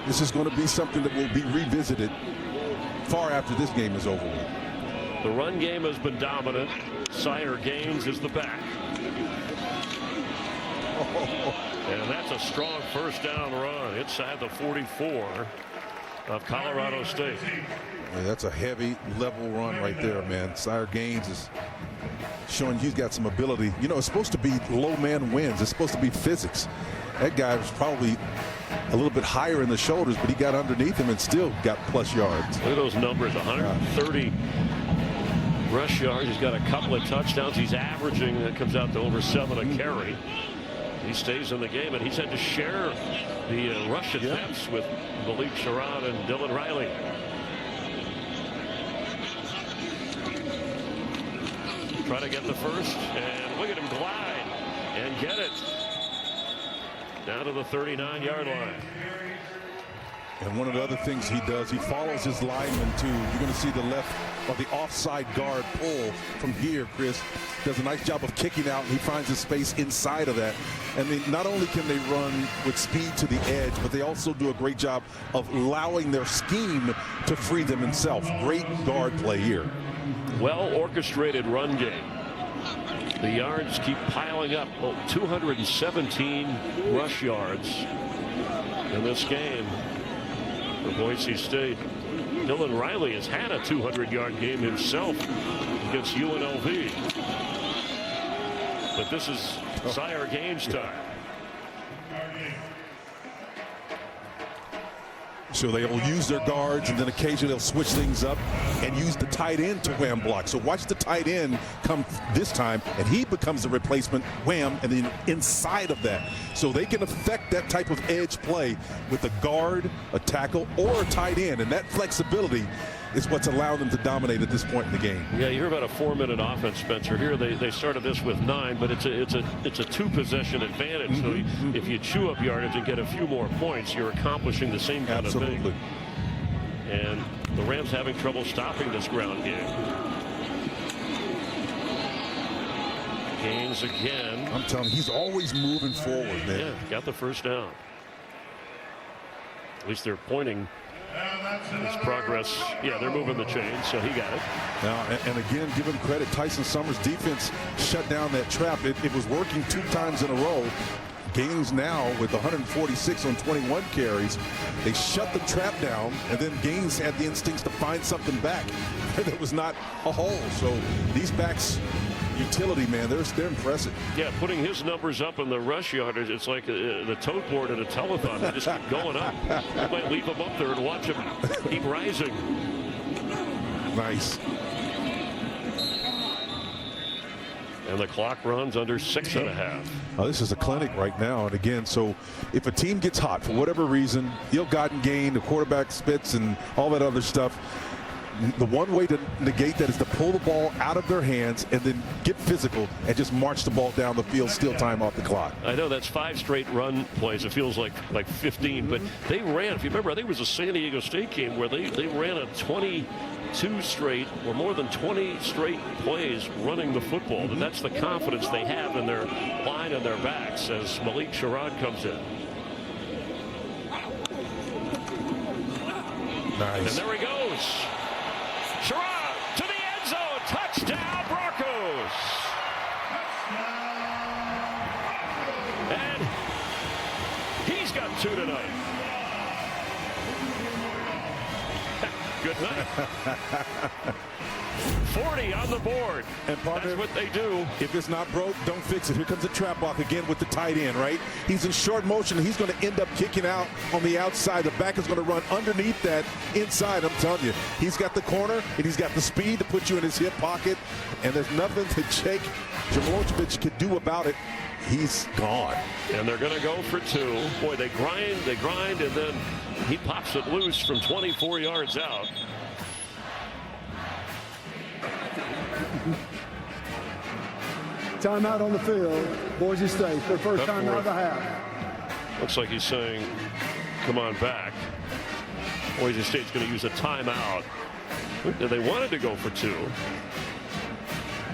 This is going to be something that will be revisited far after this game is over with. The run game has been dominant. Sire Gaines is the back. And that's a strong first down run inside the 44 of Colorado State. Yeah, that's a heavy level run right there, man. Sire Gaines is showing he's got some ability. You know, it's supposed to be low man wins. It's supposed to be physics. That guy was probably a little bit higher in the shoulders, but he got underneath him and still got plus yards. Look at those numbers, 130 rush yards. He's got a couple of touchdowns. He's averaging, that comes out to over 7 a carry. He stays in the game, and he's had to share the rush attempts with Malik Sherrod and Dylan Riley. Try to get the first, and look at him glide and get it down to the 39-yard line. And one of the other things he does, he follows his lineman too. You're going to see the left or the offside guard pull from here. Chris does a nice job of kicking out, and he finds a space inside of that. And they, not only can they run with speed to the edge, but they also do a great job of allowing their scheme to free them themselves. Great guard play here. Well orchestrated run game. The yards keep piling up. 217 rush yards in this game for Boise State. Dylan Riley has had a 200-yard game himself against UNLV. But this is Sire Gaines time. So they will use their guards, and then occasionally they'll switch things up and use the tight end to wham block. So watch the tight end come this time, and he becomes the replacement wham, and then inside of that. So they can affect that type of edge play with a guard, a tackle, or a tight end. And that flexibility is what's allowed them to dominate at this point in the game. Yeah, you hear about a 4-minute offense, Spencer. Here they started this with 9, but it's a 2-possession advantage. So if you chew up yardage and get a few more points, you're accomplishing the same kind of thing. And the Rams having trouble stopping this ground game. Gaines again. I'm telling you, he's always moving forward, man. Yeah, got the first down. At least they're pointing his progress. Yeah, they're moving the chain, so he got it. Now, and again, give him credit. Tyson Summers' defense shut down that trap. It was working 2 times in a row. Gaines now with 146 on 21 carries. They shut the trap down, and then Gaines had the instincts to find something back. There was not a hole. So these backs, utility, man, they're impressive. Yeah, putting his numbers up in the rush yardage, it's like the tote board at a telethon. They just keep going up. I might leave him up there and watch him keep rising. Nice. And the clock runs under 6.5. Oh, this is a clinic right now. And again, so if a team gets hot for whatever reason, ill-gotten gain, the quarterback spits and all that other stuff, the one way to negate that is to pull the ball out of their hands and then get physical and just march the ball down the field, steal time off the clock. I know that's 5 straight run plays. It feels like 15, but they ran, if you remember, I think it was a San Diego State game where they ran a 22 straight or more than 20 straight plays running the football. And that's the confidence they have in their line and their backs as Malik Sherrod comes in. Nice. And there he goes. Sherrod to the end zone. Touchdown, Broncos. And he's got 2 tonight. Good night. 40 on the board. And partner, that's what they do. If it's not broke, don't fix it. Here comes the trap block again with the tight end, right? He's in short motion. He's going to end up kicking out on the outside. The back is going to run underneath that inside. I'm telling you, he's got the corner and he's got the speed to put you in his hip pocket. And there's nothing that Jake Jamalovic could do about it. He's gone. And they're going to go for 2. Boy, they grind, and then he pops it loose from 24 yards out. Timeout on the field. Boise State, their first timeout of the half. Looks like he's saying, come on back. Boise State's going to use a timeout. They wanted to go for 2.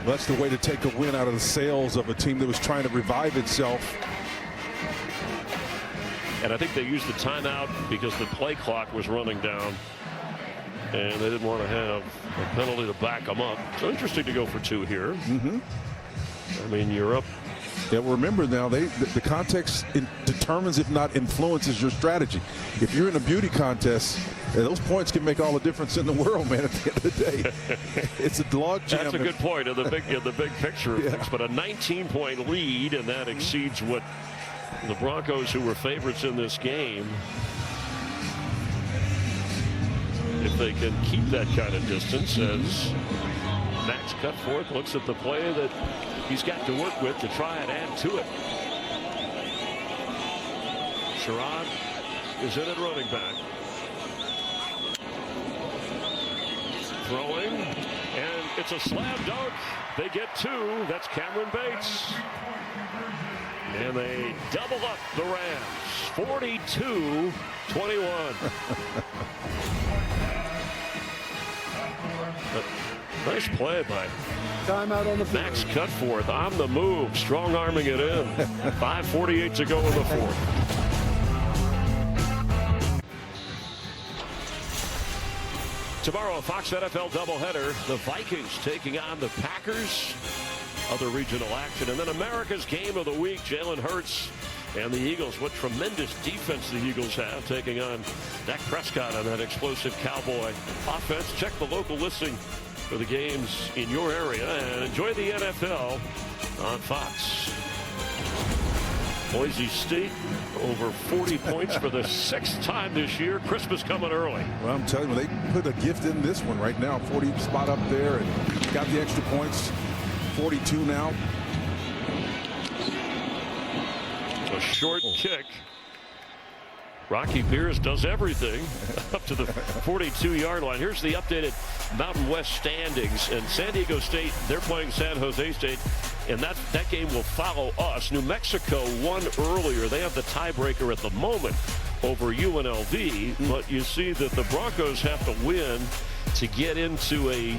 That's the way to take a win out of the sails of a team that was trying to revive itself. And I think they used the timeout because the play clock was running down. And they didn't want to have a penalty to back them up. So interesting to go for 2 here. I mean, you're up. Yeah, well, remember now, the context determines, if not influences, your strategy. If you're in a beauty contest, those points can make all the difference in the world, man, at the end of the day. It's a log jam. That's a good point in the big picture of things. But a 19-point lead, and that exceeds what the Broncos, who were favorites in this game, if they can keep that kind of distance, as Max Cutforth looks at the play that he's got to work with to try and add to it. Sherrod is in at running back. Throwing, and it's a slam dunk. They get 2. That's Cameron Bates. And they double up the Rams. 42-21. Nice play by Timeout on the field. Max Cutforth on the move, strong arming it in. 5:48 to go in the 4th. Tomorrow, a Fox NFL doubleheader. The Vikings taking on the Packers. Other regional action. And then America's game of the week, Jalen Hurts and the Eagles. What tremendous defense the Eagles have, taking on Dak Prescott on that explosive Cowboy offense. Check the local listing for the games in your area and enjoy the NFL on Fox. Boise State over 40 points for the 6th time this year. Christmas coming early. Well, I'm telling you, they put a gift in this one right now. 40 spot up there and got the extra points. 42 now. A short kick. Rocky Pierce does everything up to the 42-yard line. Here's the updated Mountain West standings. And San Diego State, they're playing San Jose State, and that game will follow us. New Mexico won earlier. They have the tiebreaker at the moment over UNLV, but you see that the Broncos have to win to get into a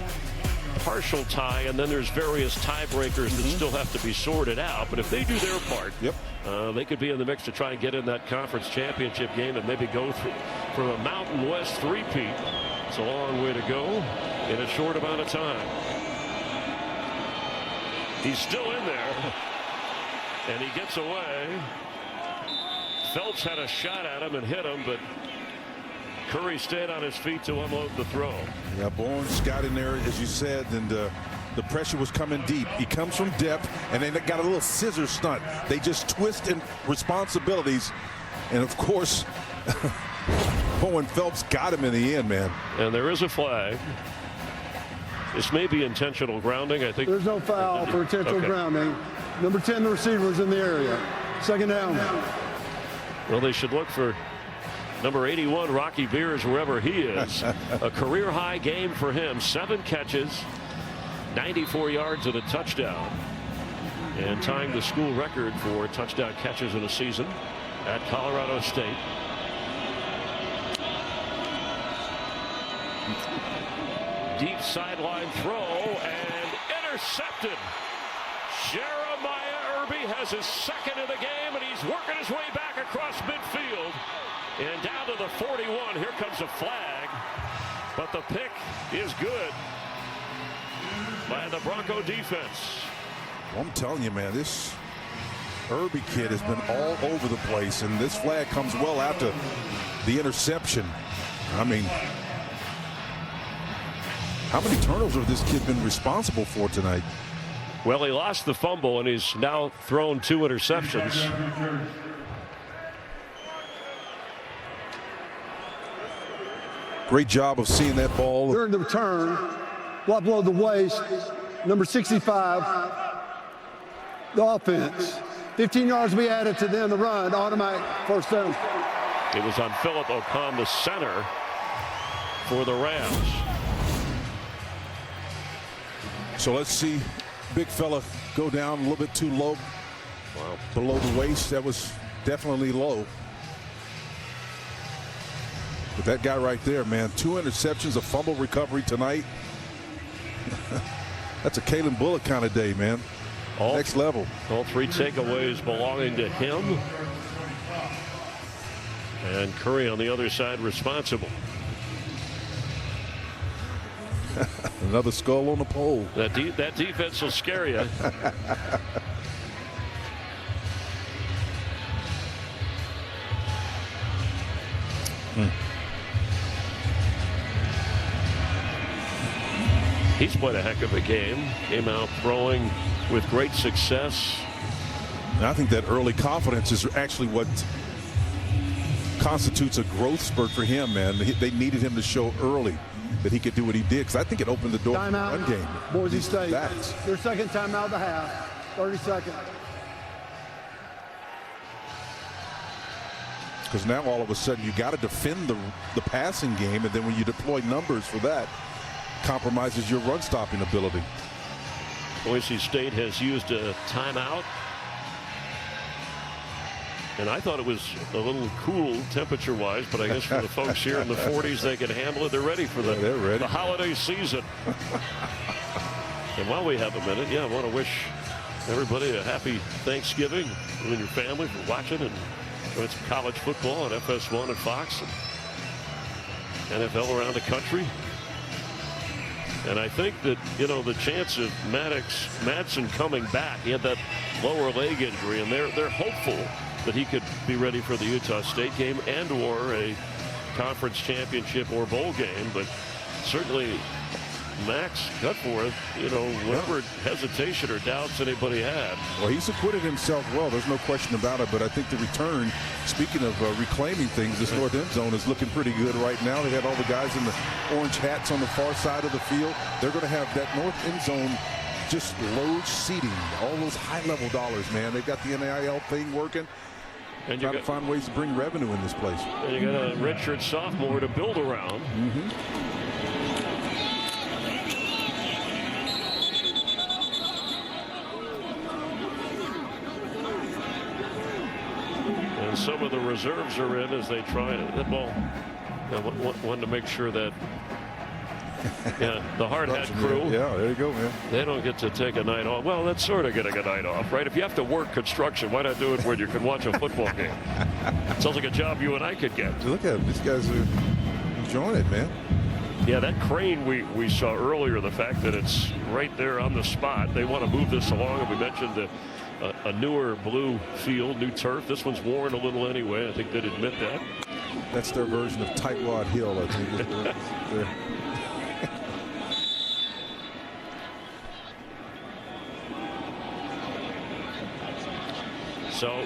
partial tie, and then there's various tiebreakers that still have to be sorted out. But if they do their part, they could be in the mix to try and get in that conference championship game and maybe go through from a Mountain West three-peat. It's a long way to go in a short amount of time. He's still in there, and he gets away. Phelps had a shot at him and hit him, but Curry stayed on his feet to unload the throw. Yeah, Bourne's got in there, as you said, and the pressure was coming deep. He comes from depth, and they got a little scissor stunt. They just twist in responsibilities, and of course, Bowen Phelps got him in the end, man. And there is a flag. This may be intentional grounding. I think there's no foul for intentional grounding. Number 10, the receiver's in the area. Second down. Well, they should look for number 81, Rocky Beers, wherever he is. A career-high game for him. 7 catches, 94 yards and a touchdown. And tying the school record for touchdown catches in a season at Colorado State. Deep sideline throw and intercepted. Jeremiah Irby has his second of the game, and he's working his way back across midfield. And down to the 41. Here comes a flag. But the pick is good by the Bronco defense. Well, I'm telling you, man, this Irby kid has been all over the place, and this flag comes well after the interception. I mean, how many turnovers have this kid been responsible for tonight? Well, he lost the fumble, and he's now thrown 2 interceptions. Great job of seeing that ball. During the return, well below the waist, number 65, the offense. 15 yards we added to them, the run, automatic first down. It was on Philip Ocon, the center, for the Rams. So let's see big fella go down a little bit too low. Wow. Below the waist. That was definitely low. But that guy right there, man, 2 interceptions, a fumble recovery tonight. That's a Kalen Bullock kind of day, man. Next level. All 3 takeaways belonging to him. And Curry on the other side responsible. Another skull on the pole. That defense will scare you. He's played a heck of a game. Came out throwing with great success. And I think that early confidence is actually what constitutes a growth spurt for him, man. They needed him to show early that he could do what he did, because I think it opened the door for the run game. Boise State. Their second timeout of the half. 30 seconds. Because now all of a sudden you got to defend the passing game, and then when you deploy numbers for that, compromises your run stopping ability. Boise State has used a timeout. And I thought it was a little cool temperature-wise, but I guess for the folks here in the 40s, they can handle it. They're ready for the holiday season. And while we have a minute, I want to wish everybody a happy Thanksgiving, you and your family, for watching and enjoying some college football on FS1 and Fox and NFL around the country. And I think that, the chance of Madsen coming back, he had that lower leg injury, and they're hopeful that he could be ready for the Utah State game and or a conference championship or bowl game. But certainly Max Cutforth, whatever hesitation or doubts anybody had. Well, he's acquitted himself well. There's no question about it. But I think the return, speaking of reclaiming things, this north end zone is looking pretty good right now. They had all the guys in the orange hats on the far side of the field. They're going to have that north end zone just load seating, all those high-level dollars, man. They've got the NIL thing working. And you got to find ways to bring revenue in this place. And you got a redshirt sophomore to build around. And some of the reserves are in as they try that ball. Wanted to make sure that Yeah, the hard hat crew. Yeah, there you go, man. They don't get to take a night off. Well, that's sort of getting a night off, right? If you have to work construction, why not do it when you can watch a football game? Sounds like a job you and I could get. Look at them. These guys are enjoying it, man. Yeah, that crane we saw earlier, the fact that it's right there on the spot. They want to move this along, and we mentioned a newer blue field, new turf. This one's worn a little anyway. I think they'd admit that. That's their version of Tightwad Hill, I think. So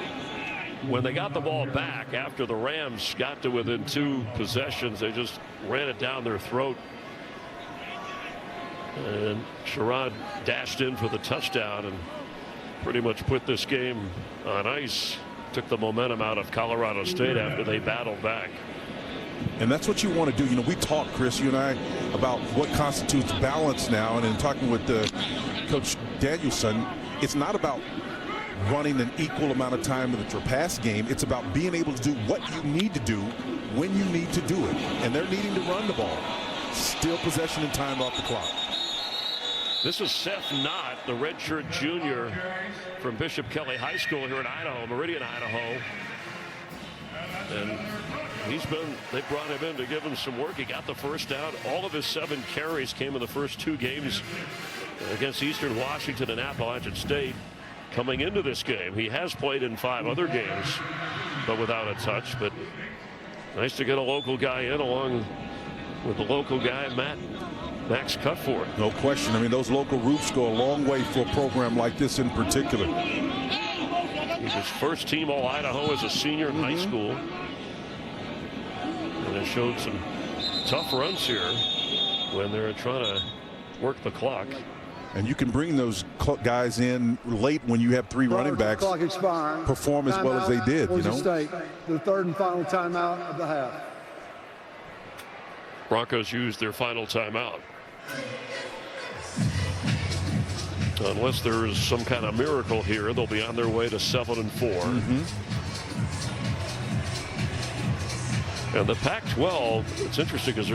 when they got the ball back after the Rams got to within 2 possessions, they just ran it down their throat. And Sherrod dashed in for the touchdown and pretty much put this game on ice. Took the momentum out of Colorado State after they battled back. And that's what you want to do. You know, we talked, Chris, you and I, about what constitutes balance now. And in talking with Coach Danielson, it's not about running an equal amount of time with your pass game. It's about being able to do what you need to do when you need to do it. And they're needing to run the ball. Still possession and time off the clock. This is Seth Knott, the redshirt junior from Bishop Kelly High School here in Idaho, Meridian, Idaho. And they brought him in to give him some work. He got the first down. All of his 7 carries came in the first 2 games against Eastern Washington and Appalachian State. Coming into this game, he has played in 5 other games, but without a touch. But nice to get a local guy in along with the local guy, Max Cutforth. No question. I mean, those local roots go a long way for a program like this in particular. He's his first team All-Idaho as a senior in high school. And it showed some tough runs here when they're trying to work the clock. And you can bring those guys in late when you have 3 running backs perform as well as they did, you know. State, the 3rd and final timeout of the half. Broncos used their final timeout. Unless there is some kind of miracle here, they'll be on their way to 7-4. And the Pac-12, it's interesting because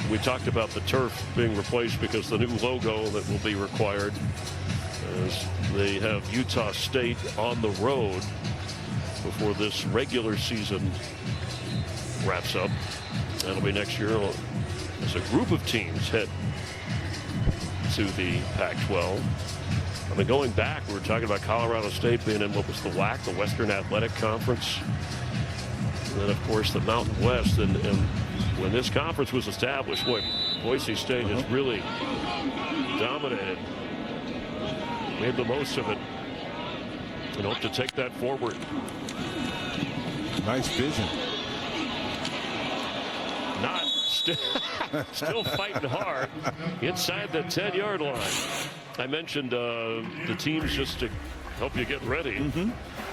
we talked about the turf being replaced because the new logo that will be required, as they have Utah State on the road before this regular season wraps up. That'll be next year as a group of teams head to the Pac-12. I mean, going back, we were talking about Colorado State being in what was the WAC, the Western Athletic Conference. And then, of course, the Mountain West. And when this conference was established, boy, Boise State has really dominated, made the most of it, and hope to take that forward. Nice vision. Not still fighting hard inside the 10-yard line. I mentioned the teams just to help you get ready.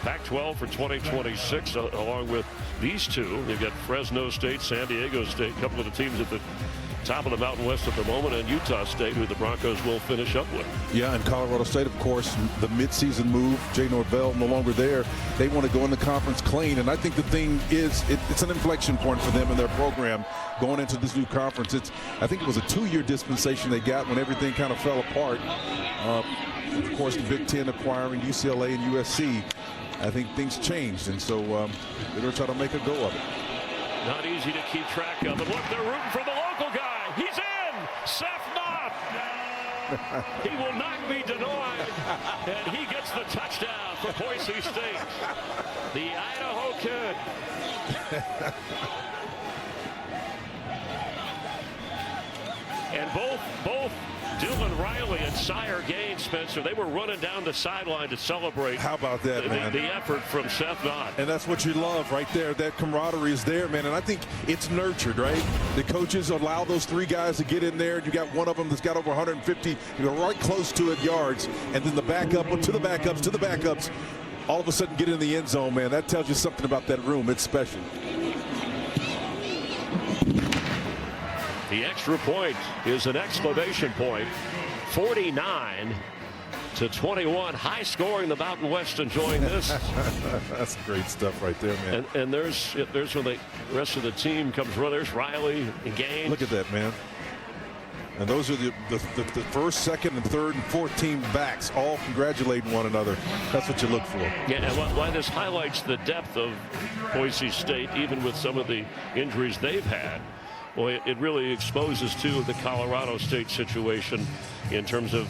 Pac-12 for 2026, along with these 2. You've got Fresno State, San Diego State, a couple of the teams at the top of the Mountain West at the moment, and Utah State, who the Broncos will finish up with. Yeah, and Colorado State, of course, the midseason move. Jay Norvell no longer there. They want to go in the conference clean, and I think the thing is it's an inflection point for them in their program going into this new conference. I think it was a 2-year dispensation they got when everything kind of fell apart. Of course, the Big Ten acquiring UCLA and USC. I think things changed, and so they're going to try to make a go of it. Not easy to keep track of. And look, they're rooting for the local guy. He's in! Seth Knott! He will not be denied, and he gets the touchdown for Boise State. The Idaho kid. And both Dylan Riley and Sire Gaines, Spencer, they were running down the sideline to celebrate. How about that, man? The effort from Seth Knott. And that's what you love right there. That camaraderie is there, man. And I think it's nurtured, right? The coaches allow those 3 guys to get in there. You got one of them that's got over 150, right close to it yards. And then the backup to the backups to the backups. All of a sudden get in the end zone, man. That tells you something about that room. It's special. The extra point is an exclamation point. 49-21. High scoring. The Mountain West enjoying this. That's great stuff right there, man. And there's when the rest of the team comes running. There's Riley and Gaines. Look at that, man. And those are the first, second, and third, and fourth team backs all congratulating one another. That's what you look for. Yeah, and why this highlights the depth of Boise State, even with some of the injuries they've had. Boy, it really exposes, too, the Colorado State situation in terms of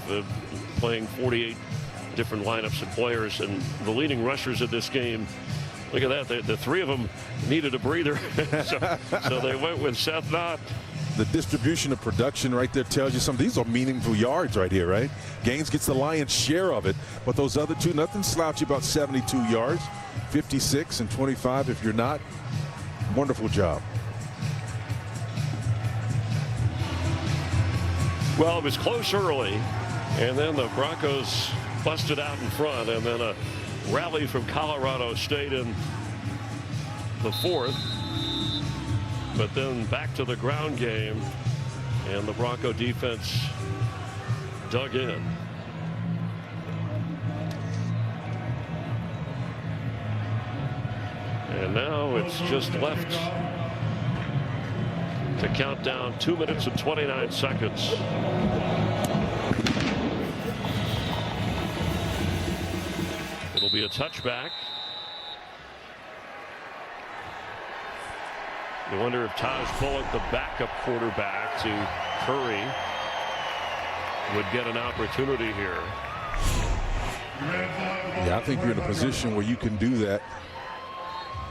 playing 48 different lineups of players. And the leading rushers of this game, look at that. The three of them needed a breather. so they went with Seth Knott. The distribution of production right there tells you something. These are meaningful yards right here, right? Gaines gets the lion's share of it, but those other two, nothing slouchy about 72 yards, 56 and 25 if you're not. Wonderful job. Well, it was close early, and then the Broncos busted out in front, and then a rally from Colorado State in the fourth. But then back to the ground game, and the Bronco defense dug in. And now it's just left to count down 2 minutes and 29 seconds. It'll be a touchback. You wonder if Taj Bullock, the backup quarterback to Curry, would get an opportunity here. Yeah, I think you're in a position where you can do that.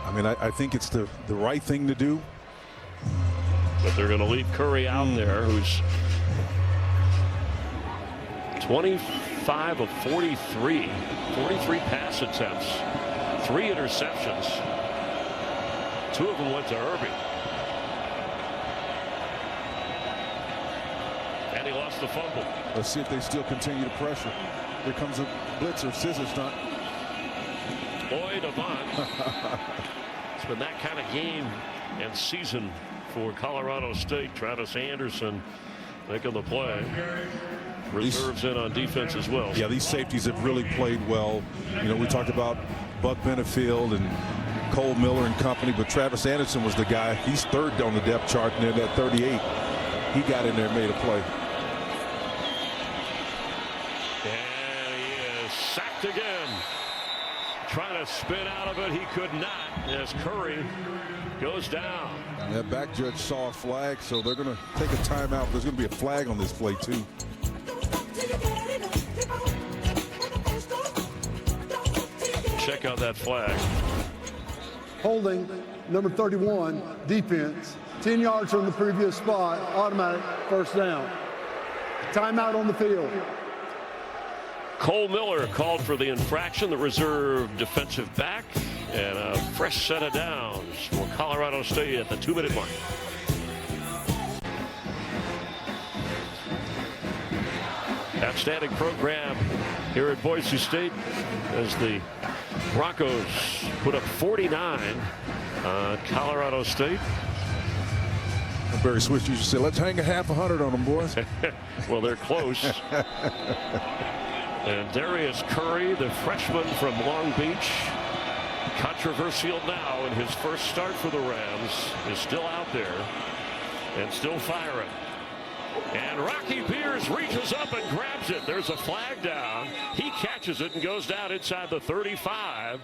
I mean, I think it's the right thing to do. But they're going to leave Curry out there, who's 25 of 43 pass attempts, 3 interceptions. 2 of them went to Irby. And he lost the fumble. Let's see if they still continue to pressure. Here comes a blitzer. Scissors not. Boyd Avant. It's been that kind of game and season for Colorado State. Travis Anderson making the play. Reserves in on defense as well. Yeah, these safeties have really played well. You know, we talked about Buck Benefield and Cole Miller and company, but Travis Anderson was the guy. He's third on the depth chart, and then at 38, he got in there and made a play. And he is sacked again. Trying to spin out of it, he could not, as Curry goes down. And that back judge saw a flag, so they're going to take a timeout. There's going to be a flag on this play, too. Check out that flag. Holding number 31, defense, 10 yards from the previous spot, automatic first down. Timeout on the field. Cole Miller called for the infraction, the reserve defensive back, and a fresh set of downs for Colorado State at the 2-minute mark. Outstanding program here at Boise State as the Broncos put up 49 on Colorado State. Barry Swift used to say, let's hang a half 100 on them, boys. Well, they're close. And Darius Curry, the freshman from Long Beach, controversial now in his first start for the Rams, is still out there and still firing. And Rocky Pierce reaches up and grabs it. There's a flag down. He catches it and goes down inside the 35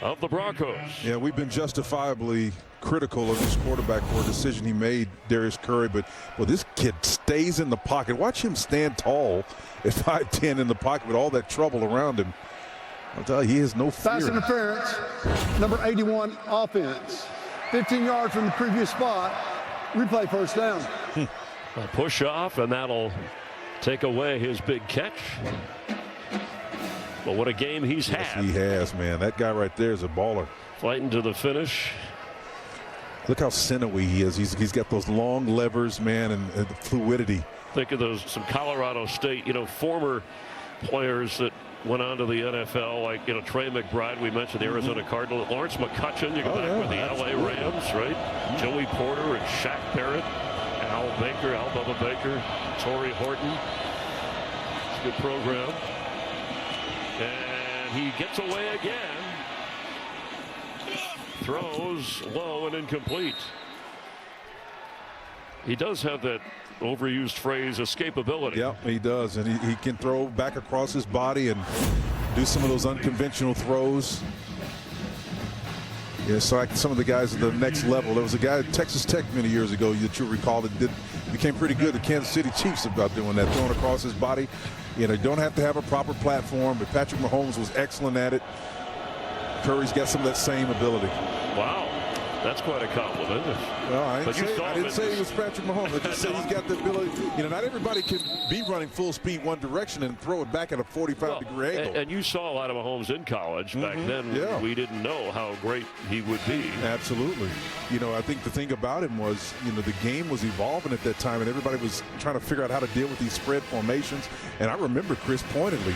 of the Broncos. Yeah, we've been justifiably critical of this quarterback for a decision he made, Darius Curry, but well, this kid stays in the pocket. Watch him stand tall at 5'10" in the pocket with all that trouble around him. I'll tell you, he has no fear. Pass interference, number 81 offense. 15 yards from the previous spot. Replay first down. A push off, and that'll take away his big catch. But what a game he's had. Yes, he has, man. That guy right there is a baller. Fighting to the finish. Look how sinewy he is. He's got those long levers, man, and the fluidity. Think of those, some Colorado State, former players that went on to the NFL, like, Trey McBride, we mentioned the Arizona Cardinals, Lawrence McCutcheon, you go back with the absolutely. LA Rams, right? Joey Porter and Shaq Barrett, Al Bubba Baker, Torrey Horton. It's a good program. And he gets away again. Throws low and incomplete. He does have that overused phrase, escapability. Yeah, he does, and he can throw back across his body and do some of those unconventional throws. Yeah, so like some of the guys at the next level. There was a guy at Texas Tech many years ago that you'll recall that became pretty good. The Kansas City Chiefs about doing that, throwing across his body. You know, you don't have to have a proper platform, but Patrick Mahomes was excellent at it. Curry's got some of that same ability. Wow. That's quite a compliment. Well, I didn't say he was Patrick Mahomes. I just said he's got the ability. You know, not everybody can be running full speed one direction and throw it back at a 45-degree angle. And you saw a lot of Mahomes in college. Back then, we didn't know how great he would be. Absolutely. You know, I think the thing about him was, you know, the game was evolving at that time, and everybody was trying to figure out how to deal with these spread formations. And I remember Chris pointedly,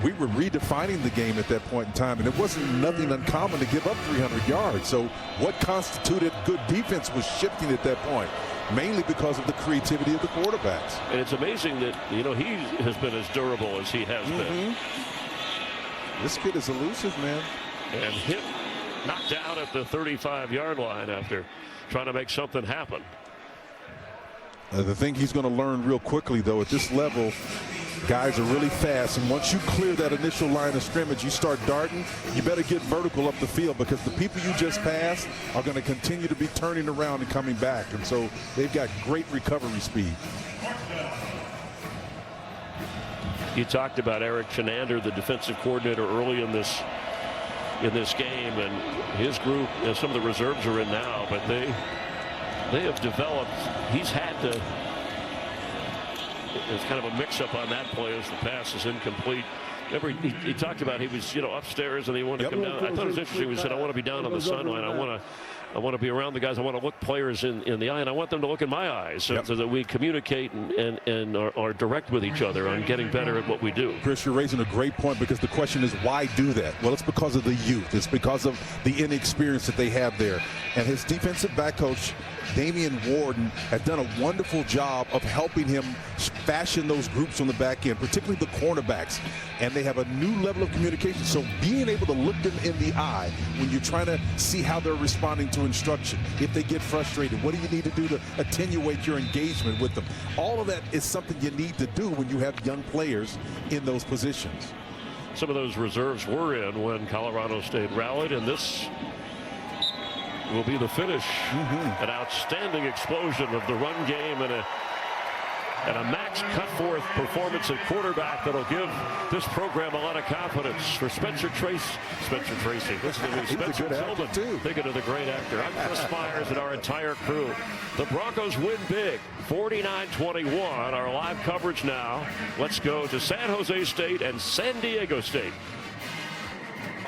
we were redefining the game at that point in time, and it wasn't nothing uncommon to give up 300 yards. So what constituted good defense was shifting at that point, mainly because of the creativity of the quarterbacks. And it's amazing that, you know, he has been as durable as he has been. This kid is elusive, man. And knocked down at the 35-yard line after trying to make something happen. The thing he's going to learn real quickly, though, at this level, guys are really fast, and once you clear that initial line of scrimmage, you start darting, you better get vertical up the field, because the people you just passed are going to continue to be turning around and coming back, and so they've got great recovery speed. You talked about Eric Chenander, the defensive coordinator, early in this game, and his group, you know, some of the reserves are in now, but they have developed. He's had to. It's kind of a mix-up on that play as the pass is incomplete. Remember, he talked about he was, you know, upstairs and he wanted to come down. I thought it was interesting. He said, "I want to be down on the sideline. I want to be around the guys. I want to look players in the eye, and I want them to look in my eyes, so that we communicate and are direct with each other on getting better at what we do." Chris, you're raising a great point, because the question is, why do that? Well, it's because of the youth. It's because of the inexperience that they have there. And his defensive back coach, Damian Warden, has done a wonderful job of helping him fashion those groups on the back end, particularly the cornerbacks. And they have a new level of communication. So being able to look them in the eye when you're trying to see how they're responding to instruction, if they get frustrated, what do you need to do to attenuate your engagement with them? All of that is something you need to do when you have young players in those positions. Some of those reserves were in when Colorado State rallied, and this will be the finish. An outstanding explosion of the run game and a Max Cutforth performance at quarterback that'll give this program a lot of confidence. For Spencer Tracy, listen to me, Spencer Tillman, thinking of the great actor. I'm Chris Myers and our entire crew. The Broncos win big, 49-21. Our live coverage now. Let's go to San Jose State and San Diego State.